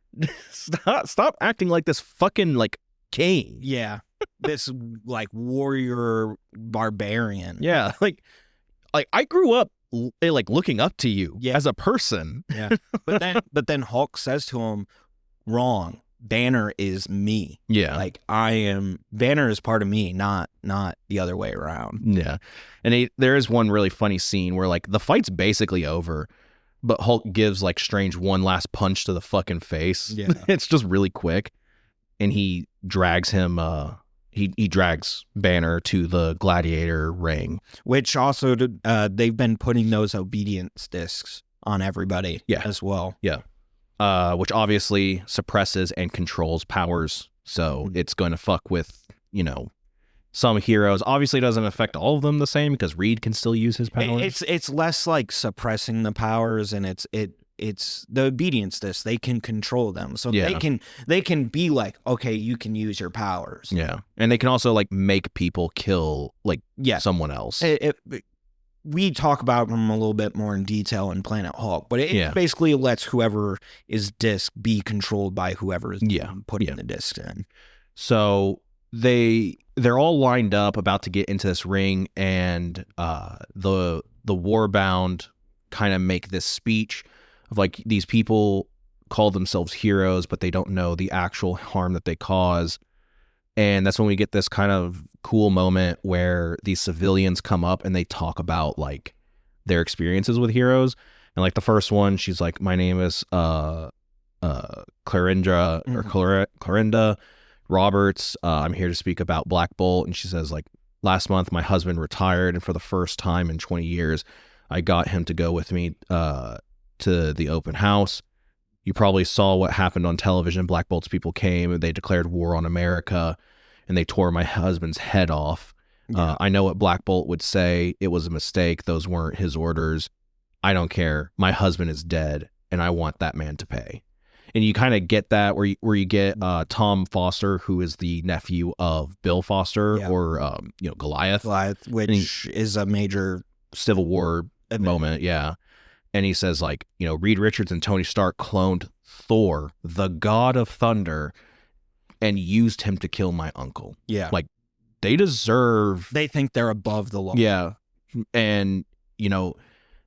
[SPEAKER 1] Stop acting like this fucking like king.
[SPEAKER 2] Yeah. This like warrior barbarian.
[SPEAKER 1] Yeah, like I grew up like looking up to you as a person.
[SPEAKER 2] Yeah. But then Hulk says to him, wrong. Banner is me.
[SPEAKER 1] Yeah.
[SPEAKER 2] Like, Banner is part of me, not the other way around.
[SPEAKER 1] Yeah. And there is one really funny scene where like the fight's basically over, but Hulk gives like Strange one last punch to the fucking face.
[SPEAKER 2] Yeah.
[SPEAKER 1] It's just really quick. And he drags him he drags Banner to the gladiator ring,
[SPEAKER 2] which also they've been putting those obedience discs on everybody as well.
[SPEAKER 1] Yeah. Which obviously suppresses and controls powers. So it's going to fuck with, you know, some heroes. Obviously, it doesn't affect all of them the same because Reed can still use his powers.
[SPEAKER 2] It's less like suppressing the powers, and it's the obedience disc. They can control them, so they can be like, okay, you can use your powers.
[SPEAKER 1] Yeah, and they can also like make people kill like someone else.
[SPEAKER 2] We talk about them a little bit more in detail in Planet Hulk, but it basically lets whoever is disc be controlled by whoever is putting the disc in.
[SPEAKER 1] So they're all lined up about to get into this ring, and the Warbound kind of make this speech of like, these people call themselves heroes, but they don't know the actual harm that they cause. And that's when we get this kind of cool moment where these civilians come up and they talk about like their experiences with heroes. And like the first one, she's like, my name is Clarinda Roberts. I'm here to speak about Black Bolt. And she says, like, last month my husband retired, and for the first time in 20 years, I got him to go with me to the open house. You probably saw what happened on television. Black Bolt's people came and they declared war on America, and they tore my husband's head off. Yeah. I know what Black Bolt would say. It was a mistake. Those weren't his orders. I don't care. My husband is dead, and I want that man to pay. And you kind of get that where you get Tom Foster, who is the nephew of Bill Foster, or Goliath,
[SPEAKER 2] which is a major
[SPEAKER 1] Civil War moment. Yeah. And he says, like, Reed Richards and Tony Stark cloned Thor, the god of thunder, and used him to kill my uncle.
[SPEAKER 2] Yeah.
[SPEAKER 1] Like, they
[SPEAKER 2] think they're above the law.
[SPEAKER 1] Yeah. And,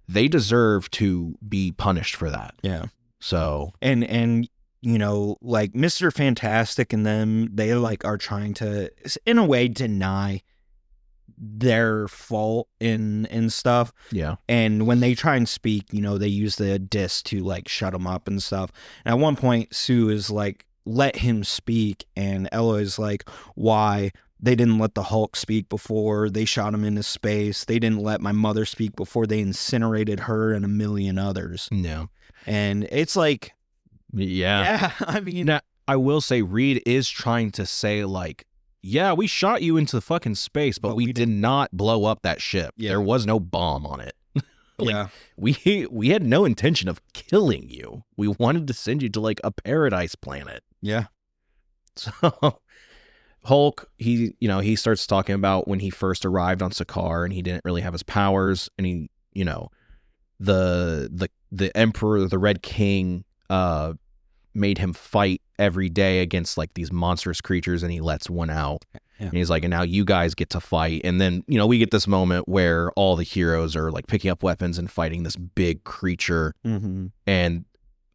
[SPEAKER 1] they deserve to be punished for that.
[SPEAKER 2] Yeah.
[SPEAKER 1] So.
[SPEAKER 2] And like Mr. Fantastic and them, they like are trying to, in a way, deny their fault in stuff.
[SPEAKER 1] Yeah.
[SPEAKER 2] And when they try and speak, they use the disc to like shut them up and stuff. And at one point, Sue is like, let him speak. And Ella is like, why? They didn't let the Hulk speak before. They shot him into space. They didn't let my mother speak before. They incinerated her and a million others.
[SPEAKER 1] No.
[SPEAKER 2] And it's like,
[SPEAKER 1] yeah.
[SPEAKER 2] I mean,
[SPEAKER 1] now, I will say Reed is trying to say like, yeah, we shot you into fucking space, but we did not blow up that ship. Yeah. There was no bomb on it. We had no intention of killing you. We wanted to send you to like a paradise planet.
[SPEAKER 2] Yeah.
[SPEAKER 1] So Hulk, he starts talking about when he first arrived on Sakaar and he didn't really have his powers, and he, the Emperor, the Red King, made him fight every day against like these monstrous creatures, and he lets one out. Yeah. And he's like, and now you guys get to fight. And then, we get this moment where all the heroes are like picking up weapons and fighting this big creature.
[SPEAKER 2] Mm-hmm.
[SPEAKER 1] And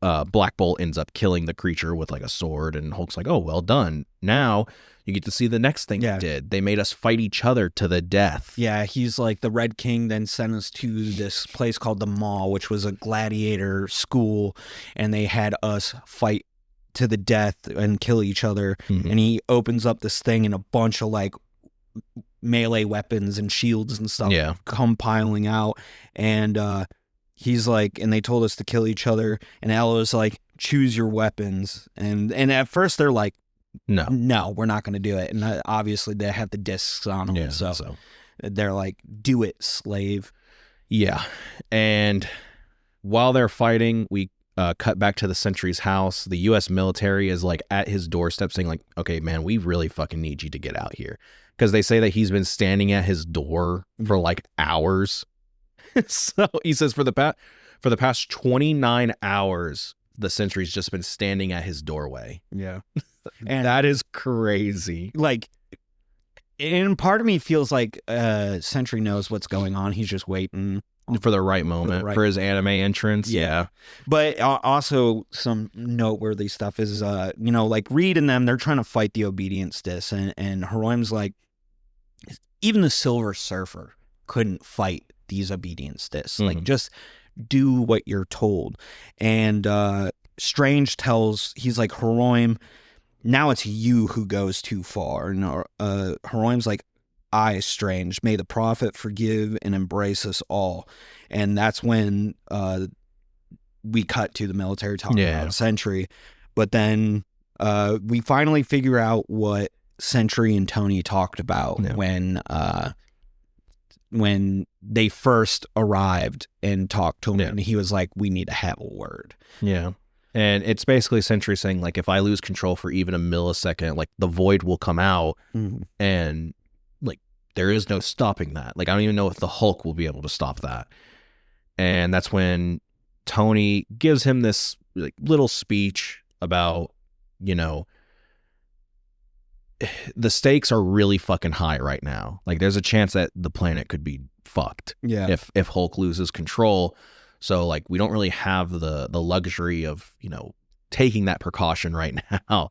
[SPEAKER 1] Black Bolt ends up killing the creature with like a sword, and Hulk's like, oh, well done. Now you get to see the next thing they did. They made us fight each other to the death.
[SPEAKER 2] Yeah, he's like, the Red King then sent us to this place called the Mall, which was a gladiator school, and they had us fight to the death and kill each other. Mm-hmm. And he opens up this thing, and a bunch of like melee weapons and shields and stuff come piling out. And he's like, and they told us to kill each other. And Alo's like, choose your weapons. And at first they're like, no, we're not going to do it. And obviously they have the discs on them. Yeah, so they're like, do it, slave.
[SPEAKER 1] Yeah. And while they're fighting, we cut back to the Sentry's house. The U.S. military is like at his doorstep saying like, okay, man, we really fucking need you to get out here. Because they say that he's been standing at his door for like hours. So he says for the past 29 hours, the Sentry's just been standing at his doorway.
[SPEAKER 2] Yeah.
[SPEAKER 1] And that is crazy.
[SPEAKER 2] Like, and part of me feels like Sentry knows what's going on. He's just waiting
[SPEAKER 1] for the right moment for his anime entrance. Yeah.
[SPEAKER 2] But also some noteworthy stuff is, like Reed and them, they're trying to fight the obedience disc, and Heroim's like, even the Silver Surfer couldn't fight these obedience discs. Mm-hmm. Like, just do what you're told. And Strange he's like, Heroim, now it's you who goes too far. And Heroim's like, I, Strange, may the prophet forgive and embrace us all. And that's when we cut to the military talking about Sentry. But then we finally figure out what Sentry and Tony talked about
[SPEAKER 1] Yeah.
[SPEAKER 2] when they first arrived and talked to him,
[SPEAKER 1] Yeah.
[SPEAKER 2] and he was like, we need to have a word.
[SPEAKER 1] Yeah. And it's basically Sentry saying, like, if I lose control for even a millisecond, like, the void will come out, and, like, there is no stopping that. Like, I don't even know if the Hulk will be able to stop that. And that's when Tony gives him this, like, little speech about, you know, the stakes are really fucking high right now. Like, there's a chance that the planet could be fucked if Hulk loses control. So, like, we don't really have the luxury of, you know, taking that precaution right now.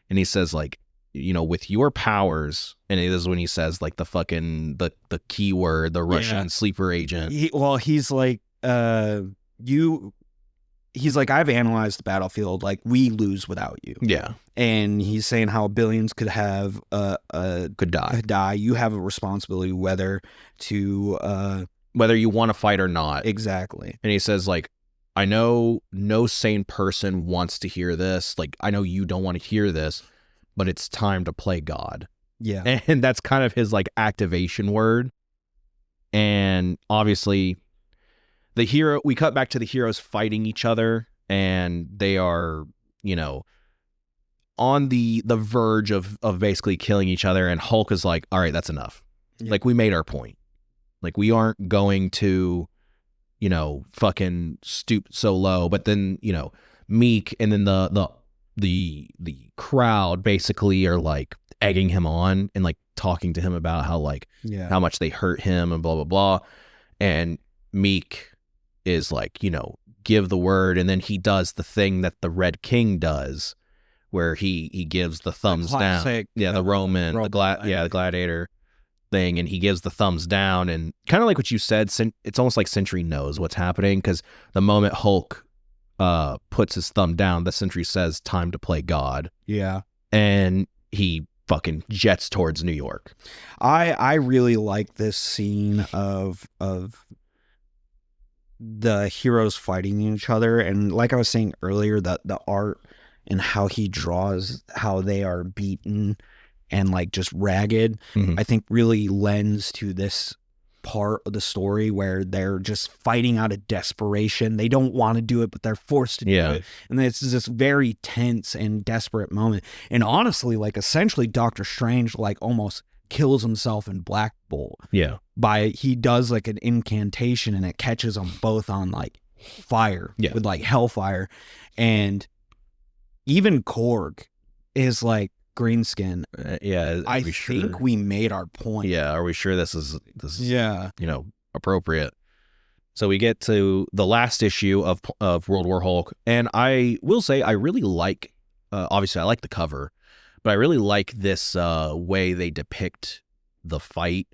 [SPEAKER 1] And he says, like, you know, with your powers, and it is when he says, like, the fucking the keyword, the Russian sleeper agent.
[SPEAKER 2] He's like, he's like, I've analyzed the battlefield. Like, we lose without you.
[SPEAKER 1] Yeah.
[SPEAKER 2] And he's saying how billions could have
[SPEAKER 1] Could die.
[SPEAKER 2] You have a responsibility whether
[SPEAKER 1] you want to fight or not.
[SPEAKER 2] Exactly.
[SPEAKER 1] And he says, like, I know no sane person wants to hear this. Like, I know you don't want to hear this, but it's time to play God.
[SPEAKER 2] Yeah.
[SPEAKER 1] And that's kind of his, like, activation word. And obviously we cut back to the heroes fighting each other, and they are, you know, on the verge of basically killing each other. And Hulk is like, all right, that's enough. Yeah. Like, we made our point. Like, we aren't going to, you know, fucking stoop so low. But then, you know, Meek and then the crowd basically are, like, egging him on and, like, talking to him about how, like, how much they hurt him and blah, blah, blah. And Meek is like, you know, give the word. And then he does the thing that the Red King does, where he gives the thumbs down. Yeah, the Roman, the gladiator thing, and he gives the thumbs down. And kind of like what you said, it's almost like Sentry knows what's happening, because the moment Hulk puts his thumb down, the Sentry says, time to play God.
[SPEAKER 2] Yeah.
[SPEAKER 1] And he fucking jets towards New York.
[SPEAKER 2] I really like this scene of the heroes fighting each other, and like I was saying earlier, the art and how he draws how they are beaten and, like, just ragged, I think really lends to this part of the story where they're just fighting out of desperation. They don't want to do it, but they're forced to do it. And it's this very tense and desperate moment. And honestly, like, essentially Doctor Strange, like, almost kills himself in Black Bolt.
[SPEAKER 1] Yeah.
[SPEAKER 2] He does, like, an incantation, and it catches them both on, like, fire with, like, hellfire. And even Korg is like, Greenskin. I think we made our point.
[SPEAKER 1] Yeah, are we sure this is you know, appropriate? So we get to the last issue of World War Hulk, and I will say I really like, obviously I like the cover, but I really like this way they depict the fight,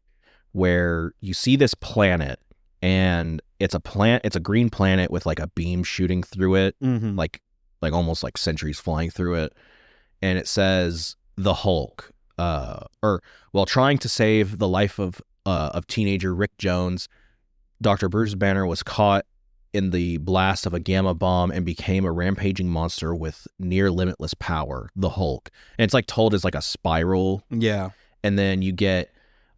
[SPEAKER 1] where you see this planet, and it's a green planet with, like, a beam shooting through it, like almost like sentries flying through it. And it says, the Hulk, while trying to save the life of teenager Rick Jones, Dr. Bruce Banner was caught in the blast of a gamma bomb and became a rampaging monster with near limitless power, the Hulk. And it's, like, told as, like, a spiral.
[SPEAKER 2] Yeah.
[SPEAKER 1] And then you get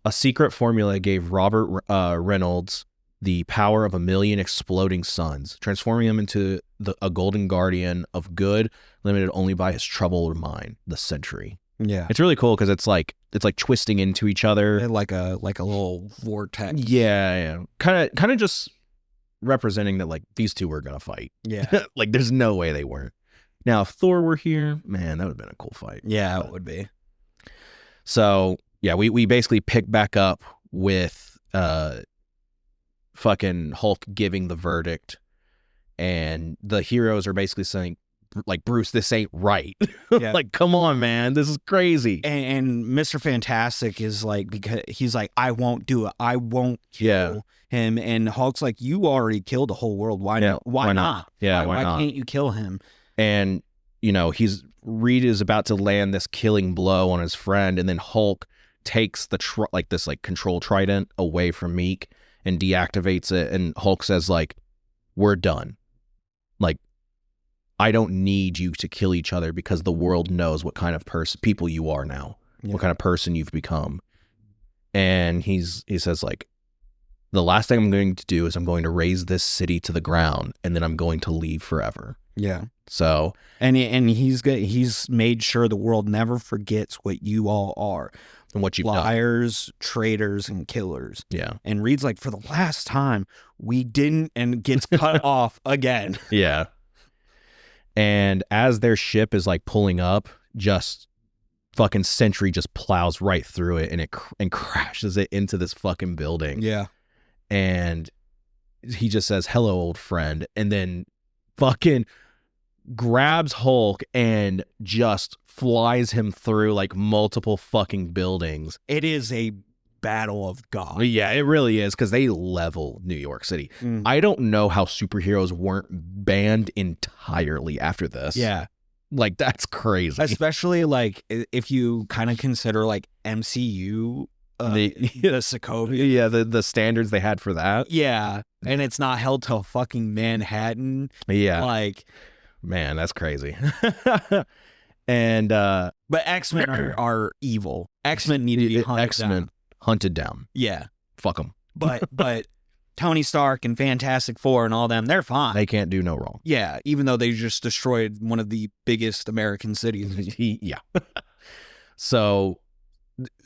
[SPEAKER 1] a secret formula gave Robert Reynolds the power of 1,000,000 exploding suns, transforming him into a golden guardian of good, limited only by his troubled mind, the Sentry.
[SPEAKER 2] Yeah.
[SPEAKER 1] It's really cool because it's like twisting into each other.
[SPEAKER 2] Like a little vortex.
[SPEAKER 1] Yeah. Kind of just representing that, like, these two were going to fight.
[SPEAKER 2] Yeah.
[SPEAKER 1] Like, there's no way they weren't. Now, if Thor were here, man, that would have been a cool fight.
[SPEAKER 2] Yeah, it would be.
[SPEAKER 1] So, yeah, we basically pick back up with fucking Hulk giving the verdict, and the heroes are basically saying, like, Bruce, this ain't right. Yeah. Like, come on, man, this is crazy.
[SPEAKER 2] And Mr. Fantastic is like, because he's like, I won't do it. I won't kill him. And Hulk's like, you already killed the whole world. Why not? Why not?
[SPEAKER 1] Yeah,
[SPEAKER 2] why
[SPEAKER 1] not?
[SPEAKER 2] Can't you kill him?
[SPEAKER 1] And, you know, Reed is about to land this killing blow on his friend, and then Hulk takes the this control trident away from Meek and deactivates it, and Hulk says, like, we're done. Like, I don't need you to kill each other because the world knows what kind of people you are now.
[SPEAKER 2] Yeah.
[SPEAKER 1] what kind of person you've become. And he says, like, the last thing I'm going to do is I'm going to raise this city to the ground, and then I'm going to leave forever.
[SPEAKER 2] Yeah.
[SPEAKER 1] So,
[SPEAKER 2] and he's made sure the world never forgets what you all are.
[SPEAKER 1] and what you've done.
[SPEAKER 2] Liars, traitors, and killers.
[SPEAKER 1] Yeah.
[SPEAKER 2] And Reed's like, for the last time, we didn't, and gets cut off again.
[SPEAKER 1] Yeah. And as their ship is like pulling up, just fucking Sentry just plows right through it, and crashes it into this fucking building.
[SPEAKER 2] Yeah.
[SPEAKER 1] And he just says, "Hello, old friend," and then fucking grabs Hulk and just flies him through like multiple fucking buildings.
[SPEAKER 2] It is a battle of God.
[SPEAKER 1] Yeah, it really is, because they level New York City.
[SPEAKER 2] Mm.
[SPEAKER 1] I don't know how superheroes weren't banned entirely after this.
[SPEAKER 2] Yeah.
[SPEAKER 1] Like, that's crazy.
[SPEAKER 2] Especially like if you kind of consider like MCU, the Sokovia.
[SPEAKER 1] Yeah, the standards they had for that.
[SPEAKER 2] Yeah. And it's not held to fucking Manhattan.
[SPEAKER 1] Yeah.
[SPEAKER 2] Like,
[SPEAKER 1] man, that's crazy. And
[SPEAKER 2] but X-Men are evil. X-Men need to be hunted down.
[SPEAKER 1] Hunted down.
[SPEAKER 2] Yeah.
[SPEAKER 1] Fuck them.
[SPEAKER 2] But Tony Stark and Fantastic Four and all them, they're fine.
[SPEAKER 1] They can't do no wrong.
[SPEAKER 2] Yeah, even though they just destroyed one of the biggest American cities.
[SPEAKER 1] Yeah. So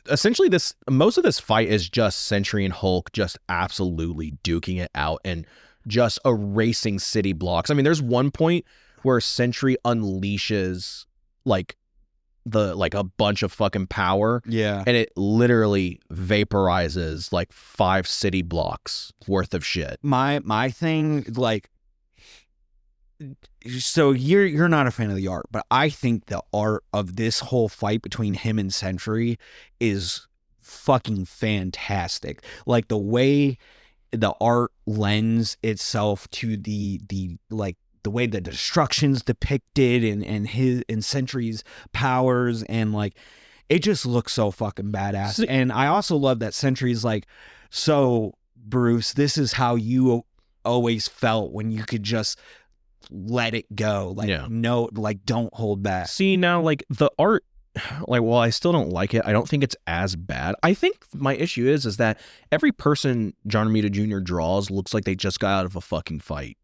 [SPEAKER 1] essentially most of this fight is just Sentry and Hulk just absolutely duking it out and just erasing city blocks. I mean, there's one point where Sentry unleashes like a bunch of fucking power.
[SPEAKER 2] Yeah.
[SPEAKER 1] And it literally vaporizes like 5 city blocks worth of shit.
[SPEAKER 2] My thing, like, so you're not a fan of the art, but I think the art of this whole fight between him and Sentry is fucking fantastic. Like the way the art lends itself to the like the way the destruction's depicted and Sentry's powers, and like it just looks so fucking badass. And I also love that Sentry's like, so Bruce, this is how you always felt when you could just let it go. Like, no, like, don't hold back.
[SPEAKER 1] See, now, like, the art, like, while I still don't like it, I don't think it's as bad. I think my issue is that every person John Romita Jr. draws looks like they just got out of a fucking fight.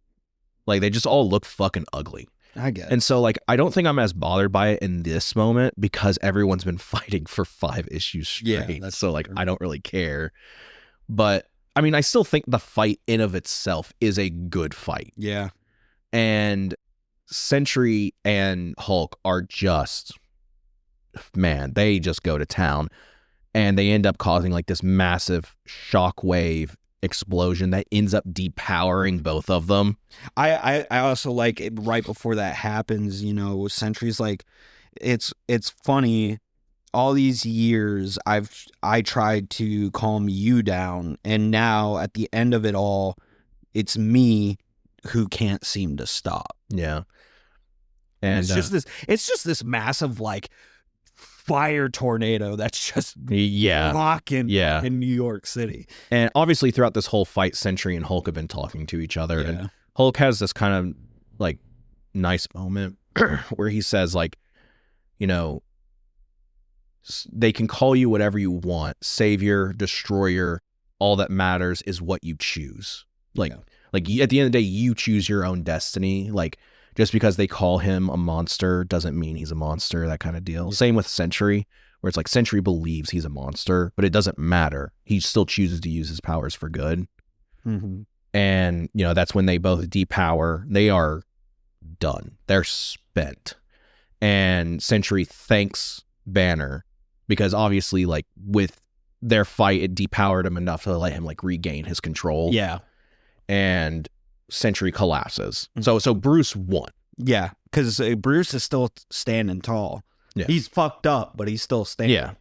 [SPEAKER 1] Like, they just all look fucking ugly.
[SPEAKER 2] I get it.
[SPEAKER 1] And so, like, I don't think I'm as bothered by it in this moment because everyone's been fighting for 5 issues straight.
[SPEAKER 2] Yeah,
[SPEAKER 1] so, like, I don't really care. But, I mean, I still think the fight in of itself is a good fight.
[SPEAKER 2] Yeah.
[SPEAKER 1] And Sentry and Hulk are just, man, they just go to town. And they end up causing, like, this massive shockwave explosion that ends up depowering both of them.
[SPEAKER 2] I also like it right before that happens, you know, Sentry's like, it's funny, all these years I tried to calm you down, and now at the end of it all, it's me who can't seem to stop.
[SPEAKER 1] Yeah. And
[SPEAKER 2] it's just this massive like fire tornado that's just rocking in New York City.
[SPEAKER 1] And obviously throughout this whole fight, Sentry and Hulk have been talking to each other. And Hulk has this kind of like nice moment where he says, like, you know, they can call you whatever you want, savior, destroyer, all that matters is what you choose. Like at the end of the day, you choose your own destiny. Like, just because they call him a monster doesn't mean he's a monster, that kind of deal. Yeah. Same with Sentry, where it's like Sentry believes he's a monster, but it doesn't matter. He still chooses to use his powers for good.
[SPEAKER 2] Mm-hmm.
[SPEAKER 1] And, you know, that's when they both depower. They are done. They're spent. And Sentry thanks Banner because obviously, like, with their fight, it depowered him enough to let him, like, regain his control.
[SPEAKER 2] Yeah.
[SPEAKER 1] And Sentry collapses. So Bruce won.
[SPEAKER 2] Yeah, because Bruce is still standing tall.
[SPEAKER 1] Yeah.
[SPEAKER 2] He's fucked up, but he's still standing.
[SPEAKER 1] Yeah.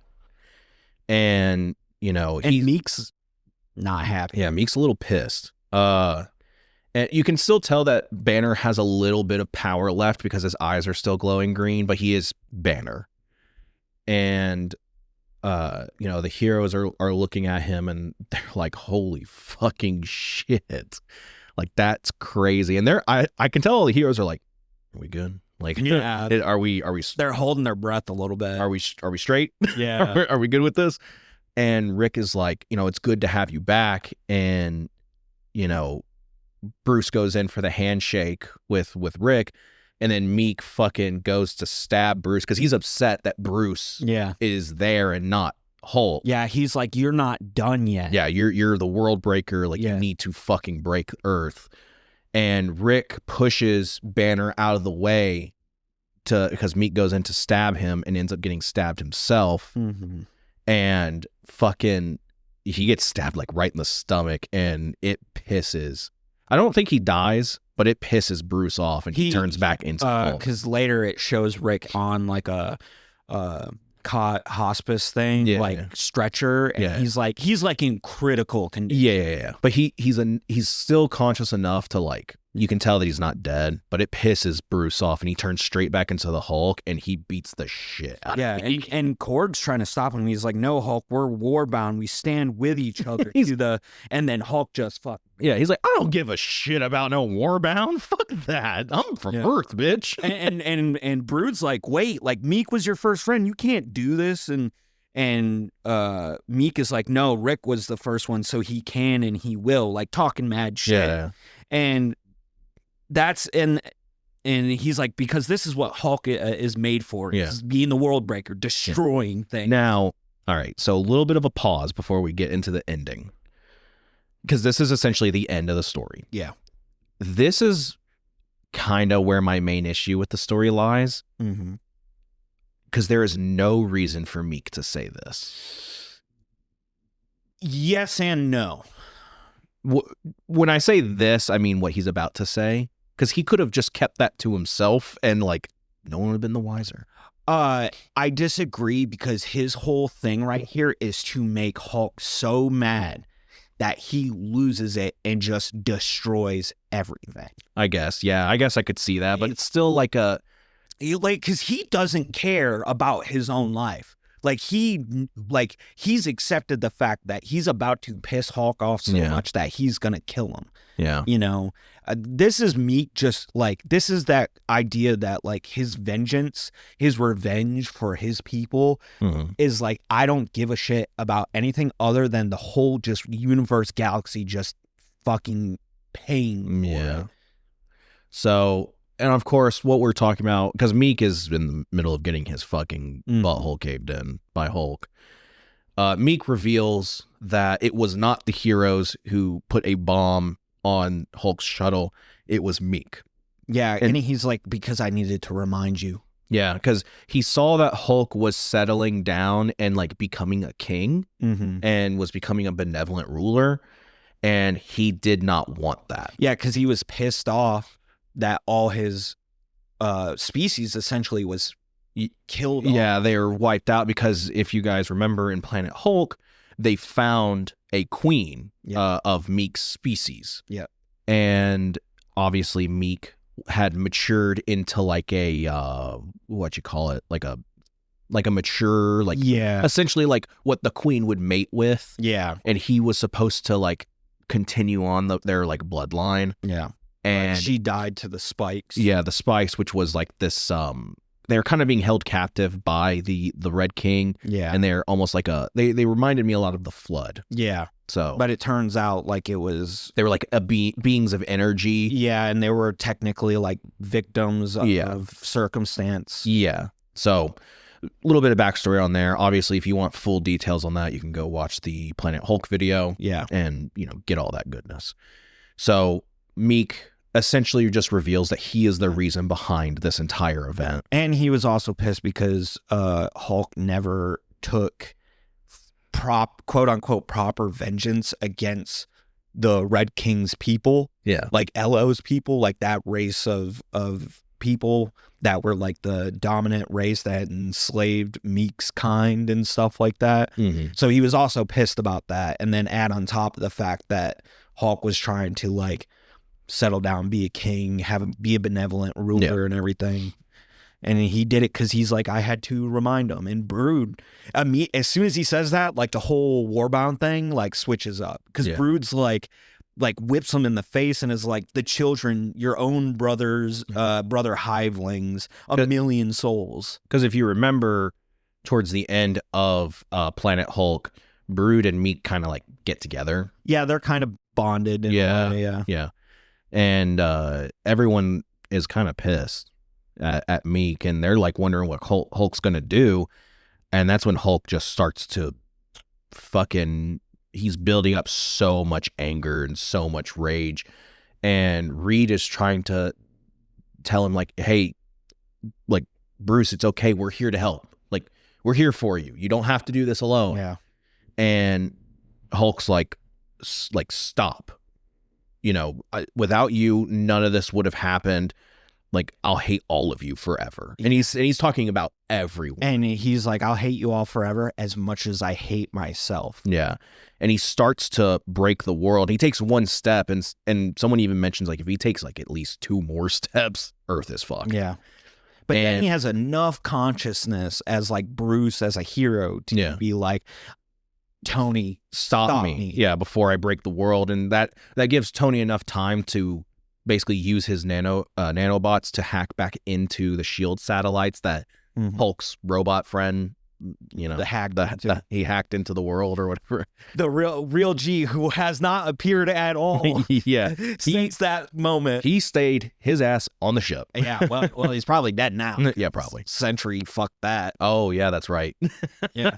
[SPEAKER 1] And, you know,
[SPEAKER 2] and Meek's not happy.
[SPEAKER 1] Yeah, Meek's a little pissed. And you can still tell that Banner has a little bit of power left because his eyes are still glowing green, but he is Banner. And you know, the heroes are looking at him and they're like, holy fucking shit. Like, that's crazy. And I can tell all the heroes are like, are we good? Like,
[SPEAKER 2] Yeah.
[SPEAKER 1] are we
[SPEAKER 2] They're holding their breath a little bit.
[SPEAKER 1] are we straight?
[SPEAKER 2] Yeah.
[SPEAKER 1] Are we good with this? And Rick is like, it's good to have you back. And, Bruce goes in for the handshake with Rick. And then Meek fucking goes to stab Bruce because he's upset that Bruce is there and not Hulk.
[SPEAKER 2] Yeah, he's like, you're not done yet.
[SPEAKER 1] Yeah, you're the world breaker. Like, you need to fucking break Earth. And Rick pushes Banner out of the way because Meek goes in to stab him and ends up getting stabbed himself.
[SPEAKER 2] Mm-hmm.
[SPEAKER 1] And fucking he gets stabbed like right in the stomach, and it pisses. I don't think he dies, but it pisses Bruce off, and he turns back into Hulk.
[SPEAKER 2] Because later it shows Rick on like a hospice thing, stretcher, and he's like in critical condition.
[SPEAKER 1] Yeah. But he's still conscious enough to, like, you can tell that he's not dead, but it pisses Bruce off, and he turns straight back into the Hulk, and he beats the shit out of him.
[SPEAKER 2] And Korg's trying to stop him. He's like, no, Hulk, we're warbound. We stand with each other. And then Hulk just
[SPEAKER 1] Yeah, he's like, I don't give a shit about no warbound. Fuck that. I'm from Earth, bitch.
[SPEAKER 2] and Brood's like, wait, like, Meek was your first friend. You can't do this. And Meek is like, no, Rick was the first one, so he can and he will, like, talking mad shit.
[SPEAKER 1] Yeah.
[SPEAKER 2] And that's and he's like, because this is what Hulk is made for. Is being the world breaker, destroying things.
[SPEAKER 1] Now, all right, so a little bit of a pause before we get into the ending, because this is essentially the end of the story.
[SPEAKER 2] Yeah.
[SPEAKER 1] This is kind of where my main issue with the story lies.
[SPEAKER 2] Mm-hmm.
[SPEAKER 1] Because there is no reason for Meek to say this.
[SPEAKER 2] Yes and no.
[SPEAKER 1] When I say this, I mean what he's about to say. Because he could have just kept that to himself and, like, no one would have been the wiser.
[SPEAKER 2] I disagree, because his whole thing right here is to make Hulk so mad that he loses it and just destroys everything.
[SPEAKER 1] I guess. Yeah, I guess I could see that. But it's still like
[SPEAKER 2] because he doesn't care about his own life. He's accepted the fact that he's about to piss Hulk off so much that he's going to kill him.
[SPEAKER 1] Yeah.
[SPEAKER 2] This is Meek, just like, this is that idea that, like, his vengeance, his revenge for his people is like, I don't give a shit about anything other than the whole just universe, galaxy, just fucking paying for it.
[SPEAKER 1] So, and of course, what we're talking about, because Meek is in the middle of getting his fucking butthole caved in by Hulk. Meek reveals that it was not the heroes who put a bomb on Hulk's shuttle. It was Meek.
[SPEAKER 2] Yeah, and he's like, because I needed to remind you.
[SPEAKER 1] Yeah, because he saw that Hulk was settling down and, like, becoming a king and was becoming a benevolent ruler, and he did not want that.
[SPEAKER 2] Yeah, because he was pissed off that all his species essentially was killed off.
[SPEAKER 1] Yeah, they were wiped out, because if you guys remember in Planet Hulk, they found a queen of Meek's species.
[SPEAKER 2] Yeah.
[SPEAKER 1] And obviously Meek had matured into like a what you call it? Like a mature, like, essentially like what the queen would mate with.
[SPEAKER 2] Yeah.
[SPEAKER 1] And he was supposed to, like, continue on their, like, bloodline.
[SPEAKER 2] Yeah.
[SPEAKER 1] And
[SPEAKER 2] she died to the spikes.
[SPEAKER 1] Yeah, the spikes, which was like this they're kind of being held captive by the Red King.
[SPEAKER 2] Yeah.
[SPEAKER 1] And they're almost like they reminded me a lot of the Flood.
[SPEAKER 2] Yeah.
[SPEAKER 1] So,
[SPEAKER 2] but it turns out like they were
[SPEAKER 1] like beings of energy.
[SPEAKER 2] Yeah, and they were technically like victims of circumstance.
[SPEAKER 1] Yeah. So, a little bit of backstory on there. Obviously, if you want full details on that, you can go watch the Planet Hulk video.
[SPEAKER 2] Yeah.
[SPEAKER 1] And, get all that goodness. So, Meek essentially just reveals that he is the reason behind this entire event.
[SPEAKER 2] And he was also pissed because Hulk never took quote unquote proper vengeance against the Red King's people.
[SPEAKER 1] Yeah.
[SPEAKER 2] Like Elo's people, like that race of people that were like the dominant race that enslaved Meek's kind and stuff like that.
[SPEAKER 1] Mm-hmm.
[SPEAKER 2] So he was also pissed about that. And then add on top of the fact that Hulk was trying to, like, settle down, be a king, be a benevolent ruler and everything. And he did it because he's like, I had to remind him. And Brood, as soon as he says that, like, the whole Warbound thing, like, switches up. Because Brood's like, like whips him in the face and is like, the children, your own brother's brother hivelings, a million souls.
[SPEAKER 1] Because if you remember, towards the end of Planet Hulk, Brood and Meek kind of like get together.
[SPEAKER 2] Yeah, they're kind of bonded in a way,
[SPEAKER 1] yeah. And everyone is kind of pissed at Meek, and they're like wondering what Hulk's gonna do. And that's when Hulk just starts to he's building up so much anger and so much rage. And Reed is trying to tell him, like, hey, like, Bruce, it's okay. We're here to help. Like, we're here for you. You don't have to do this alone.
[SPEAKER 2] Yeah.
[SPEAKER 1] And Hulk's like, stop. You know, without you, none of this would have happened. Like, I'll hate all of you forever. And he's talking about everyone.
[SPEAKER 2] And he's like, I'll hate you all forever as much as I hate myself.
[SPEAKER 1] Yeah. And he starts to break the world. He takes one step, and someone even mentions, like, if he takes like at least 2 more steps, Earth is fucked.
[SPEAKER 2] Yeah. But then he has enough consciousness as like Bruce, as a hero, to be like, Tony, stop me.
[SPEAKER 1] Yeah, before I break the world. And that gives Tony enough time to basically use his nanobots to hack back into the SHIELD satellites that Hulk's robot friend, you know, he hacked into the world or whatever.
[SPEAKER 2] The real G, who has not appeared at all.
[SPEAKER 1] Yeah,
[SPEAKER 2] since that moment,
[SPEAKER 1] he stayed his ass on the ship.
[SPEAKER 2] Yeah, well, he's probably dead now.
[SPEAKER 1] Yeah, probably.
[SPEAKER 2] Sentry, fuck that.
[SPEAKER 1] Oh yeah, that's right.
[SPEAKER 2] Yeah.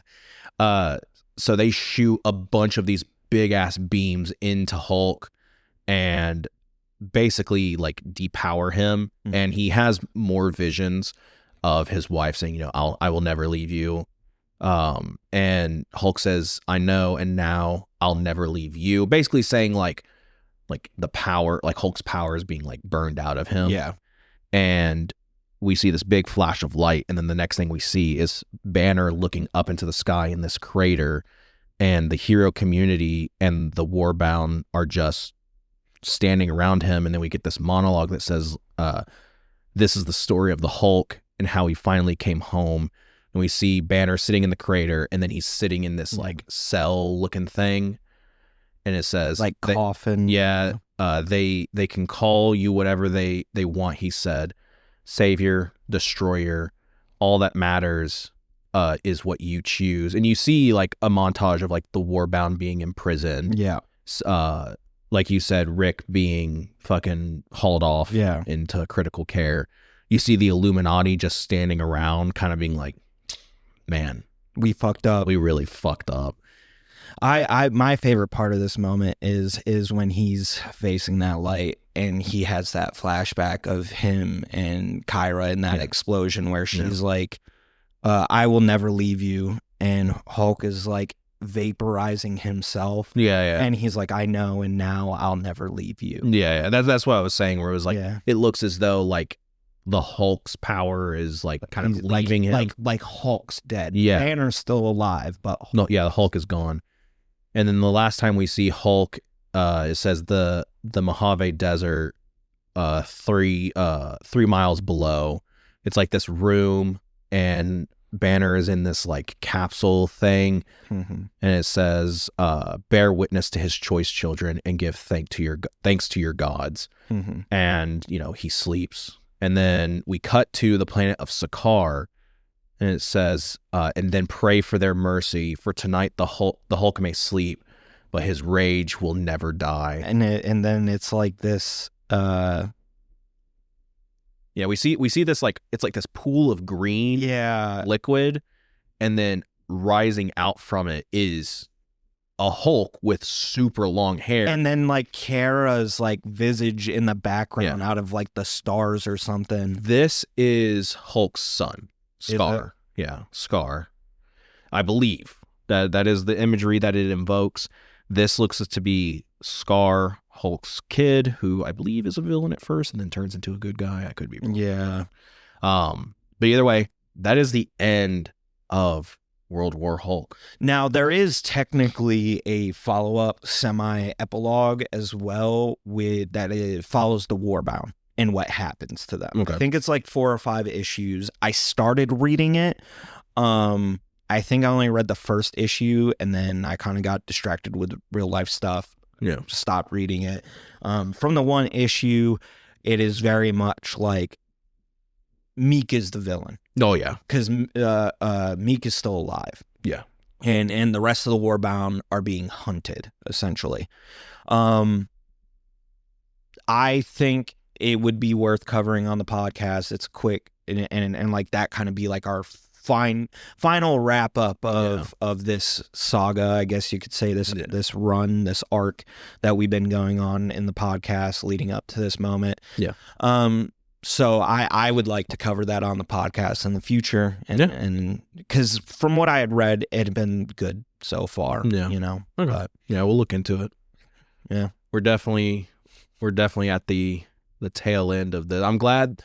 [SPEAKER 1] So they shoot a bunch of these big ass beams into Hulk and basically like depower him. And he has more visions of his wife saying, you know, I will never leave you. And Hulk says, I know, and now I'll never leave you. Basically saying like the power, like Hulk's power is being like burned out of him.
[SPEAKER 2] Yeah.
[SPEAKER 1] And we see this big flash of light, and then the next thing we see is Banner looking up into the sky in this crater, and the hero community and the Warbound are just standing around him. And then we get this monologue that says, this is the story of the Hulk and how he finally came home. And we see Banner sitting in the crater, and then he's sitting in this like cell looking thing, and it says
[SPEAKER 2] like coffin.
[SPEAKER 1] Yeah. They can call you whatever they want, he said. Savior, destroyer, all that matters is what you choose. And you see like a montage of like the Warbound being imprisoned.
[SPEAKER 2] Yeah.
[SPEAKER 1] Like you said, Rick being fucking hauled off into critical care. You see the Illuminati just standing around, kind of being like, man,
[SPEAKER 2] we fucked up.
[SPEAKER 1] We really fucked up.
[SPEAKER 2] My favorite part of this moment is when he's facing that light and he has that flashback of him and Kyra in that explosion where she's like, I will never leave you. And Hulk is like vaporizing himself.
[SPEAKER 1] Yeah.
[SPEAKER 2] And he's like, I know, and now I'll never leave you.
[SPEAKER 1] Yeah. That's what I was saying, where it was like, it looks as though like the Hulk's power is like kind of leaving him.
[SPEAKER 2] Like Hulk's dead.
[SPEAKER 1] Yeah.
[SPEAKER 2] Banner's still alive, but
[SPEAKER 1] no, the Hulk is gone. And then the last time we see Hulk, it says the Mojave Desert, 3 miles below. It's like this room, and Banner is in this like capsule thing, and it says, "Bear witness to his choice children and give thanks to your gods." And you know, he sleeps, and then we cut to the planet of Sakaar. And it says, and then pray for their mercy, for tonight the Hulk may sleep, but his rage will never die.
[SPEAKER 2] And then it's like this.
[SPEAKER 1] Yeah, we see this like, it's like this pool of green liquid, and then rising out from it is a Hulk with super long hair.
[SPEAKER 2] And then like Kara's like visage in the background out of like the stars or something.
[SPEAKER 1] This is Hulk's son. Scar. Yeah, Scar. I believe that is the imagery that it invokes. This looks to be Scar, Hulk's kid, who I believe is a villain at first and then turns into a good guy. I could be wrong.
[SPEAKER 2] Yeah.
[SPEAKER 1] But either way, that is the end of World War Hulk.
[SPEAKER 2] Now, there is technically a follow-up semi-epilogue as well with that it follows the Warbound and what happens to them.
[SPEAKER 1] Okay.
[SPEAKER 2] I think it's like 4 or 5 issues. I started reading it. I think I only read the first issue, and then I kind of got distracted with real life stuff.
[SPEAKER 1] Yeah.
[SPEAKER 2] stopped reading it. From the one issue, it is very much like Meek is the villain.
[SPEAKER 1] Oh yeah.
[SPEAKER 2] Because Meek is still alive.
[SPEAKER 1] Yeah.
[SPEAKER 2] And the rest of the Warbound are being hunted, essentially. I think it would be worth covering on the podcast. It's quick and like that kind of be like our final wrap up of this saga, I guess you could say, this run, this arc that we've been going on in the podcast leading up to this moment.
[SPEAKER 1] Yeah.
[SPEAKER 2] So I would like to cover that on the podcast in the future, and because from what I had read, it had been good so far.
[SPEAKER 1] Yeah.
[SPEAKER 2] You know.
[SPEAKER 1] Okay.
[SPEAKER 2] But,
[SPEAKER 1] yeah, we'll look into it.
[SPEAKER 2] Yeah.
[SPEAKER 1] We're definitely at the tail end of the. I'm glad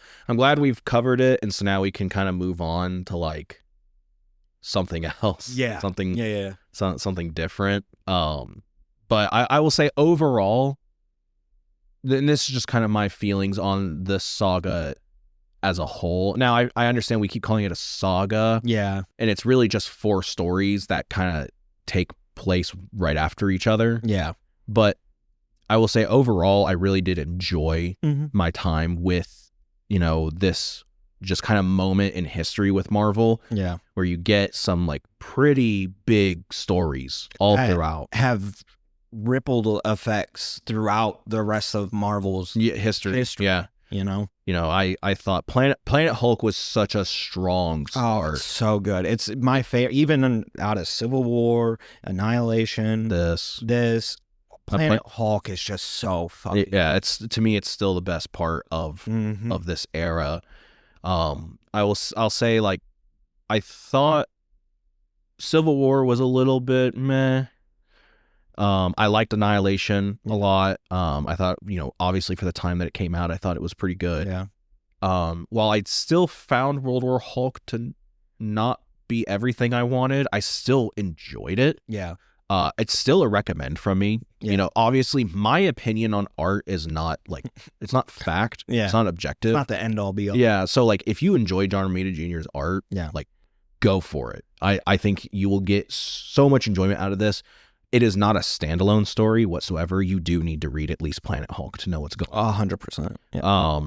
[SPEAKER 1] we've covered it, and so now we can kind of move on to like something else.
[SPEAKER 2] Yeah.
[SPEAKER 1] Something.
[SPEAKER 2] Yeah.
[SPEAKER 1] Something different. But I will say overall, and this is just kind of my feelings on this saga as a whole. Now I understand we keep calling it a saga.
[SPEAKER 2] Yeah.
[SPEAKER 1] And it's really just 4 stories that kind of take place right after each other.
[SPEAKER 2] Yeah.
[SPEAKER 1] But I will say overall, I really did enjoy my time with, this just kind of moment in history with Marvel.
[SPEAKER 2] Yeah.
[SPEAKER 1] Where you get some like pretty big stories all throughout.
[SPEAKER 2] Have rippled effects throughout the rest of Marvel's
[SPEAKER 1] history. Yeah. I thought Planet Hulk was such a strong start.
[SPEAKER 2] Oh, it's so good. It's my favorite, even out of Civil War, Annihilation, this Planet Hulk is just so fucking.
[SPEAKER 1] Yeah, to me, it's still the best part of this era. I'll say like, I thought Civil War was a little bit meh. I liked Annihilation a lot. I thought, obviously for the time that it came out, I thought it was pretty good.
[SPEAKER 2] Yeah.
[SPEAKER 1] While I still found World War Hulk to not be everything I wanted, I still enjoyed it.
[SPEAKER 2] Yeah.
[SPEAKER 1] It's still a recommend from me.
[SPEAKER 2] Yeah.
[SPEAKER 1] Obviously my opinion on art is not like, it's not fact.
[SPEAKER 2] Yeah.
[SPEAKER 1] It's not objective.
[SPEAKER 2] It's not the end all be all.
[SPEAKER 1] Yeah. So like if you enjoy John Romita Jr.'s art, like go for it. I think you will get so much enjoyment out of this. It is not a standalone story whatsoever. You do need to read at least Planet Hulk to know what's going on.
[SPEAKER 2] 100%. Yeah.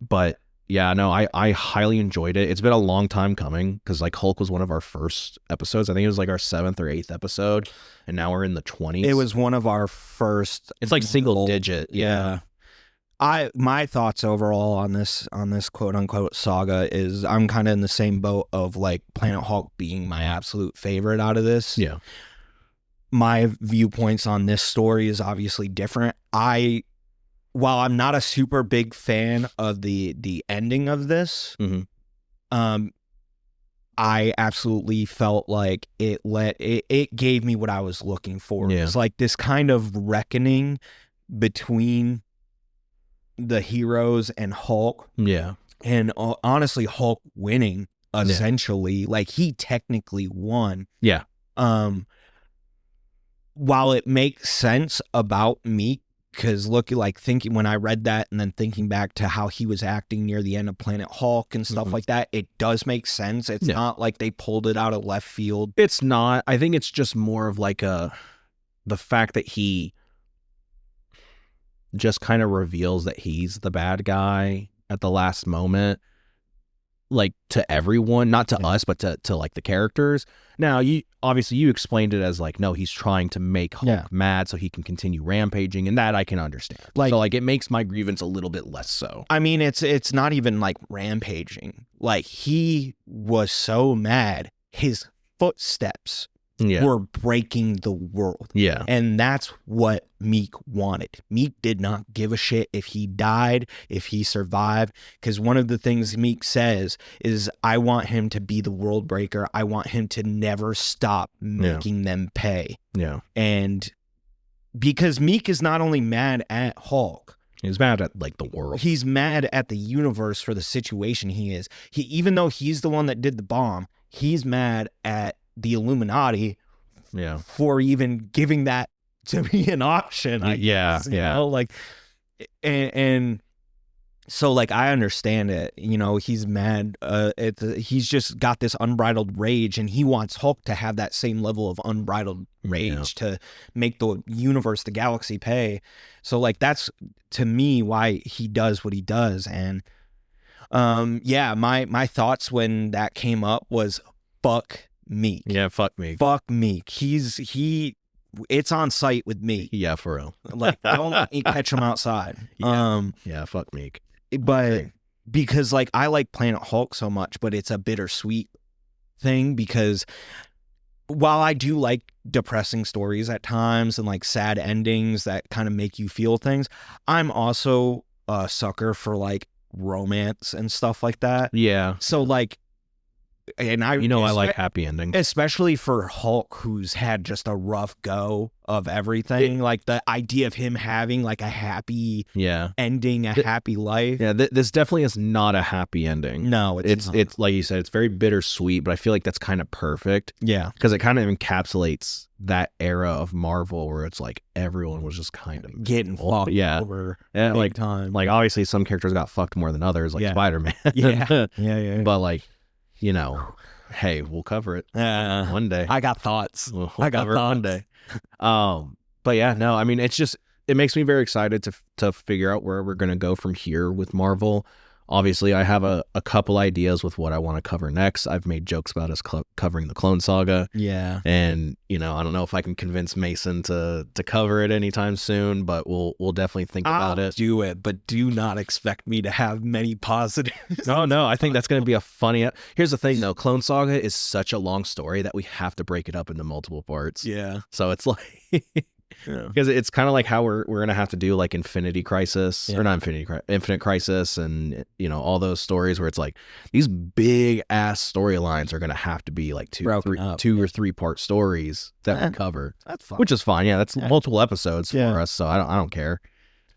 [SPEAKER 1] But yeah, no, I highly enjoyed it. It's been a long time coming because like Hulk was one of our first episodes. I think it was like our 7th or 8th episode, and now we're in the 20s.
[SPEAKER 2] It was one of our first.
[SPEAKER 1] It's like single digit.
[SPEAKER 2] Yeah. My thoughts overall on this quote unquote saga is I'm kind of in the same boat of like Planet Hulk being my absolute favorite out of this.
[SPEAKER 1] Yeah.
[SPEAKER 2] My viewpoints on this story is obviously different. While I'm not a super big fan of the ending of this, I absolutely felt like it gave me what I was looking for.
[SPEAKER 1] Yeah.
[SPEAKER 2] It's like this kind of reckoning between the heroes and Hulk.
[SPEAKER 1] Yeah.
[SPEAKER 2] And honestly, Hulk winning essentially, like he technically won.
[SPEAKER 1] Yeah.
[SPEAKER 2] While it makes sense about Meek, because thinking when I read that and then thinking back to how he was acting near the end of Planet Hulk and stuff like that, it does make sense. It's not like they pulled it out of left field.
[SPEAKER 1] It's not. I think it's just more of like the fact that he just kind of reveals that he's the bad guy at the last moment, like to everyone, not to us, but to like the characters. Now, you explained it as like, no, he's trying to make Hulk mad so he can continue rampaging, and that I can understand. So it makes my grievance a little bit less so.
[SPEAKER 2] I mean, it's not even like rampaging. Like he was so mad, his footsteps were breaking the world.
[SPEAKER 1] Yeah.
[SPEAKER 2] And that's what Meek wanted. Meek did not give a shit if he died, if he survived, because one of the things Meek says is, I want him to be the world breaker. I want him to never stop making them pay.
[SPEAKER 1] Yeah.
[SPEAKER 2] And because Meek is not only mad at Hulk,
[SPEAKER 1] he's mad at like the world.
[SPEAKER 2] He's mad at the universe for the situation he is. Even though he's the one that did the bomb, he's mad at the Illuminati for even giving that to be an option. I guess, you know? Like, and So like I understand it, you know, he's mad. He's just got this unbridled rage, and he wants Hulk to have that same level of unbridled rage to make the universe, the galaxy pay. So like that's to me why he does what he does. And yeah, my thoughts when that came up was fuck Meek.
[SPEAKER 1] Yeah, fuck Meek.
[SPEAKER 2] Fuck Meek. It's on site with me.
[SPEAKER 1] Yeah, for real.
[SPEAKER 2] Like don't let me catch him outside.
[SPEAKER 1] Yeah, fuck Meek.
[SPEAKER 2] But because like I like Planet Hulk so much, but it's a bittersweet thing because while I do like depressing stories at times and like sad endings that kind of make you feel things, I'm also a sucker for like romance and stuff like that.
[SPEAKER 1] Yeah.
[SPEAKER 2] So like, and I
[SPEAKER 1] like happy endings,
[SPEAKER 2] especially for Hulk, who's had just a rough go of everything. Like the idea of him having like a happy ending, a happy life.
[SPEAKER 1] Yeah, this definitely is not a happy ending.
[SPEAKER 2] No,
[SPEAKER 1] it's like you said, it's very bittersweet, but I feel like that's kind of perfect.
[SPEAKER 2] Yeah,
[SPEAKER 1] because it kind of encapsulates that era of Marvel where it's like everyone was just kind of
[SPEAKER 2] getting fucked over.
[SPEAKER 1] Yeah, like
[SPEAKER 2] time.
[SPEAKER 1] Like obviously some characters got fucked more than others, like Spider-Man.
[SPEAKER 2] yeah.
[SPEAKER 1] But like, you know, hey, we'll cover it one day.
[SPEAKER 2] I got thoughts.
[SPEAKER 1] I got thoughts one day. But yeah, no, I mean, it makes me very excited to figure out where we're gonna go from here with Marvel. Obviously, I have a couple ideas with what I want to cover next. I've made jokes about us covering the Clone Saga.
[SPEAKER 2] Yeah.
[SPEAKER 1] And, you know, I don't know if I can convince Mason to cover it anytime soon, but we'll definitely think about it.
[SPEAKER 2] Do it, but do not expect me to have many positives.
[SPEAKER 1] No, I think that's going to be a funny... Here's the thing, though. Clone Saga is such a long story that we have to break it up into multiple parts.
[SPEAKER 2] Yeah.
[SPEAKER 1] So it's like... Because it's kind of like how we're gonna have to do like Infinite Crisis, Infinite Crisis, and you know all those stories where it's like these big ass storylines are gonna have to be like two or three part stories that we cover.
[SPEAKER 2] That's fine.
[SPEAKER 1] Which is fine. Yeah, that's multiple episodes for us, so I don't care.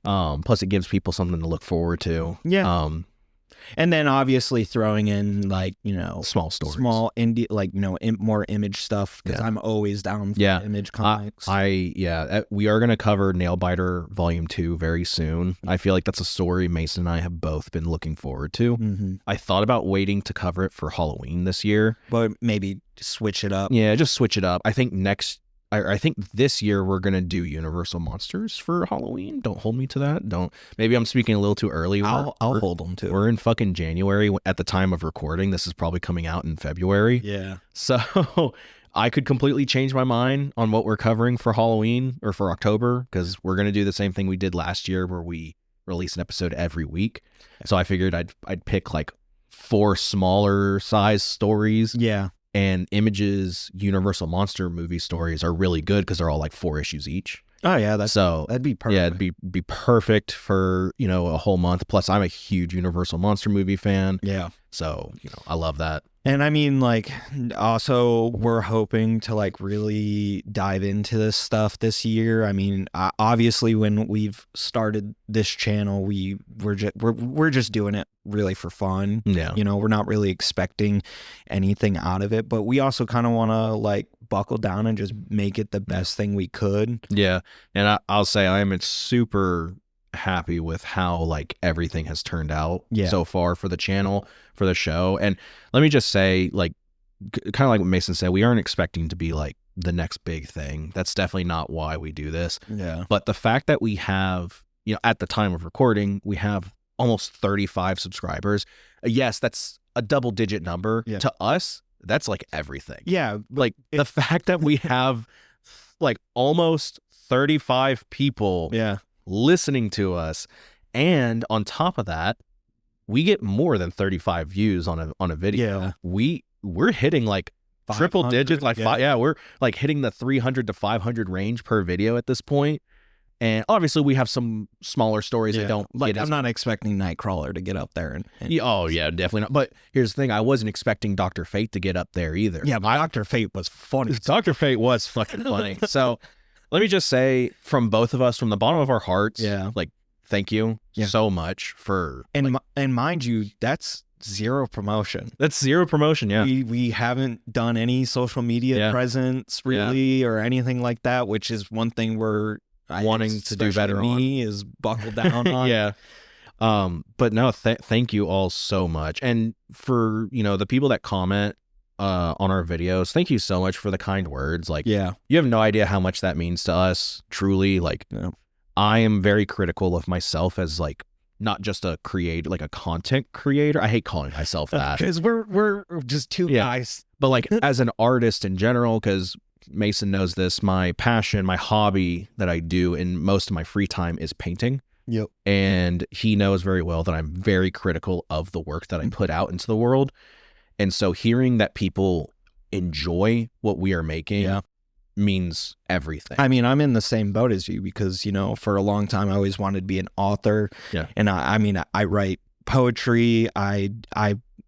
[SPEAKER 1] Plus, it gives people something to look forward to.
[SPEAKER 2] Yeah. And then obviously throwing in like, you know,
[SPEAKER 1] small stories,
[SPEAKER 2] small indie, like, you know, more image stuff because I'm always down for image comics.
[SPEAKER 1] We are going to cover Nailbiter Volume 2 very soon. I feel like that's a story Mason and I have both been looking forward to.
[SPEAKER 2] Mm-hmm.
[SPEAKER 1] I thought about waiting to cover it for Halloween this year.
[SPEAKER 2] But maybe switch it up.
[SPEAKER 1] Yeah, just switch it up. I think this year we're going to do Universal Monsters for Halloween. Don't hold me to that. Maybe I'm speaking a little too early.
[SPEAKER 2] I'll hold them to.
[SPEAKER 1] We're in fucking January at the time of recording. This is probably coming out in February.
[SPEAKER 2] Yeah.
[SPEAKER 1] So I could completely change my mind on what we're covering for Halloween or for October because we're going to do the same thing we did last year where we release an episode every week. So I figured I'd pick like 4 smaller size stories.
[SPEAKER 2] Yeah.
[SPEAKER 1] And Image's Universal Monster movie stories are really good because they're all like 4 issues each.
[SPEAKER 2] Oh yeah, that'd be perfect.
[SPEAKER 1] Yeah, it'd be perfect for, you know, a whole month. Plus, I'm a huge Universal Monster movie fan.
[SPEAKER 2] Yeah.
[SPEAKER 1] So, you know, I love that.
[SPEAKER 2] And I mean, like, also, we're hoping to like really dive into this stuff this year. I mean, obviously, when we've started this channel, we're just doing it really for fun.
[SPEAKER 1] Yeah,
[SPEAKER 2] you know, we're not really expecting anything out of it, but we also kind of want to like buckle down and just make it the best thing we could.
[SPEAKER 1] Yeah, and I'll say I am super happy with how like everything has turned out so far for the channel, for the show. And let me just say, like, kind of like what Mason said, we aren't expecting to be like the next big thing. That's definitely not why we do this.
[SPEAKER 2] Yeah.
[SPEAKER 1] But the fact that we have, you know, at the time of recording, we have almost 35 subscribers. Yes, that's a double-digit number.
[SPEAKER 2] Yeah.
[SPEAKER 1] To us, that's like everything.
[SPEAKER 2] Yeah.
[SPEAKER 1] Like the fact that we have like almost 35 people listening to us, and on top of that, we get more than 35 views on a video. We're hitting like triple digits, like we're like hitting the 300 to 500 range per video at this point. And obviously we have some smaller stories that don't
[SPEAKER 2] like, I'm not expecting Nightcrawler to get up there and
[SPEAKER 1] oh yeah, definitely not. But here's the thing, I wasn't expecting Dr. Fate to get up there either.
[SPEAKER 2] Yeah, but Dr. Fate was funny.
[SPEAKER 1] Dr. Fate was fucking funny. So let me just say, from both of us, from the bottom of our hearts, like, thank you so much for...
[SPEAKER 2] And mind you, that's zero promotion.
[SPEAKER 1] That's zero promotion, yeah.
[SPEAKER 2] We haven't done any social media presence, really, or anything like that, which is one thing we're...
[SPEAKER 1] wanting to do better on.
[SPEAKER 2] Is buckle down on.
[SPEAKER 1] Yeah. But no, thank you all so much. And for, the people that comment on our videos, thank you so much for the kind words. Like,
[SPEAKER 2] Yeah.
[SPEAKER 1] you have no idea how much that means to us. Truly, like, I am very critical of myself as like not just a creator, like a content creator. I hate calling myself that
[SPEAKER 2] because we're just two guys.
[SPEAKER 1] But like as an artist in general, because Mason knows this, my passion, my hobby that I do in most of my free time is painting.
[SPEAKER 2] Yep.
[SPEAKER 1] And he knows very well that I'm very critical of the work that I put out into the world. And so hearing that people enjoy what we are making means everything.
[SPEAKER 2] I mean, I'm in the same boat as you because, for a long time, I always wanted to be an author.
[SPEAKER 1] Yeah.
[SPEAKER 2] And I write poetry.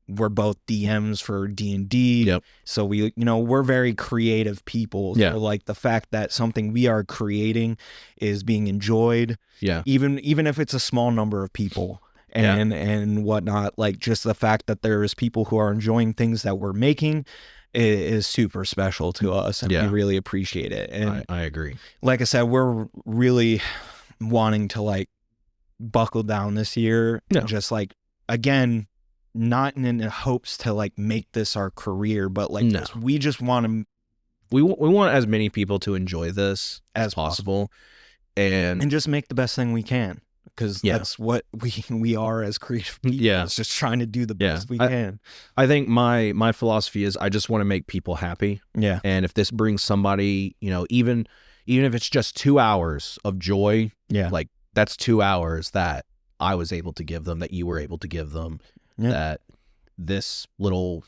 [SPEAKER 2] We're both DMs for D&D.
[SPEAKER 1] Yep.
[SPEAKER 2] So we're very creative people.
[SPEAKER 1] Yeah.
[SPEAKER 2] So like the fact that something we are creating is being enjoyed.
[SPEAKER 1] Yeah.
[SPEAKER 2] Even if it's a small number of people and whatnot, like just the fact that there's people who are enjoying things that we're making is super special to us, and we really appreciate it. And
[SPEAKER 1] I agree.
[SPEAKER 2] Like I said, we're really wanting to like buckle down this year. Just like, again, not in hopes to like make this our career, but like we just want to.
[SPEAKER 1] We want as many people to enjoy this as possible, and
[SPEAKER 2] just make the best thing we can. Because that's what we are as creative people. Yeah, it's just trying to do the best we can.
[SPEAKER 1] I think my philosophy is I just want to make people happy.
[SPEAKER 2] Yeah,
[SPEAKER 1] and if this brings somebody, even if it's just 2 hours of joy, like that's 2 hours that I was able to give them, that you were able to give them, that this little,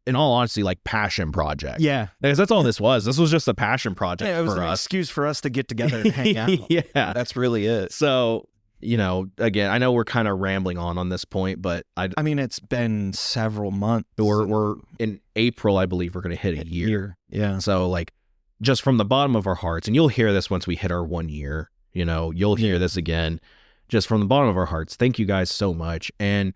[SPEAKER 1] in all honesty, like passion project.
[SPEAKER 2] Yeah,
[SPEAKER 1] because that's all this was. This was just a passion project
[SPEAKER 2] it was
[SPEAKER 1] for
[SPEAKER 2] an
[SPEAKER 1] us.
[SPEAKER 2] Excuse for us to get together and hang out.
[SPEAKER 1] Yeah,
[SPEAKER 2] that's really it.
[SPEAKER 1] So. Again, I know we're kind of rambling on this point, but I mean,
[SPEAKER 2] it's been several months.
[SPEAKER 1] We're in April, I believe we're going to hit a year.
[SPEAKER 2] Yeah.
[SPEAKER 1] So like, just from the bottom of our hearts, and you'll hear this once we hit our 1 year, you'll hear this again, just from the bottom of our hearts. Thank you guys so much. And,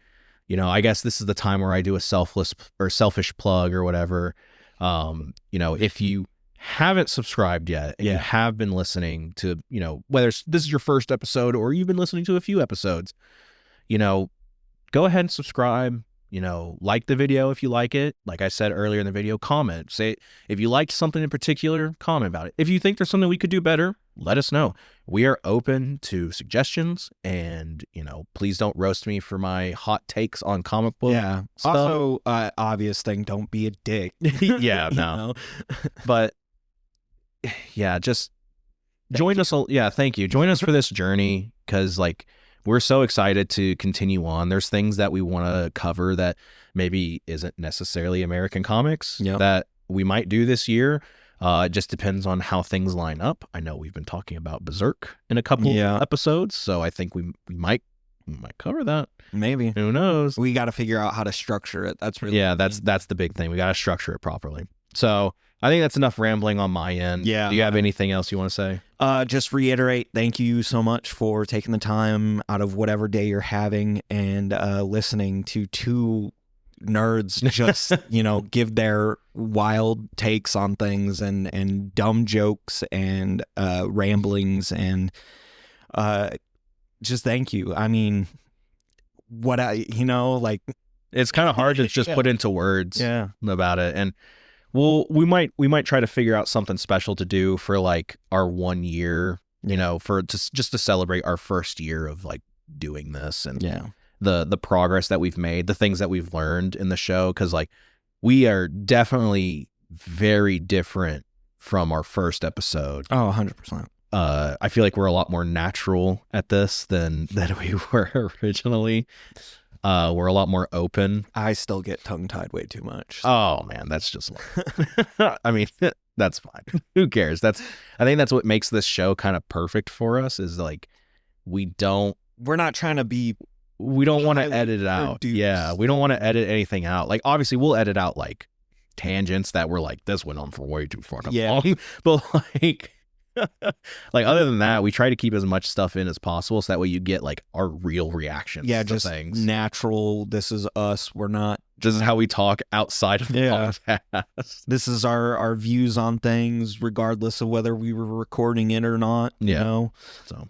[SPEAKER 1] I guess this is the time where I do a selfish plug or whatever. If you haven't subscribed yet and you have been listening to, whether this is your first episode or you've been listening to a few episodes, go ahead and subscribe, like the video if you like it. Like I said earlier in the video, comment. Say if you liked something in particular, comment about it. If you think there's something we could do better, let us know. We are open to suggestions, and please don't roast me for my hot takes on comic book stuff.
[SPEAKER 2] Also, obvious thing, don't be a dick.
[SPEAKER 1] Yeah, no. But just join us. Thank you. Join us for this journey, because like we're so excited to continue on. There's things that we want to cover that maybe isn't necessarily American comics that we might do this year. It just depends on how things line up. I know we've been talking about Berserk in a couple episodes, so I think we might cover that.
[SPEAKER 2] Maybe.
[SPEAKER 1] Who knows?
[SPEAKER 2] We got to figure out how to structure it. That's really
[SPEAKER 1] that's the big thing. We got to structure it properly. So I think that's enough rambling on my end.
[SPEAKER 2] Yeah.
[SPEAKER 1] Do you have anything else you want to say?
[SPEAKER 2] Just reiterate, thank you so much for taking the time out of whatever day you're having and listening to two nerds just, give their wild takes on things and dumb jokes and ramblings, and just thank you. I mean,
[SPEAKER 1] it's kind of hard to just put into words about it. And we might try to figure out something special to do for like our 1 year, for just to celebrate our first year of like doing this, and the progress that we've made, the things that we've learned in the show. Cause like we are definitely very different from our first episode.
[SPEAKER 2] Oh, 100%.
[SPEAKER 1] I feel like we're a lot more natural at this than we were originally. We're a lot more open.
[SPEAKER 2] I still get tongue-tied way too much.
[SPEAKER 1] Oh man, that's just I mean, that's fine. Who cares? I think that's what makes this show kind of perfect for us, is like we're not trying to be, we don't want to edit it out. Yeah, we don't want to edit anything out. Like obviously we'll edit out like tangents that we're like, this went on for way too fucking long. But like other than that, we try to keep as much stuff in as possible, so that way you get like our real reactions to
[SPEAKER 2] just
[SPEAKER 1] things.
[SPEAKER 2] Natural. This is us. We're not.
[SPEAKER 1] This is how we talk outside of the podcast.
[SPEAKER 2] This is our views on things, regardless of whether we were recording it or not. You know?
[SPEAKER 1] So,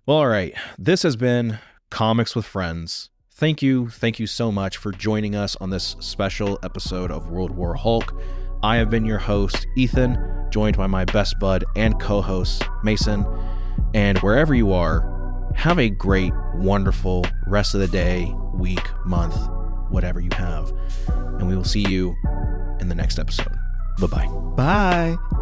[SPEAKER 1] well, all right. This has been Comics with Friends. Thank you so much for joining us on this special episode of World War Hulk. I have been your host, Ethan, joined by my best bud and co-host, Mason. And wherever you are, have a great, wonderful rest of the day, week, month, whatever you have. And we will see you in the next episode. Bye-bye.
[SPEAKER 2] Bye.